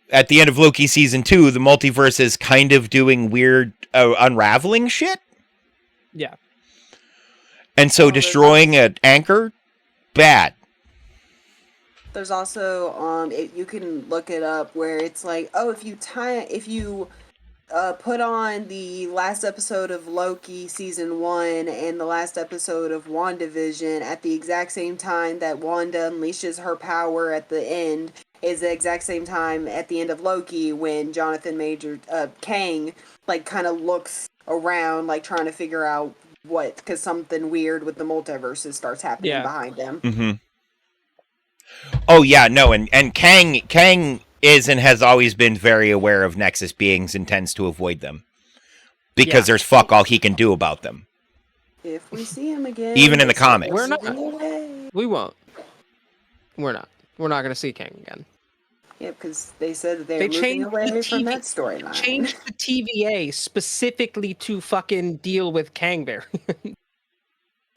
At the end of Loki season 2, the multiverse is kind of doing weird unraveling shit. Yeah. And so destroying an anchor, bad. There's also you can look it up where it's like, oh, if you put on the last episode of Loki season 1 and the last episode of WandaVision at the exact same time that Wanda unleashes her power at the end is the exact same time at the end of Loki when Jonathan Major Kang like kind of looks around like trying to figure out because something weird with the multiverses starts happening behind him. Mm-hmm. Oh yeah, no, and Kang is and has always been very aware of Nexus beings and tends to avoid them. Because there's fuck all he can do about them. If we see him again, Even in the comics. We're not. Away. We won't. We're not. We're not going to see Kang again. Yeah, because they said that They they're moving changed away the from TV that storyline. Changed the TVA specifically to fucking deal with Kang variant.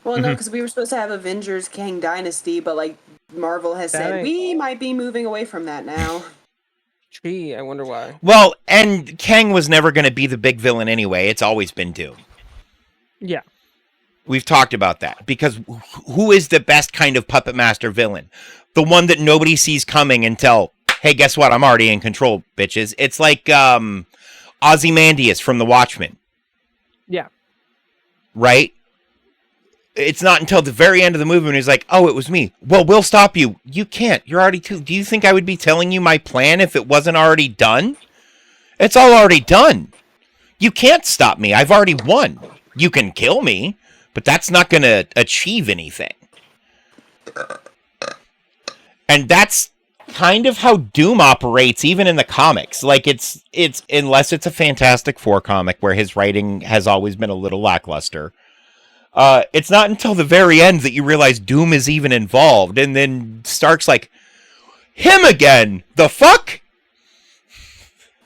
Well, no, because we were supposed to have Avengers Kang Dynasty, but like Marvel has That said, ain't- we might be moving away from that now. Gee, I wonder why. Well, and Kang was never going to be the big villain anyway. It's always been Doom. Yeah. We've talked about that. Because who is the best kind of puppet master villain? The one that nobody sees coming until, hey, guess what? I'm already in control, bitches. It's like Ozymandias from The Watchmen. Yeah. Right? It's not until the very end of the movie when he's like, oh, it was me. Well, we'll stop you. You can't. You're already too... Do you think I would be telling you my plan if it wasn't already done? It's all already done. You can't stop me. I've already won. You can kill me, but that's not going to achieve anything. And that's kind of how Doom operates, even in the comics. Like, it's unless it's a Fantastic Four comic where his writing has always been a little lackluster. It's not until the very end that you realize Doom is even involved, and then Stark's like, him again? The fuck?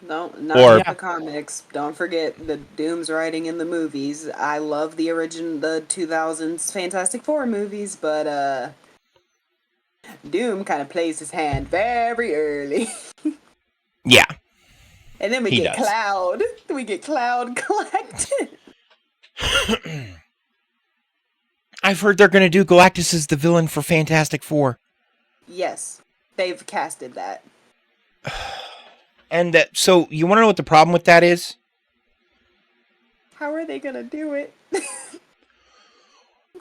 No, not in the comics. Don't forget the Doom's writing in the movies. I love the 2000s Fantastic Four movies, but Doom kind of plays his hand very early. Yeah. And then we get does. Cloud. We get Cloud collected. I've heard they're going to do Galactus as the villain for Fantastic Four. Yes, they've casted that. And so you want to know what the problem with that is? How are they gonna do it?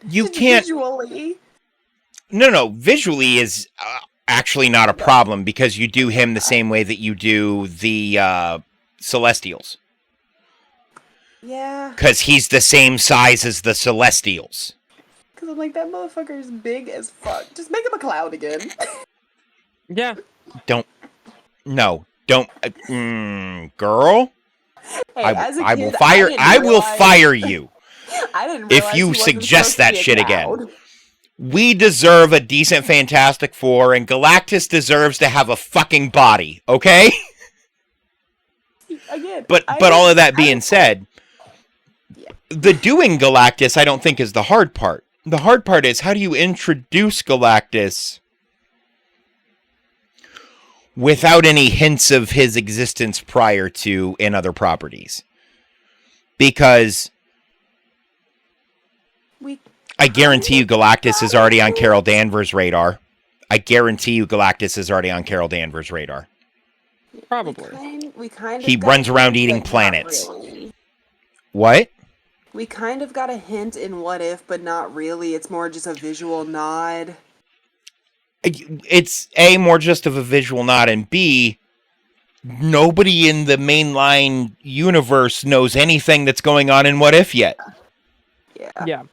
You can't... Visually. No. Visually is actually not a problem because you do him the same way that you do the Celestials. Yeah. Because he's the same size as the Celestials. Because I'm like, that motherfucker is big as fuck. Just make him a cloud again. Yeah. Don't. Girl. Hey, as a I kid, will fire. I will realize- fire you I didn't if realize you he wasn't suggest supposed to that be a shit cloud. again. We deserve a decent Fantastic Four, and Galactus deserves to have a fucking body. Okay. Again, But all of that being said, the doing Galactus I don't think is the hard part. The hard part is how do you introduce Galactus without any hints of his existence prior to in other properties? Because I guarantee you Galactus is already on Carol Danvers' radar. Probably. We kind of He got runs a around hint, eating but not planets. really. What? We kind of got a hint in What If, but not really. It's more just a visual nod. It's A, more just of a visual nod, and B, nobody in the mainline universe knows anything that's going on in What If yet. Yeah.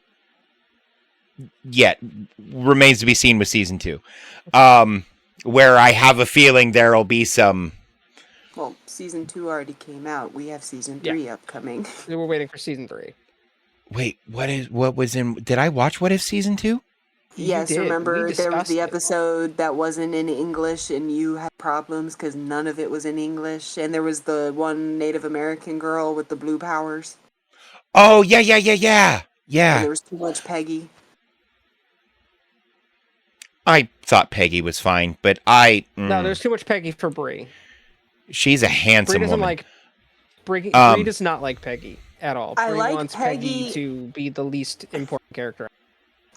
Yet. Remains to be seen with season 2. Where I have a feeling there'll be some... Well, season 2 already came out. We have season 3 upcoming. We're waiting for season 3. Wait, what was in... Did I watch What If season 2? Yes, did. remember We there was discussed the it. episode that wasn't in English and you had problems because none of it was in English. And there was the one Native American girl with the blue powers. Oh, yeah. And Yeah. there was too much Peggy. I thought Peggy was fine, but No, there's too much Peggy for Brie. she's a Brie handsome doesn't woman. like. Brie does not like Peggy at all. I Brie like wants Peggy- Peggy to be the least important character.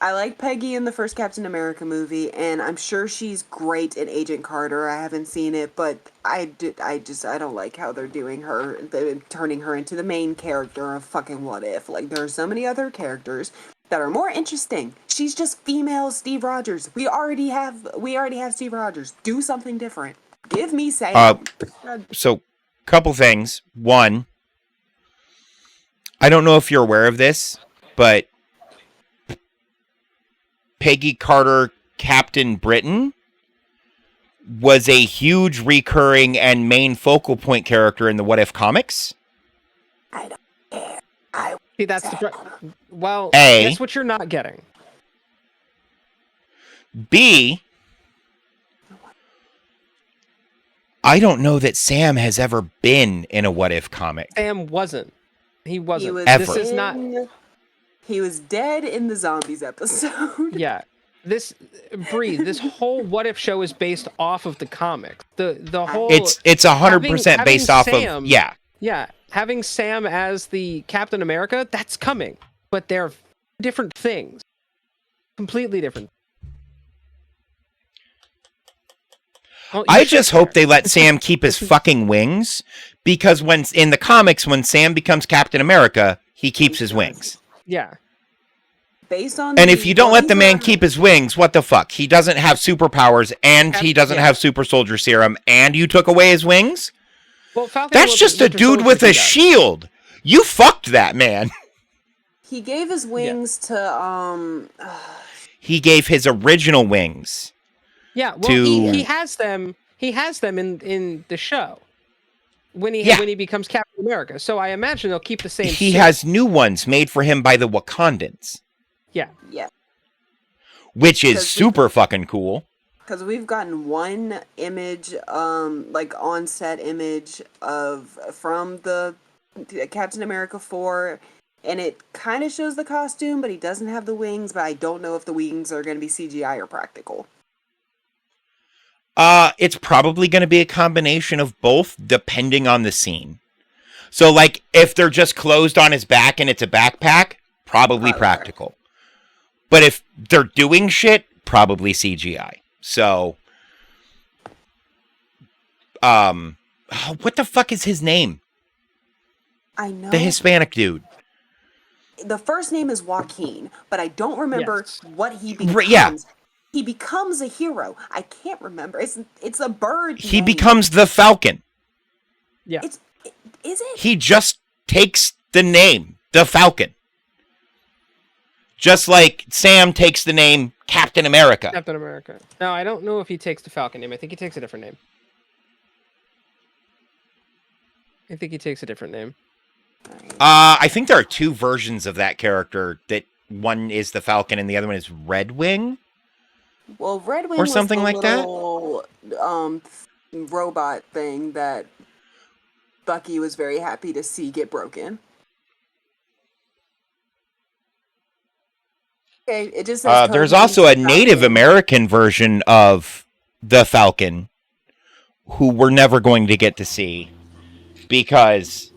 I like Peggy in the first Captain America movie, and I'm sure she's great in Agent Carter. I haven't seen it, but I don't like how they're doing her, turning her into the main character of fucking What If. Like, there are so many other characters that are more interesting. She's just female Steve Rogers. We already have Steve Rogers. Do something different. Give me Sam. So, couple things. One, I don't know if you're aware of this, but Peggy Carter, Captain Britain, was a huge recurring and main focal point character in the What If comics? I don't care. I See, that's the well. A. Guess what you're not getting. B. I don't know that Sam has ever been in a What If comic. Sam wasn't. He wasn't. He was Ever. This is not. He was dead in the zombies episode. Yeah. This Bree, this whole What If show is based off of the comics. The whole It's 100% having based off Sam- of yeah. Yeah, having Sam as the Captain America, that's coming. But they're different things. Completely different. Well, I you just should hope care. they let Sam keep his fucking wings, because when in the comics, when Sam becomes Captain America, he keeps his wings. Yeah. Based on And the- if you don't well, let the these man are- keep his wings, what the fuck? He doesn't have superpowers, and he doesn't Yeah. have super soldier serum, and you took away his wings? Well, Falcon That's and just a Winter dude Soldier with do a that. shield. You fucked that man. He gave his wings to He gave his original wings. Yeah, well, to- he has them. He has them in the show when he Yeah. when he becomes Captain America. So I imagine they'll keep the same. He suit. has new ones made for him by the Wakandans, Yeah. yeah, which is Because- super fucking cool. because we've gotten one image, like on-set image from the Captain America 4, and it kind of shows the costume, but he doesn't have the wings. But I don't know if the wings are going to be CGI or practical. It's probably going to be a combination of both, depending on the scene. So, like, if they're just closed on his back and it's a backpack, probably practical. But if they're doing shit, probably CGI. So, what the fuck is his name? I know The Hispanic dude. the first name is Joaquin, but I don't remember Yes. what he becomes. Right, yeah. He becomes a hero. I can't remember. It's a bird. He name. becomes the Falcon. Yeah. Is it? He just takes the name, the Falcon. Just like Sam takes the name Captain America. Captain America. No, I don't know if he takes the Falcon name. I think he takes a different name. I think he takes a different name. I think there are two versions of that character. That one is the Falcon and the other one is Red Wing. Well, Red Wing Or was something the like that? little, robot thing that Bucky was very happy to see get broken. Okay, it just says There's Code also a Name's Native Falcon. American version of the Falcon who we're never going to get to see because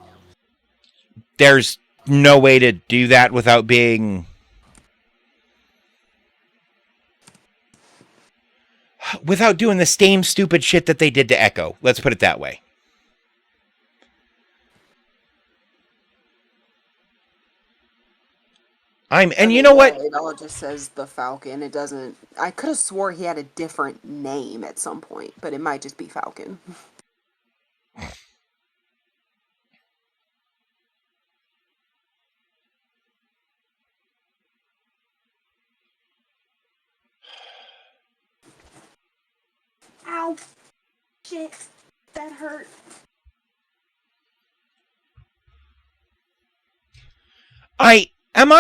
there's no way to do that without being... without doing the same stupid shit that they did to Echo. Let's put it that way. And you know what? It all just says the Falcon. It doesn't. I could have swore he had a different name at some point, but it might just be Falcon. Ow! Shit! That hurt. Am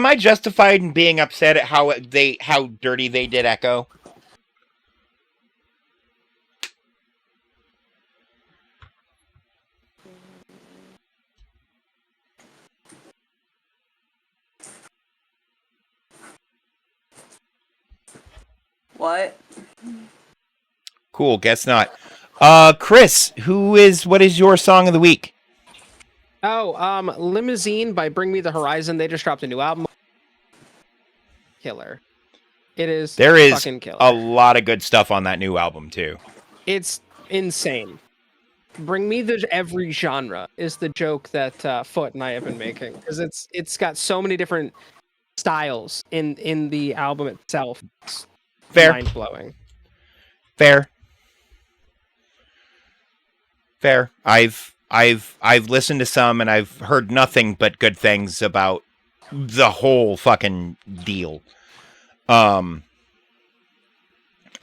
I justified in being upset at how dirty they did Echo? What? Cool, guess not. Chris, what is your song of the week? Oh, Limousine by Bring Me the Horizon. They just dropped a new album. Killer. It is There is fucking killer. a lot of good stuff on that new album too. It's insane. Bring me the every genre is the joke that Foot and I have been making because it's got so many different styles in the album itself. It's Fair. mind blowing. Fair. I've listened to some and I've heard nothing but good things about the whole fucking deal.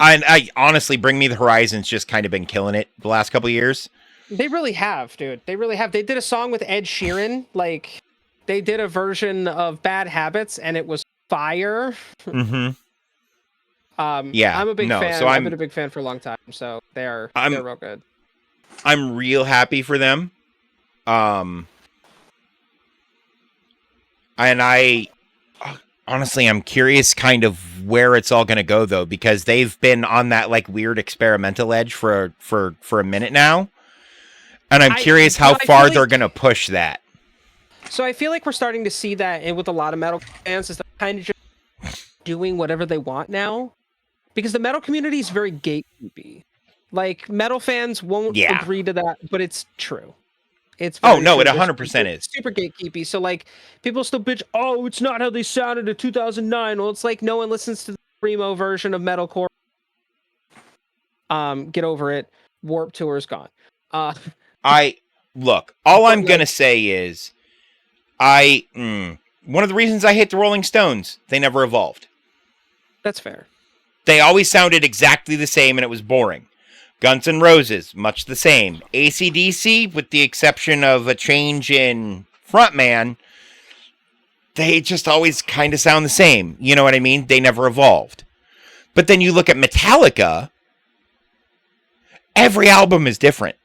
I honestly, Bring Me the Horizon's just kind of been killing it the last couple of years. They really have, dude. They really have. They did a song with Ed Sheeran. Like, they did a version of Bad Habits, and it was fire. Mm-hmm. I'm a big fan. So I've been a big fan for a long time. So they're real good. I'm real happy for them. And honestly, I'm curious kind of where it's all going to go, though, because they've been on that like weird experimental edge for a minute now. And I'm curious how far they're going to push that. So I feel like we're starting to see that with a lot of metal fans, is they're kind of just doing whatever they want now. Because the metal community is very gatekeepy. Like, metal fans won't agree to that, but it's true. It's true. It They're 100% is. Super gatekeepy. So, like, people still bitch, oh, it's not how they sounded in 2009. Well, it's like no one listens to the primo version of metalcore. Get over it. Warped Tour is gone. Look, all I'm going to say is one of the reasons I hate the Rolling Stones, they never evolved. That's fair. They always sounded exactly the same, and it was boring. Guns N' Roses, much the same. AC/DC, with the exception of a change in frontman, they just always kind of sound the same. You know what I mean? They never evolved. But then you look at Metallica, every album is different.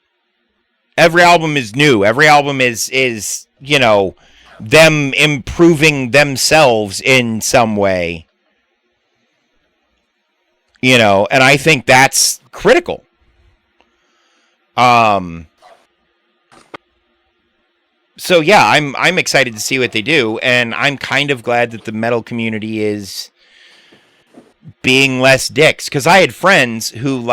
Every album is new. Every album is them improving themselves in some way. And I think that's critical. So yeah, I'm excited to see what they do, and I'm kind of glad that the metal community is being less dicks, because I had friends who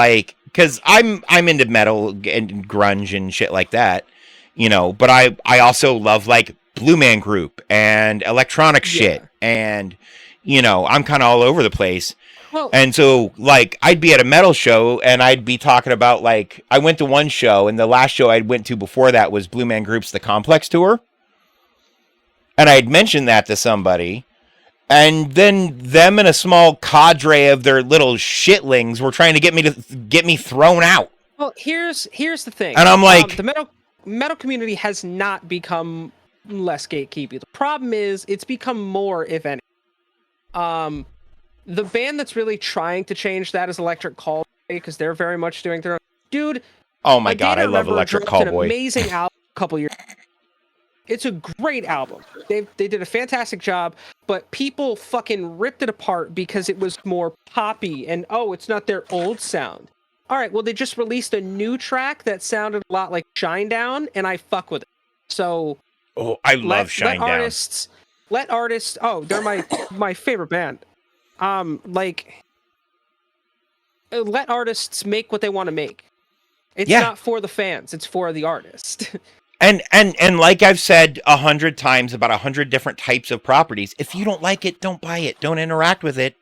because I'm into metal and grunge and shit like that, but I also love like Blue Man Group and electronic shit, and I'm kind of all over the place. Well, and so, I'd be at a metal show, and I'd be talking about, I went to one show, and the last show I went to before that was Blue Man Group's The Complex Tour. And I'd mentioned that to somebody, and then them and a small cadre of their little shitlings were trying to get me thrown out. Well, here's the thing. And I'm like... the metal community has not become less gatekeepy. The problem is, it's become more, if any. The band that's really trying to change that is Electric Callboy, because they're very much doing their own. Dude. Oh my god, I love Electric Callboy. An amazing album a couple years. It's a great album. They did a fantastic job, but people fucking ripped it apart because it was more poppy and it's not their old sound. All right, well they just released a new track that sounded a lot like Shinedown, and I fuck with it. So. Oh, I love Shinedown. Let artists. Oh, they're my favorite band. Let artists make what they want to make. It's not for the fans, it's for the artist. and like I've said 100 times about 100 different types of properties, if you don't like it, don't buy it. Don't interact with it.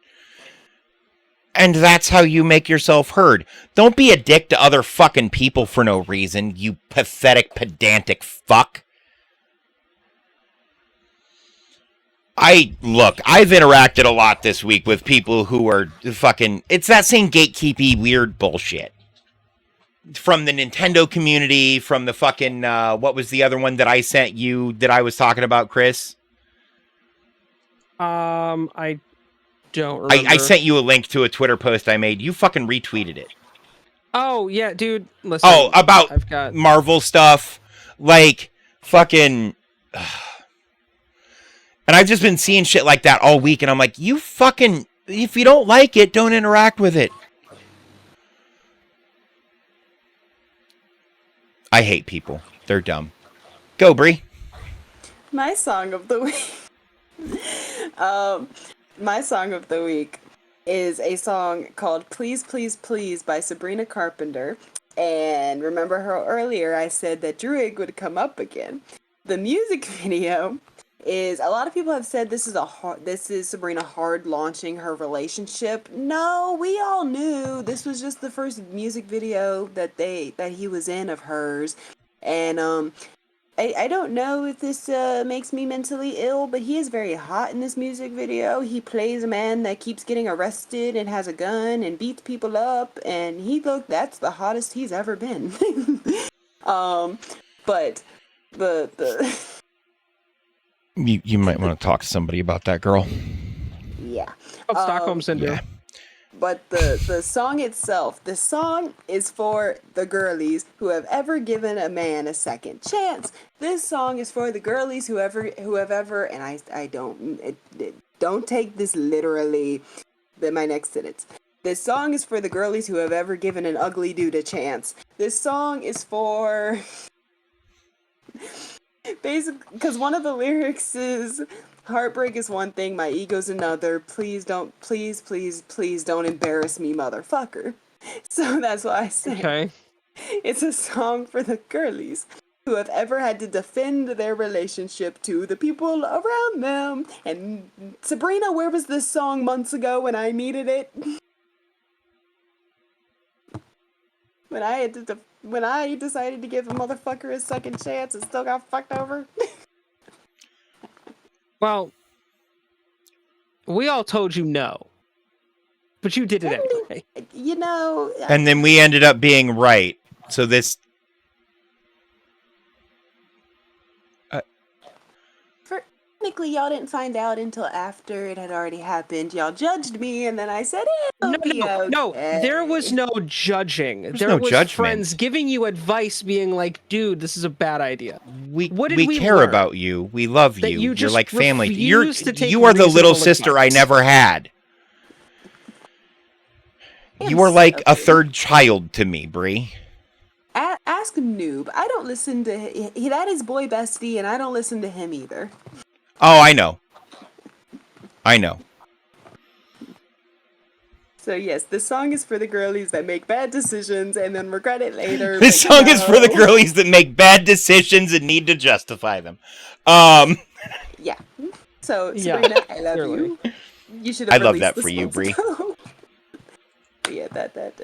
And that's how you make yourself heard. Don't be a dick to other fucking people for no reason, you pathetic, pedantic fuck. I've interacted a lot this week with people who are fucking... It's that same gatekeepy weird bullshit. From the Nintendo community, from the fucking... what was the other one that I sent you that I was talking about, Chris? I don't remember. I sent you a link to a Twitter post I made. You fucking retweeted it. Oh, yeah, dude. Listen. Oh, about Marvel stuff. Fucking... And I've just been seeing shit like that all week, and I'm like, you fucking... If you don't like it, don't interact with it. I hate people. They're dumb. Go, Bree. My song of the week... my song of the week is a song called Please, Please, Please by Sabrina Carpenter. And remember her earlier, I said that Druid would come up again. The music video... is a lot of people have said this is Sabrina hard launching her relationship. No, we all knew this was just the first music video that he was in of hers, and I don't know if this makes me mentally ill, but he is very hot in this music video. He plays a man that keeps getting arrested and has a gun and beats people up, and that's the hottest he's ever been. But the You might want to talk to somebody about that girl. yeah. Stockholm syndrome. Yeah. But the song itself, the song is for the girlies who have ever given a man a second chance. This song is for the girlies who have ever, and I don't take this literally. My next sentence. This song is for the girlies who have ever given an ugly dude a chance. This song is for basically because one of the lyrics is heartbreak is one thing, my ego's another. Please don't embarrass me, motherfucker. So that's why I say Okay. it's a song for the girlies who have ever had to defend their relationship to the people around them. And Sabrina, where was this song months ago when I needed it? When I decided to give a motherfucker a second chance and still got fucked over. Well, we all told you no, but you did it anyway. You know, And then we ended up being right. So this technically y'all didn't find out until after it had already happened. Y'all judged me, and then I said, No, it'll be no, okay. there was no judging. There no was judgment. friends giving you advice, being like, "Dude, this is a bad idea." What did we care learn? about you. We love That you. you You're just like family. refuse to take You are the little reasonable sister advice. I never had. You are like a third child to me, Bree. Ask Noob. I don't listen to that is boy bestie, and I don't listen to him either. Oh, I know. I know. So yes, this song is for the girlies that make bad decisions and then regret it later. This but song is for the no. girlies that make bad decisions and need to justify them. Yeah. So Yeah, Sabrina, I love clearly. you. You should I have love released that this for you, months Bree. ago. Yeah, that.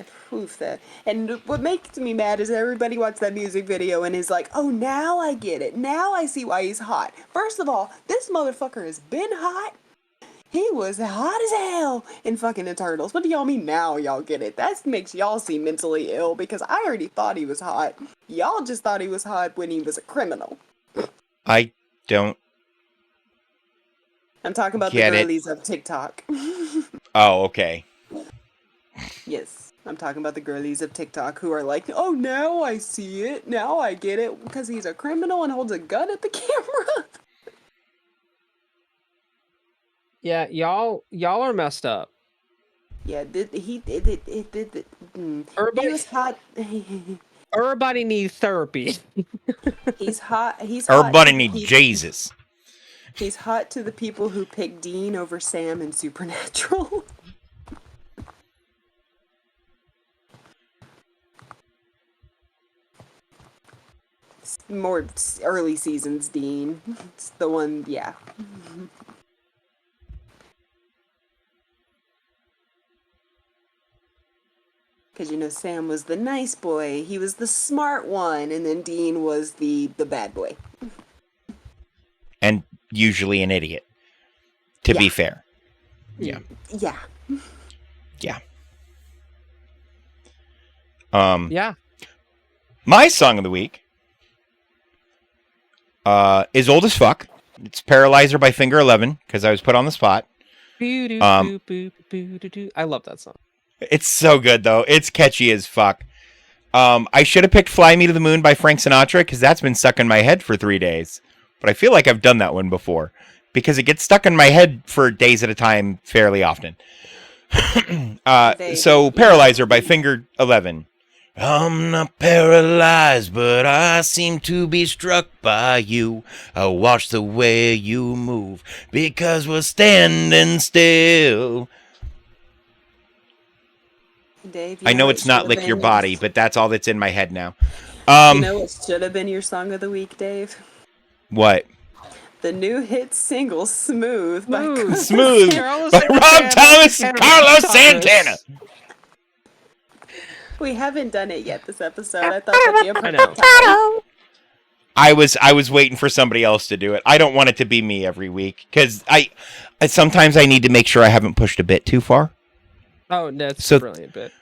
And what makes me mad is everybody watched that music video and is like, oh, now I get it. Now I see why he's hot. First of all, this motherfucker has been hot. He was hot as hell in fucking Eternals. What do y'all mean now y'all get it? That makes y'all seem mentally ill because I already thought he was hot. Y'all just thought he was hot when he was a criminal. I don't. I'm talking about Get the it. girlies of TikTok. Oh, okay. Yes, I'm talking about the girlies of TikTok who are like, oh, now I see it. Now I get it because he's a criminal and holds a gun at the camera. Yeah, y'all are messed up. Yeah, he Everybody, was hot. everybody needs therapy. He's hot. He's hot. Everybody to the need people- Jesus. He's hot to the people who pick Dean over Sam in Supernatural. More early seasons Dean. It's the one, yeah. Because, you know, Sam was the nice boy. He was the smart one. And then Dean was the bad boy. And usually an idiot. To be fair. Yeah. Yeah. Yeah. Yeah. My song of the week is old as fuck. It's Paralyzer by Finger 11 because I was put on the spot. I love that song. It's so good though. It's catchy as fuck. I should have picked Fly Me to the Moon by Frank Sinatra because that's been stuck in my head for 3 days. But I feel like I've done that one before because it gets stuck in my head for days at a time fairly often. So Paralyzer by Finger 11. I'm not paralyzed, but I seem to be struck by you. I watch the way you move because we're standing still. Dave, I know what it's not should've Lick been Your Body, but that's all that's in my head now. You know what should have been your song of the week, Dave? What? The new hit single "Smooth" by Smooth. Carlos Smooth Carlos by Rob Santana Thomas and and Carlos Thomas. Santana. We haven't done it yet this episode. I thought that'd be a I know. perfect time. I was waiting for somebody else to do it. I don't want it to be me every week because I sometimes I need to make sure I haven't pushed a bit too far. Oh, that's So- a brilliant bit.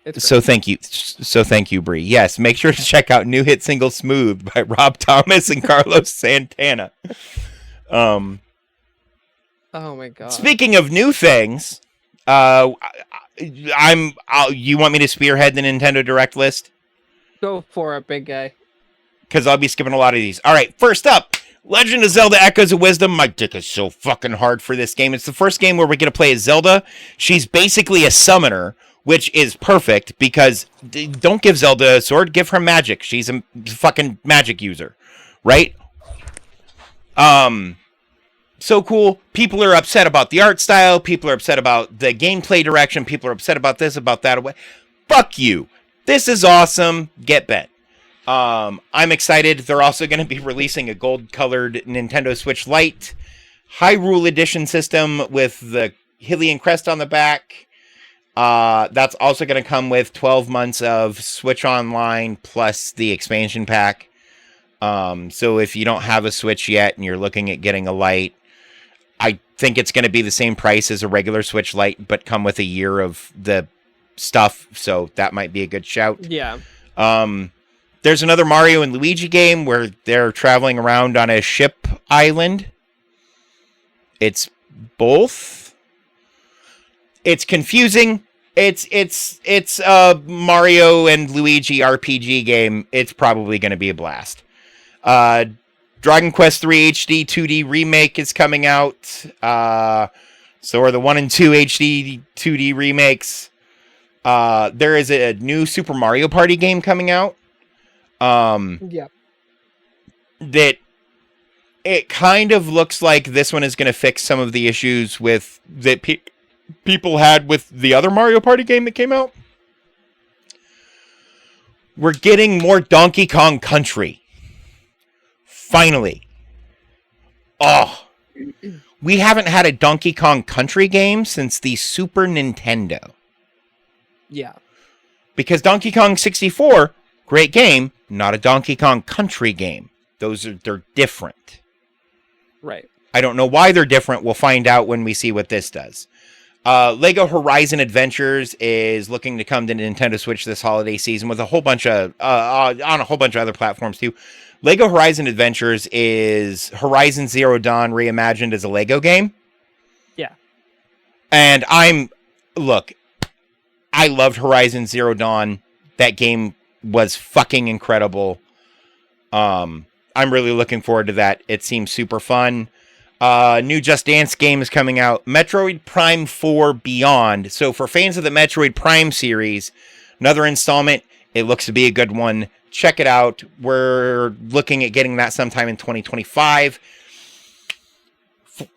It's So thank you. So thank you, Bree. Yes, make sure to check out New Hit Single Smooth by Rob Thomas and Carlos Santana. oh my god. Speaking of new things, you want me to spearhead the Nintendo Direct list? Go for it, big guy. Because I'll be skipping a lot of these. All right, first up, Legend of Zelda Echoes of Wisdom. My dick is so fucking hard for this game. It's the first game where we get to play as Zelda. She's basically a summoner, which is perfect because don't give Zelda a sword, give her magic. She's a fucking magic user, right? So cool. People are upset about the art style. People are upset about the gameplay direction. People are upset about this, about that. Fuck you. This is awesome. Get bent. I'm excited. They're also going to be releasing a gold-colored Nintendo Switch Lite Hyrule Edition system with the Hylian crest on the back. That's also going to come with 12 months of Switch Online plus the expansion pack. So if you don't have a Switch yet and you're looking at getting a Lite, I think it's going to be the same price as a regular Switch Lite, but come with a year of the stuff. So that might be a good shout. Yeah. There's another Mario and Luigi game where they're traveling around on a ship island. It's both. It's confusing. It's a Mario and Luigi RPG game. It's probably going to be a blast. Dragon Quest III HD 2D remake is coming out. So are the 1 and 2 HD 2D remakes. There is a new Super Mario Party game coming out. Yeah. That it kind of looks like this one is going to fix some of the issues with that people had with the other Mario Party game that came out. We're getting more Donkey Kong Country. Finally. Oh. We haven't had a Donkey Kong Country game since the Super Nintendo. Yeah. Because Donkey Kong 64, great game, not a Donkey Kong Country game. They're different. Right. I don't know why they're different. We'll find out when we see what this does. Lego Horizon Adventures is looking to come to Nintendo Switch this holiday season with a whole bunch of on a whole bunch of other platforms too. Lego Horizon Adventures is Horizon Zero Dawn reimagined as a Lego game. Yeah. And I loved Horizon Zero Dawn. That game was fucking incredible. I'm really looking forward to that. It seems super fun. New Just Dance game is coming out. Metroid Prime 4 Beyond. So for fans of the Metroid Prime series, another installment. It looks to be a good one. Check it out. We're looking at getting that sometime in 2025.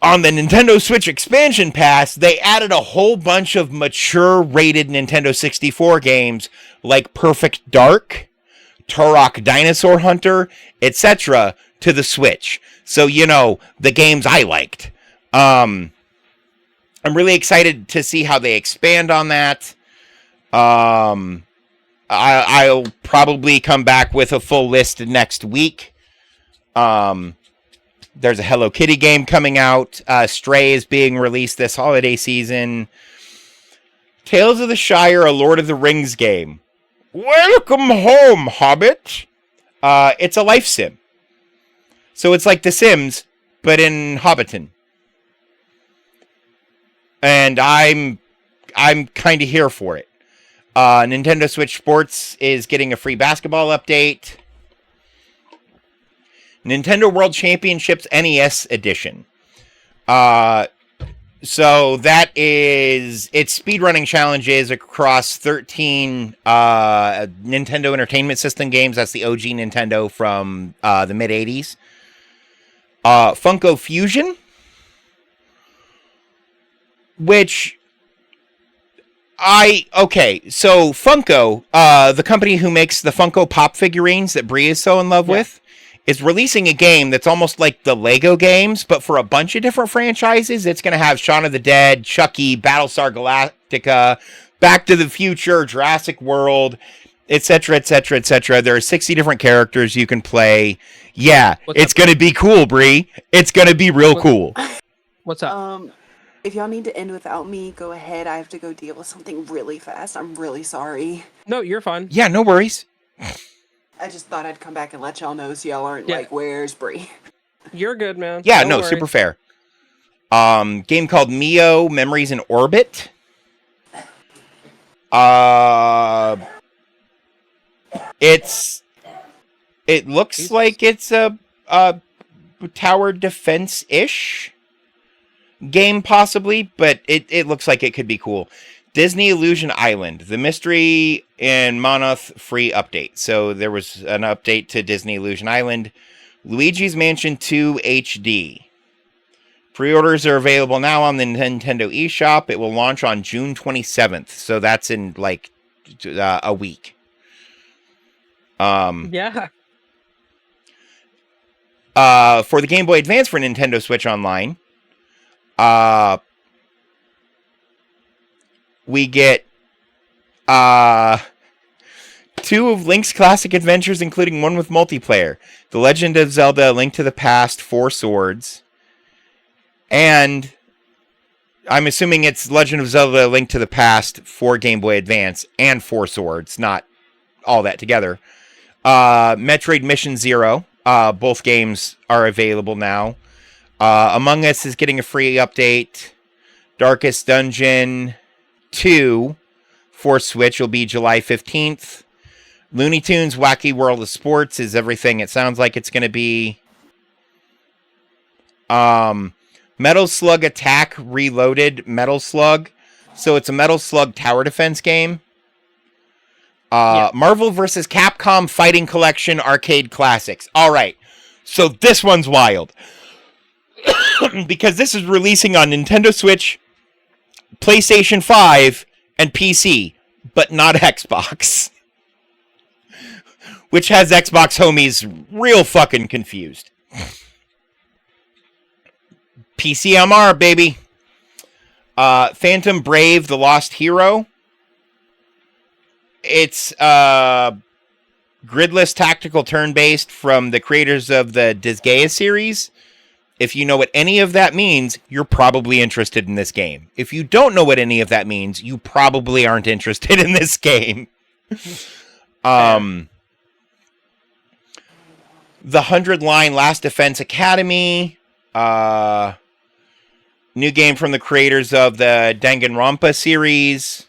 On the Nintendo Switch expansion pass, they added a whole bunch of mature rated Nintendo 64 games like Perfect Dark, Turok Dinosaur Hunter, etc. to the Switch. So, the games I liked. I'm really excited to see how they expand on that. I'll probably come back with a full list next week. There's a Hello Kitty game coming out. Stray is being released this holiday season. Tales of the Shire, a Lord of the Rings game. Welcome home, Hobbit. It's a life sim. So it's like The Sims, but in Hobbiton. And I'm kind of here for it. Nintendo Switch Sports is getting a free basketball update. Nintendo World Championships NES Edition. So that is, it's speedrunning challenges across 13 Nintendo Entertainment System games. That's the OG Nintendo from the mid-'80s. Funko Fusion, which so Funko, the company who makes the Funko Pop figurines that Bree is so in love with, is releasing a game that's almost like the Lego games, but for a bunch of different franchises. It's going to have Shaun of the Dead, Chucky, Battlestar Galactica, Back to the Future, Jurassic World. etc., etc., etc. There are 60 different characters you can play. Yeah, What's it's up, going to be cool, Bree. It's going to be real cool. What's up? If y'all need to end without me, go ahead. I have to go deal with something really fast. I'm really sorry. No, you're fine. Yeah, no worries. I just thought I'd come back and let y'all know so y'all aren't Yeah. like, where's Bree? You're good, man. Yeah, Don't no, worry. super fair. Game called Mio Memories in Orbit. It looks Jesus. like it's a tower defense-ish game, possibly, but it looks like it could be cool. Disney Illusion Island, the Mystery and Monoth free update. So there was an update to Disney Illusion Island. Luigi's Mansion 2 HD. Pre-orders are available now on the Nintendo eShop. It will launch on June 27th, so that's in like a week. Yeah. For the Game Boy Advance for Nintendo Switch Online, we get 2 of Link's classic adventures, including one with multiplayer. The Legend of Zelda: Link to the Past 4 Swords. And I'm assuming it's Legend of Zelda: Link to the Past for Game Boy Advance and 4 Swords, not all that together. Metroid Mission Zero. Both games are available now. Among Us is getting a free update. Darkest Dungeon 2 for Switch will be July 15th. Looney Tunes Wacky World of Sports is everything it sounds like it's going to be. Metal Slug Attack Reloaded Metal Slug. So it's a Metal Slug tower defense game. Marvel vs. Capcom Fighting Collection Arcade Classics. All right. So this one's wild. Because this is releasing on Nintendo Switch, PlayStation 5, and PC, but not Xbox. Which has Xbox homies real fucking confused. PCMR, baby. Phantom Brave, The Lost Hero. It's gridless tactical turn-based from the creators of the Disgaea series. If you know what any of that means, you're probably interested in this game. If you don't know what any of that means, you probably aren't interested in this game. The 100-line Last Defense Academy. New game from the creators of the Danganronpa series.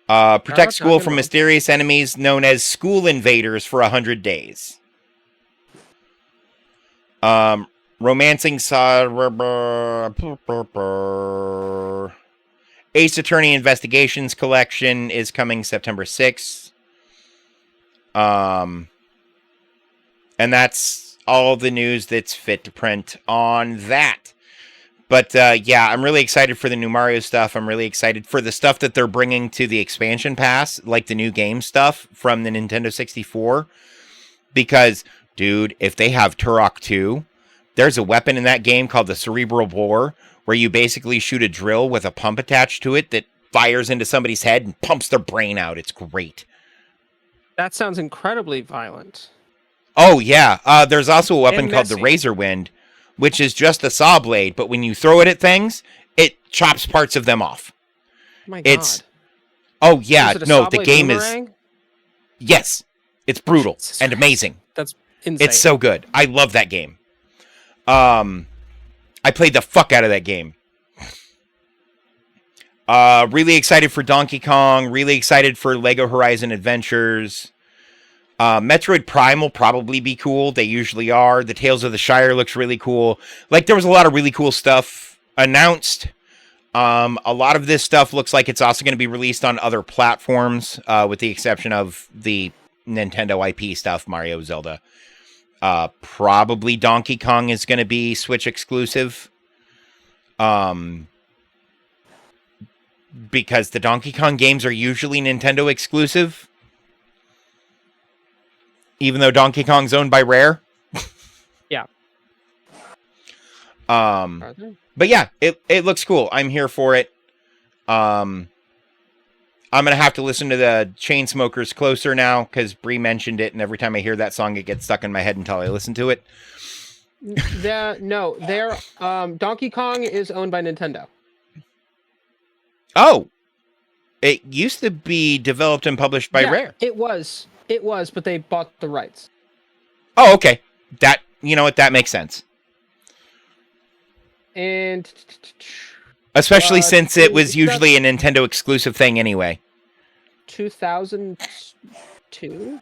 Protect school from mysterious enemies known as school invaders for 100 days. Romancing Ace Attorney Investigations Collection is coming September 6th. And that's all the news that's fit to print on that. But yeah, I'm really excited for the new Mario stuff. I'm really excited for the stuff that they're bringing to the expansion pass, like the new game stuff from the Nintendo 64. Because, dude, if they have Turok 2, there's a weapon in that game called the Cerebral Bore, where you basically shoot a drill with a pump attached to it that fires into somebody's head and pumps their brain out. It's great. That sounds incredibly violent. Oh, yeah. There's also a weapon And called the messy. Razor Wind, which is just a saw blade, but when you throw it at things, it chops parts of them off. My God. It's... Oh, yeah. Is it a No, saw the blade game boomerang? is... Yes. It's brutal Jesus and Christ. amazing. That's insane. It's so good. I love that game. I played the fuck out of that game. Really excited for Donkey Kong. Really excited for Lego Horizon Adventures. Metroid Prime will probably be cool. They usually are. The Tales of the Shire looks really cool. Like, there was a lot of really cool stuff announced. A lot of this stuff looks like it's also going to be released on other platforms, with the exception of the Nintendo IP stuff, Mario, Zelda. Probably Donkey Kong is going to be Switch exclusive. Because the Donkey Kong games are usually Nintendo exclusive. Even though Donkey Kong's owned by Rare. Yeah. But yeah, it looks cool. I'm here for it. I'm I'm going to have to listen to the Chainsmokers closer now because Bree mentioned it, and every time I hear that song, it gets stuck in my head until I listen to it. No, they're Donkey Kong is owned by Nintendo. Oh, it used to be developed and published by Rare. It was, but they bought the rights. Oh, okay. That, you know what, that makes sense. And Especially since it was usually a Nintendo exclusive thing anyway. 2002.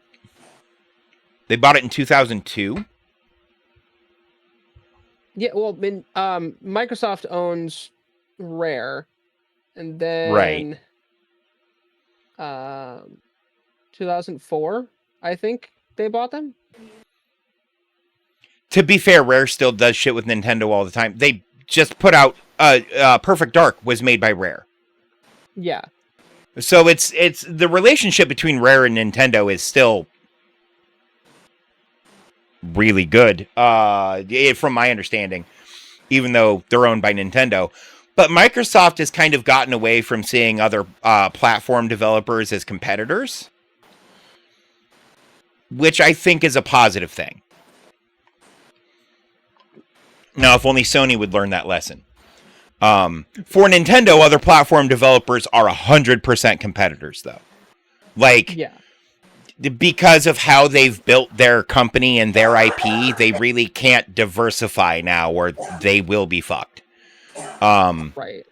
They bought it in 2002. Yeah, well, Microsoft owns Rare, and then Right. 2004, I think they bought them. To be fair, Rare still does shit with Nintendo all the time. They just put out Perfect Dark was made by Rare. Yeah. So it's the relationship between Rare and Nintendo is still really good, from my understanding, even though they're owned by Nintendo. But Microsoft has kind of gotten away from seeing other platform developers as competitors, which I think is a positive thing. Now, if only Sony would learn that lesson. For Nintendo, other platform developers are 100% competitors, though. Like, Yeah. Because of how they've built their company and their IP, they really can't diversify now, or they will be fucked. Right.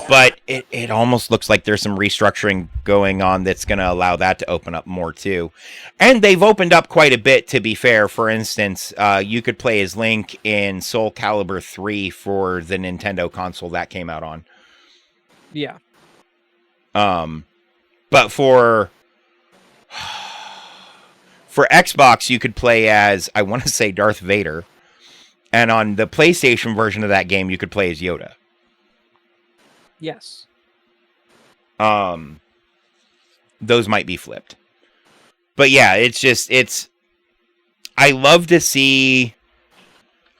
But it almost looks like there's some restructuring going on that's going to allow that to open up more, too. And they've opened up quite a bit, to be fair. For instance, you could play as Link in Soul Calibur 3 for the Nintendo console that came out on. Yeah. But for Xbox, you could play as, I want to say, Darth Vader. And on the PlayStation version of that game, you could play as Yoda. Yes. Those might be flipped. But yeah, I love to see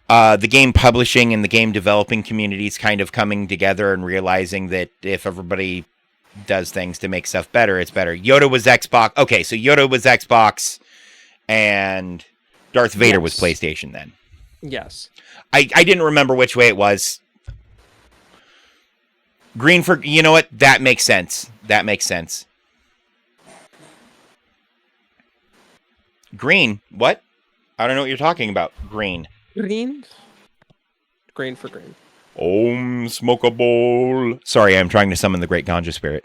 the game publishing and the game developing communities kind of coming together and realizing that if everybody does things to make stuff better, it's better. Yoda was Xbox. Okay, so Yoda was Xbox and Darth Vader was PlayStation then. Yes. I didn't remember which way it was. Green for, you know what? That makes sense. That makes sense. Green? What? I don't know what you're talking about. Green. Green? Green for green. Om, smoke a bowl. Sorry, I'm trying to summon the great ganja spirit.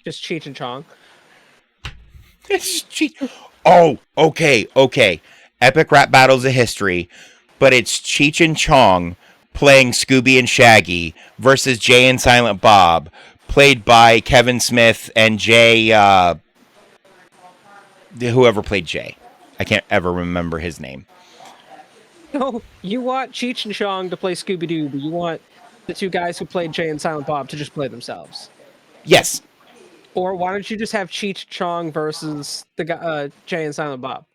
Just Cheech and Chong. It's Oh, okay. Epic rap battles of history, but it's Cheech and Chong playing Scooby and Shaggy versus Jay and Silent Bob, played by Kevin Smith and Jay, whoever played Jay. I can't ever remember his name. No, you want Cheech and Chong to play Scooby-Doo, but you want the two guys who played Jay and Silent Bob to just play themselves. Yes. Or why don't you just have Cheech Chong versus the guy, Jay and Silent Bob?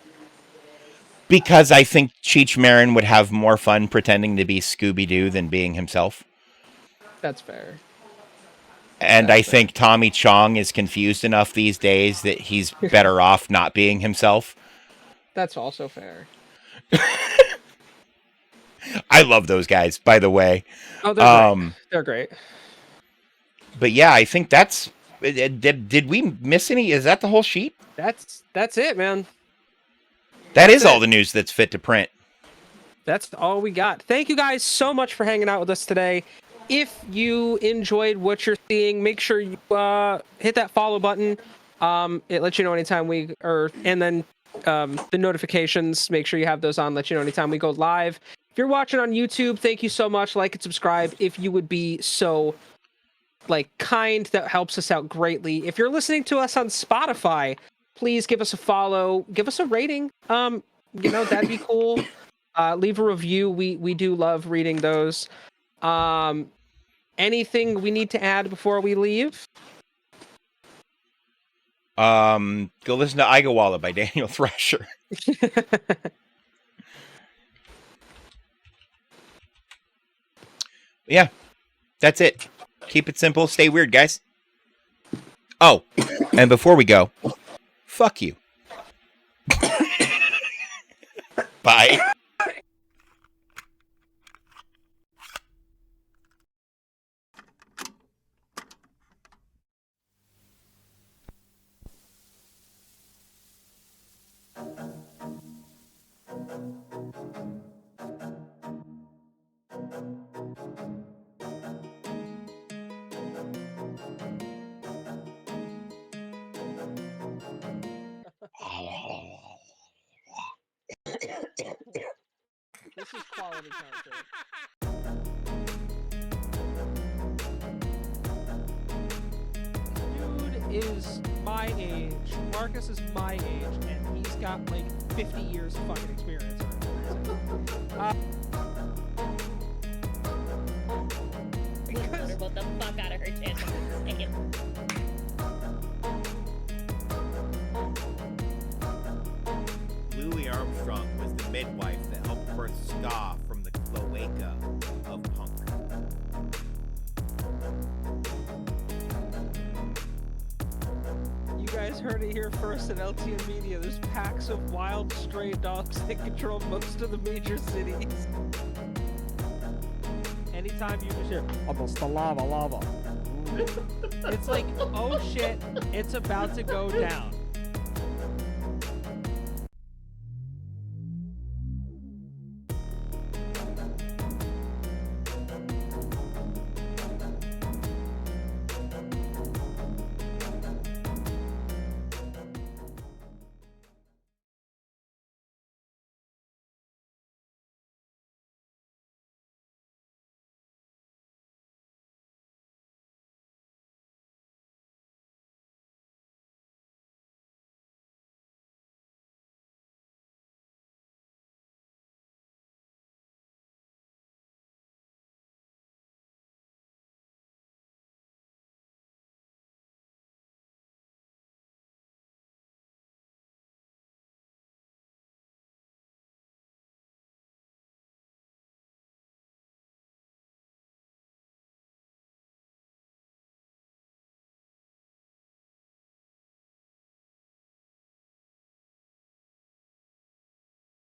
Because I think Cheech Marin would have more fun pretending to be Scooby-Doo than being himself. That's fair. And I think Tommy Chong is confused enough these days that he's better off not being himself. That's also fair. I love those guys, by the way. Oh, they're great. They're great. But yeah, I think that's... Did we miss any? Is that the whole sheet? That's it, man. That is all the news that's fit to print. That's all we got. Thank you guys so much for hanging out with us today. If you enjoyed what you're seeing, make sure you hit that follow button. It lets you know anytime and then the notifications, make sure you have those on, let you know anytime we go live. If you're watching on YouTube, thank you so much. Like and subscribe if you would be so kind. That helps us out greatly. If you're listening to us on Spotify, please give us a follow, give us a rating. That'd be cool. Leave a review. We do love reading those. Anything we need to add before we leave? Go listen to Igawalla by Daniel Thrasher. Yeah, that's it. Keep it simple. Stay weird, guys. Oh, and before we go, fuck you. Bye. This is quality content. Dude is my age. Marcus is my age, and he's got like 50 years of fucking experience. Motorboat the fuck out of her chance. Louis Armstrong was the midwife that helped birth ska from the cloaca of punk. You guys heard it here first at LTN Media. There's packs of wild stray dogs that control most of the major cities. Anytime you just hear, almost the lava. It's like, oh shit, it's about to go down.